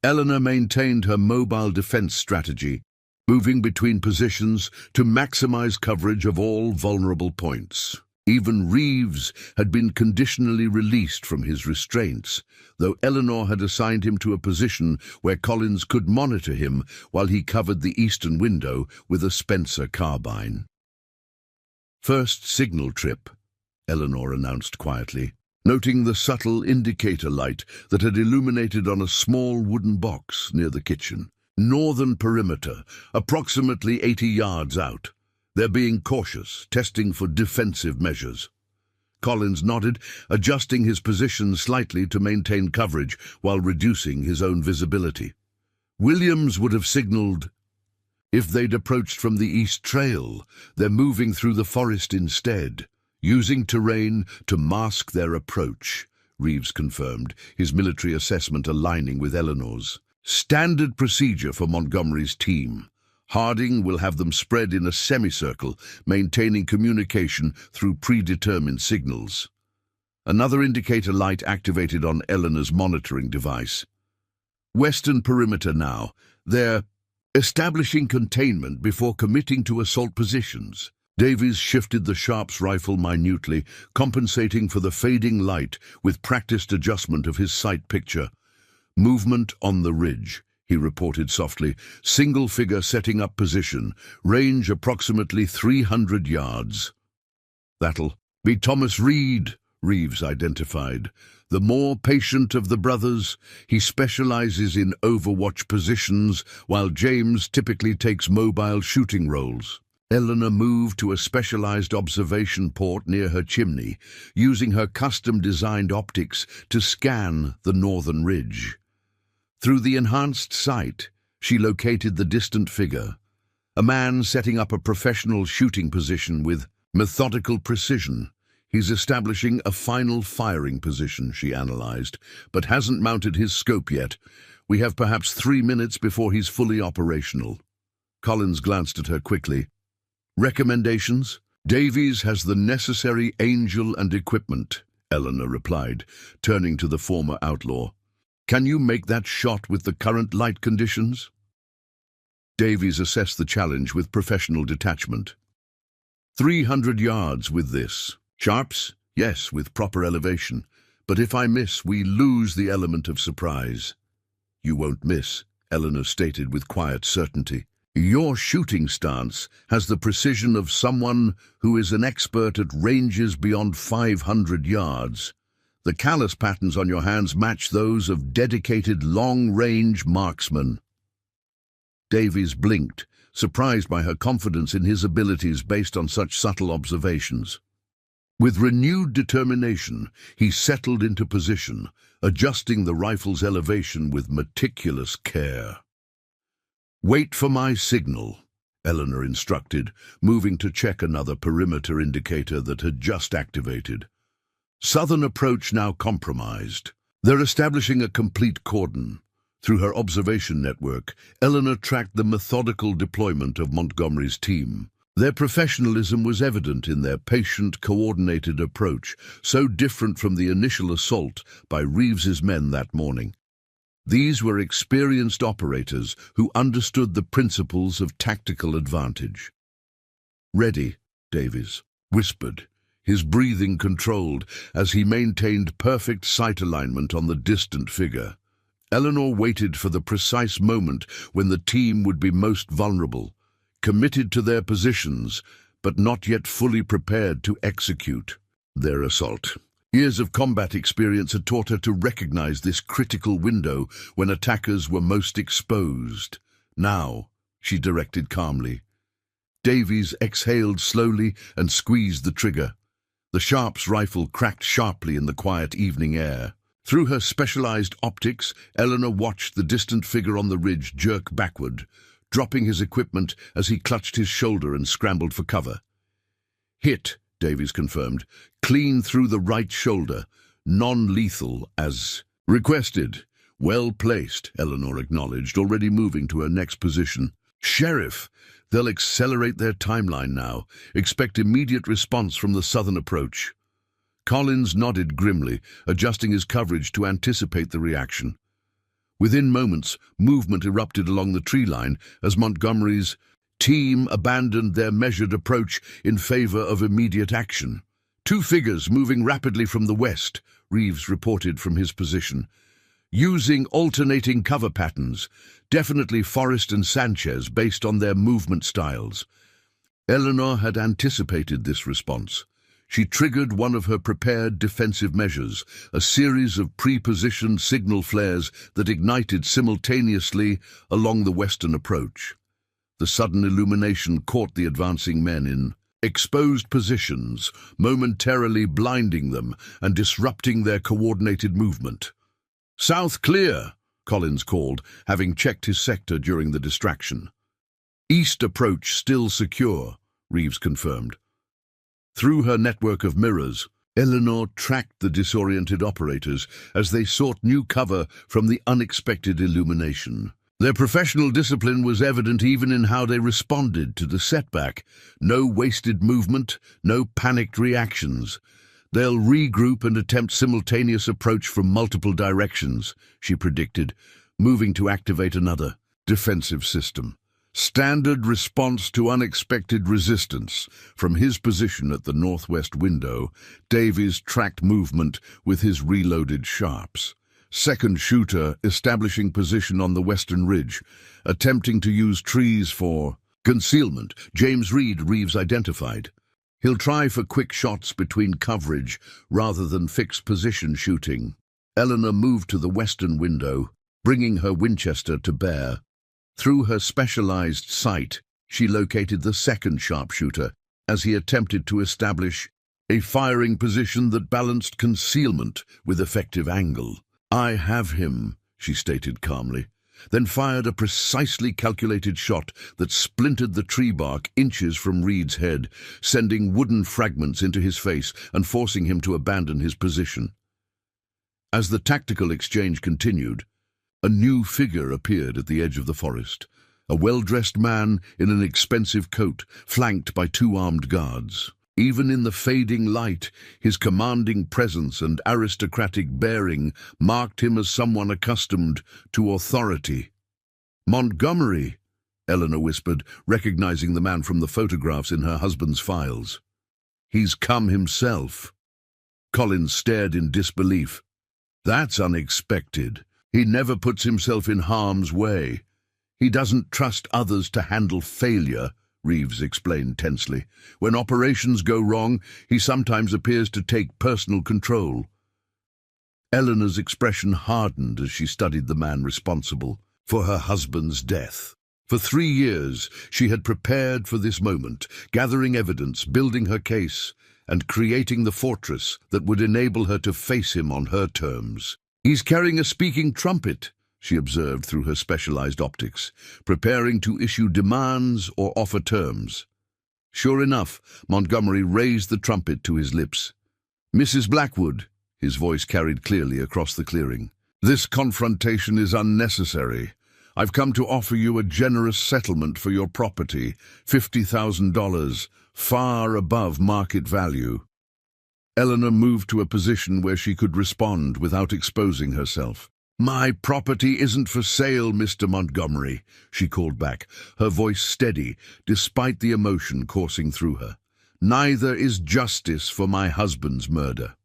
Eleanor maintained her mobile defense strategy, moving between positions to maximize coverage of all vulnerable points. Even Reeves had been conditionally released from his restraints, though Eleanor had assigned him to a position where Collins could monitor him while he covered the eastern window with a Spencer carbine. First signal trip, Eleanor announced quietly, noting the subtle indicator light that had illuminated on a small wooden box near the kitchen. Northern perimeter, approximately 80 yards out. They're being cautious, testing for defensive measures. Collins nodded, adjusting his position slightly to maintain coverage while reducing his own visibility. Williams would have signaled if they'd approached from the east trail. They're moving through the forest instead, using terrain to mask their approach, Reeves confirmed, his military assessment aligning with Eleanor's. Standard procedure for Montgomery's team. Harding will have them spread in a semicircle, maintaining communication through predetermined signals. Another indicator light activated on Eleanor's monitoring device. Western perimeter now. They're establishing containment before committing to assault positions. Davies shifted the Sharp's rifle minutely, compensating for the fading light with practiced adjustment of his sight picture. Movement on the ridge, he reported softly. Single figure setting up position. Range approximately 300 yards. That'll be Thomas Reed, Reeves identified. The more patient of the brothers, he specializes in overwatch positions, while James typically takes mobile shooting roles. Eleanor moved to a specialized observation port near her chimney, using her custom-designed optics to scan the northern ridge. Through the enhanced sight, she located the distant figure, a man setting up a professional shooting position with methodical precision. He's establishing a final firing position, she analyzed, but hasn't mounted his scope yet. We have perhaps 3 minutes before he's fully operational. Collins glanced at her quickly. Recommendations? Davies has the necessary angel and equipment, Eleanor replied, turning to the former outlaw. Can you make that shot with the current light conditions? Davies assessed the challenge with professional detachment. 300 yards with this. Sharps? Yes, with proper elevation. But if I miss, we lose the element of surprise. You won't miss, Eleanor stated with quiet certainty. Your shooting stance has the precision of someone who is an expert at ranges beyond 500 yards. The callus patterns on your hands match those of dedicated long-range marksmen. Davies blinked, surprised by her confidence in his abilities based on such subtle observations. With renewed determination, he settled into position, adjusting the rifle's elevation with meticulous care. Wait for my signal, Eleanor instructed, moving to check another perimeter indicator that had just activated. Southern approach now compromised. They're establishing a complete cordon. Through her observation network, Eleanor tracked the methodical deployment of Montgomery's team. Their professionalism was evident in their patient, coordinated approach, so different from the initial assault by Reeves's men that morning. These were experienced operators who understood the principles of tactical advantage. Ready, Davies whispered, his breathing controlled as he maintained perfect sight alignment on the distant figure. Eleanor waited for the precise moment when the team would be most vulnerable, committed to their positions, but not yet fully prepared to execute their assault. Years of combat experience had taught her to recognize this critical window when attackers were most exposed. Now, she directed calmly. Davies exhaled slowly and squeezed the trigger. The Sharp's rifle cracked sharply in the quiet evening air. Through her specialized optics, Eleanor watched the distant figure on the ridge jerk backward, dropping his equipment as he clutched his shoulder and scrambled for cover. Hit, Davies confirmed, clean through the right shoulder, non-lethal as requested. Well placed, Eleanor acknowledged, already moving to her next position. Sheriff, they'll accelerate their timeline now. Expect immediate response from the southern approach. Collins nodded grimly, adjusting his coverage to anticipate the reaction. Within moments, movement erupted along the tree line as Montgomery's team abandoned their measured approach in favor of immediate action. Two figures moving rapidly from the west, Reeves reported from his position, using alternating cover patterns, definitely Forrest and Sanchez based on their movement styles. Eleanor had anticipated this response. She triggered one of her prepared defensive measures, a series of pre-positioned signal flares that ignited simultaneously along the western approach. The sudden illumination caught the advancing men in exposed positions, momentarily blinding them and disrupting their coordinated movement. "South clear," Collins called, having checked his sector during the distraction. "East approach still secure," Reeves confirmed. Through her network of mirrors, Eleanor tracked the disoriented operators as they sought new cover from the unexpected illumination. Their professional discipline was evident even in how they responded to the setback. No wasted movement, no panicked reactions. They'll regroup and attempt simultaneous approach from multiple directions, she predicted, moving to activate another defensive system. Standard response to unexpected resistance. From his position at the northwest window, Davies tracked movement with his reloaded sharps. Second shooter establishing position on the western ridge, attempting to use trees for concealment. James Reeves identified. He'll try for quick shots between coverage rather than fixed position shooting. Eleanor moved to the western window, bringing her Winchester to bear. Through her specialized sight, she located the second sharpshooter as he attempted to establish a firing position that balanced concealment with effective angle. "I have him," she stated calmly, then fired a precisely calculated shot that splintered the tree bark inches from Reed's head, sending wooden fragments into his face and forcing him to abandon his position. As the tactical exchange continued, a new figure appeared at the edge of the forest, a well-dressed man in an expensive coat, flanked by two armed guards. Even in the fading light, his commanding presence and aristocratic bearing marked him as someone accustomed to authority. "Montgomery," Eleanor whispered, recognizing the man from the photographs in her husband's files. "He's come himself." Collins stared in disbelief. "That's unexpected. He never puts himself in harm's way. He doesn't trust others to handle failure," Reeves explained tensely. "When operations go wrong, he sometimes appears to take personal control." Eleanor's expression hardened as she studied the man responsible for her husband's death. For 3 years, she had prepared for this moment, gathering evidence, building her case, and creating the fortress that would enable her to face him on her terms. "He's carrying a speaking trumpet," she observed through her specialized optics, preparing to issue demands or offer terms. Sure enough, Montgomery raised the trumpet to his lips. "Mrs. Blackwood," his voice carried clearly across the clearing, "this confrontation is unnecessary. I've come to offer you a generous settlement for your property, $50,000, far above market value." Eleanor moved to a position where she could respond without exposing herself. "My property isn't for sale, Mr. Montgomery," she called back, her voice steady despite the emotion coursing through her. "Neither is justice for my husband's murder."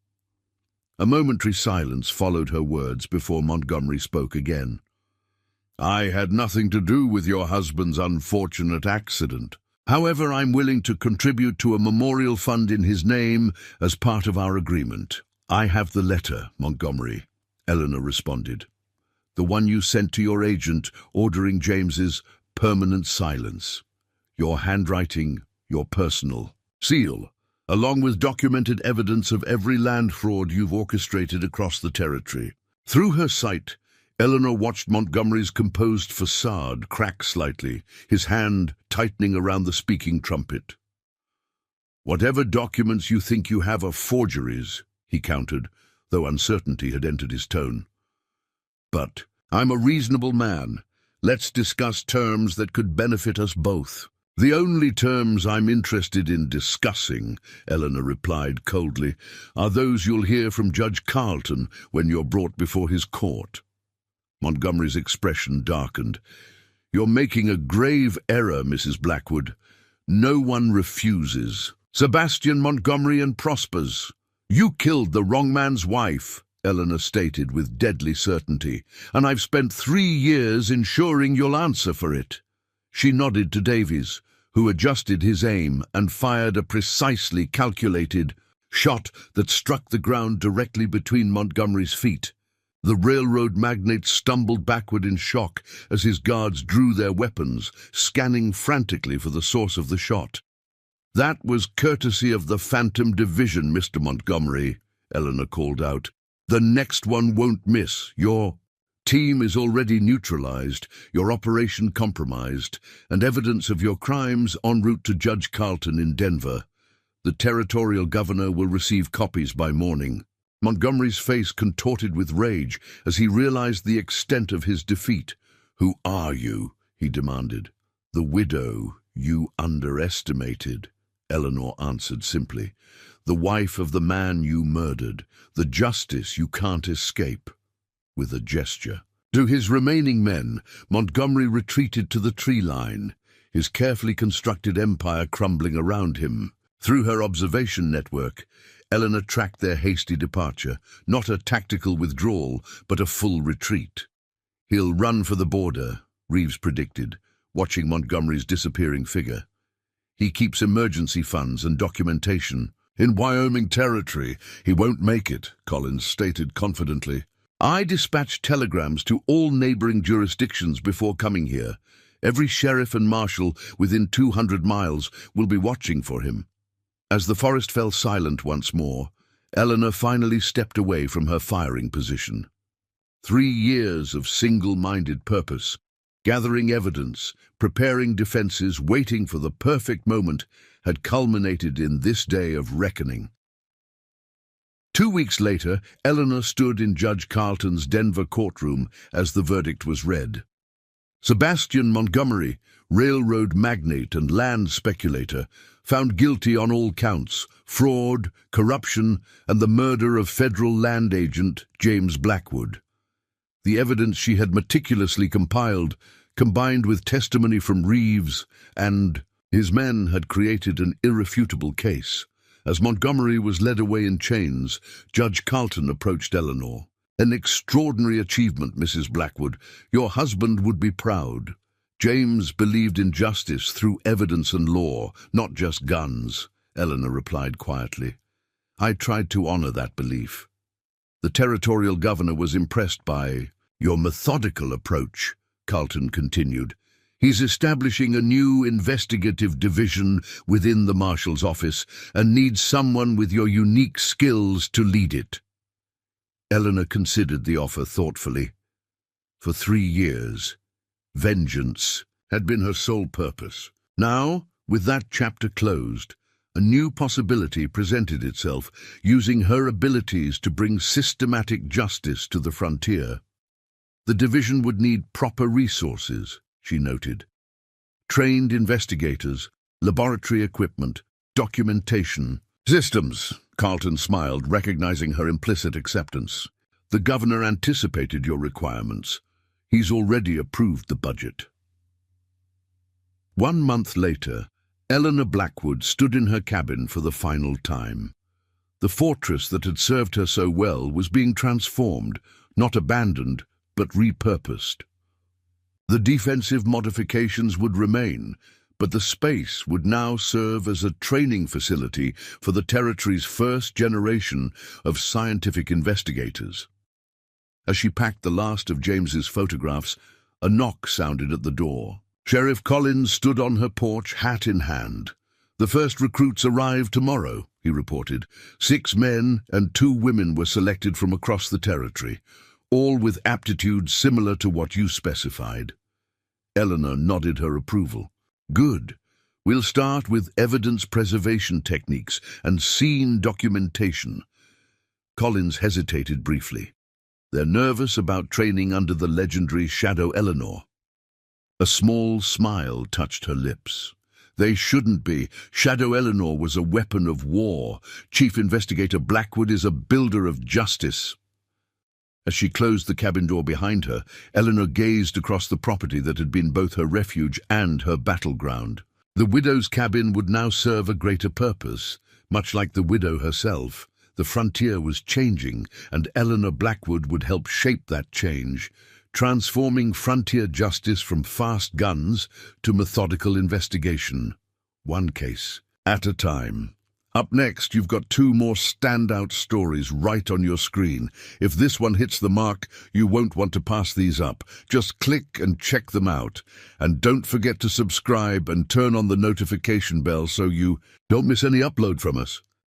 A momentary silence followed her words before Montgomery spoke again. "I had nothing to do with your husband's unfortunate accident. However, I'm willing to contribute to a memorial fund in his name as part of our agreement." "I have the letter, Montgomery," Eleanor responded. "The one you sent to your agent ordering James's permanent silence. Your handwriting, your personal seal, along with documented evidence of every land fraud you've orchestrated across the territory." Through her sight, Eleanor watched Montgomery's composed facade crack slightly, his hand tightening around the speaking trumpet. "Whatever documents you think you have are forgeries," he countered, though uncertainty had entered his tone. "But I'm a reasonable man. Let's discuss terms that could benefit us both." "The only terms I'm interested in discussing," Eleanor replied coldly, "are those you'll hear from Judge Carlton when you're brought before his court." Montgomery's expression darkened. "You're making a grave error, Mrs. Blackwood. No one refuses. Sebastian Montgomery and prospers. You killed the wrong man's wife," Eleanor stated with deadly certainty, "and I've spent 3 years ensuring you'll answer for it." She nodded to Davies, who adjusted his aim and fired a precisely calculated shot that struck the ground directly between Montgomery's feet. The railroad magnate stumbled backward in shock as his guards drew their weapons, scanning frantically for the source of the shot. "That was courtesy of the Phantom Division, Mr. Montgomery," Eleanor called out. "The next one won't miss. Your team is already neutralized, your operation compromised, and evidence of your crimes en route to Judge Carlton in Denver. The territorial governor will receive copies by morning." Montgomery's face contorted with rage as he realized the extent of his defeat. "Who are you?" he demanded. "The widow you underestimated," Eleanor answered simply. "The wife of the man you murdered, the justice you can't escape," with a gesture. To his remaining men, Montgomery retreated to the tree line, his carefully constructed empire crumbling around him. Through her observation network, Eleanor tracked their hasty departure, not a tactical withdrawal, but a full retreat. "He'll run for the border," Reeves predicted, watching Montgomery's disappearing figure. "He keeps emergency funds and documentation." "In Wyoming territory, he won't make it," Collins stated confidently. "I dispatched telegrams to all neighboring jurisdictions before coming here. Every sheriff and marshal within 200 miles will be watching for him." As the forest fell silent once more, Eleanor finally stepped away from her firing position. 3 years of single-minded purpose, gathering evidence, preparing defenses, waiting for the perfect moment, had culminated in this day of reckoning. 2 weeks later, Eleanor stood in Judge Carlton's Denver courtroom as the verdict was read. Sebastian Montgomery, railroad magnate and land speculator, found guilty on all counts: fraud, corruption, and the murder of federal land agent James Blackwood. The evidence she had meticulously compiled, combined with testimony from Reeves and his men, had created an irrefutable case. As Montgomery was led away in chains, Judge Carlton approached Eleanor. "An extraordinary achievement, Mrs. Blackwood. Your husband would be proud. James believed in justice through evidence and law, not just guns," Eleanor replied quietly. "I tried to honor that belief." The territorial governor was impressed by your methodical approach, Carlton continued. "He's establishing a new investigative division within the marshal's office and needs someone with your unique skills to lead it." Eleanor considered the offer thoughtfully. For 3 years, vengeance had been her sole purpose. Now, with that chapter closed, a new possibility presented itself, using her abilities to bring systematic justice to the frontier. The division would need proper resources, she noted. Trained investigators, laboratory equipment, documentation. "Systems," Carlton smiled, recognizing her implicit acceptance. "The governor anticipated your requirements. He's already approved the budget." 1 month later, Eleanor Blackwood stood in her cabin for the final time. The fortress that had served her so well was being transformed, not abandoned, but repurposed. The defensive modifications would remain, but the space would now serve as a training facility for the territory's first generation of scientific investigators. As she packed the last of James's photographs, a knock sounded at the door. Sheriff Collins stood on her porch, hat in hand. "The first recruits arrive tomorrow," he reported. 6 men and 2 women were selected from across the territory, all with aptitudes similar to what you specified. Eleanor nodded her approval. "Good. We'll start with evidence preservation techniques and scene documentation." Collins hesitated briefly. "They're nervous about training under the legendary Shadow Eleanor." A small smile touched her lips. "They shouldn't be. Shadow Eleanor was a weapon of war. Chief Investigator Blackwood is a builder of justice." As she closed the cabin door behind her, Eleanor gazed across the property that had been both her refuge and her battleground. The widow's cabin would now serve a greater purpose. Much like the widow herself, the frontier was changing, and Eleanor Blackwood would help shape that change, transforming frontier justice from fast guns to methodical investigation, one case at a time. Up next, you've got 2 more standout stories right on your screen. If this one hits the mark, you won't want to pass these up. Just click and check them out. And don't forget to subscribe and turn on the notification bell so you don't miss any upload from us.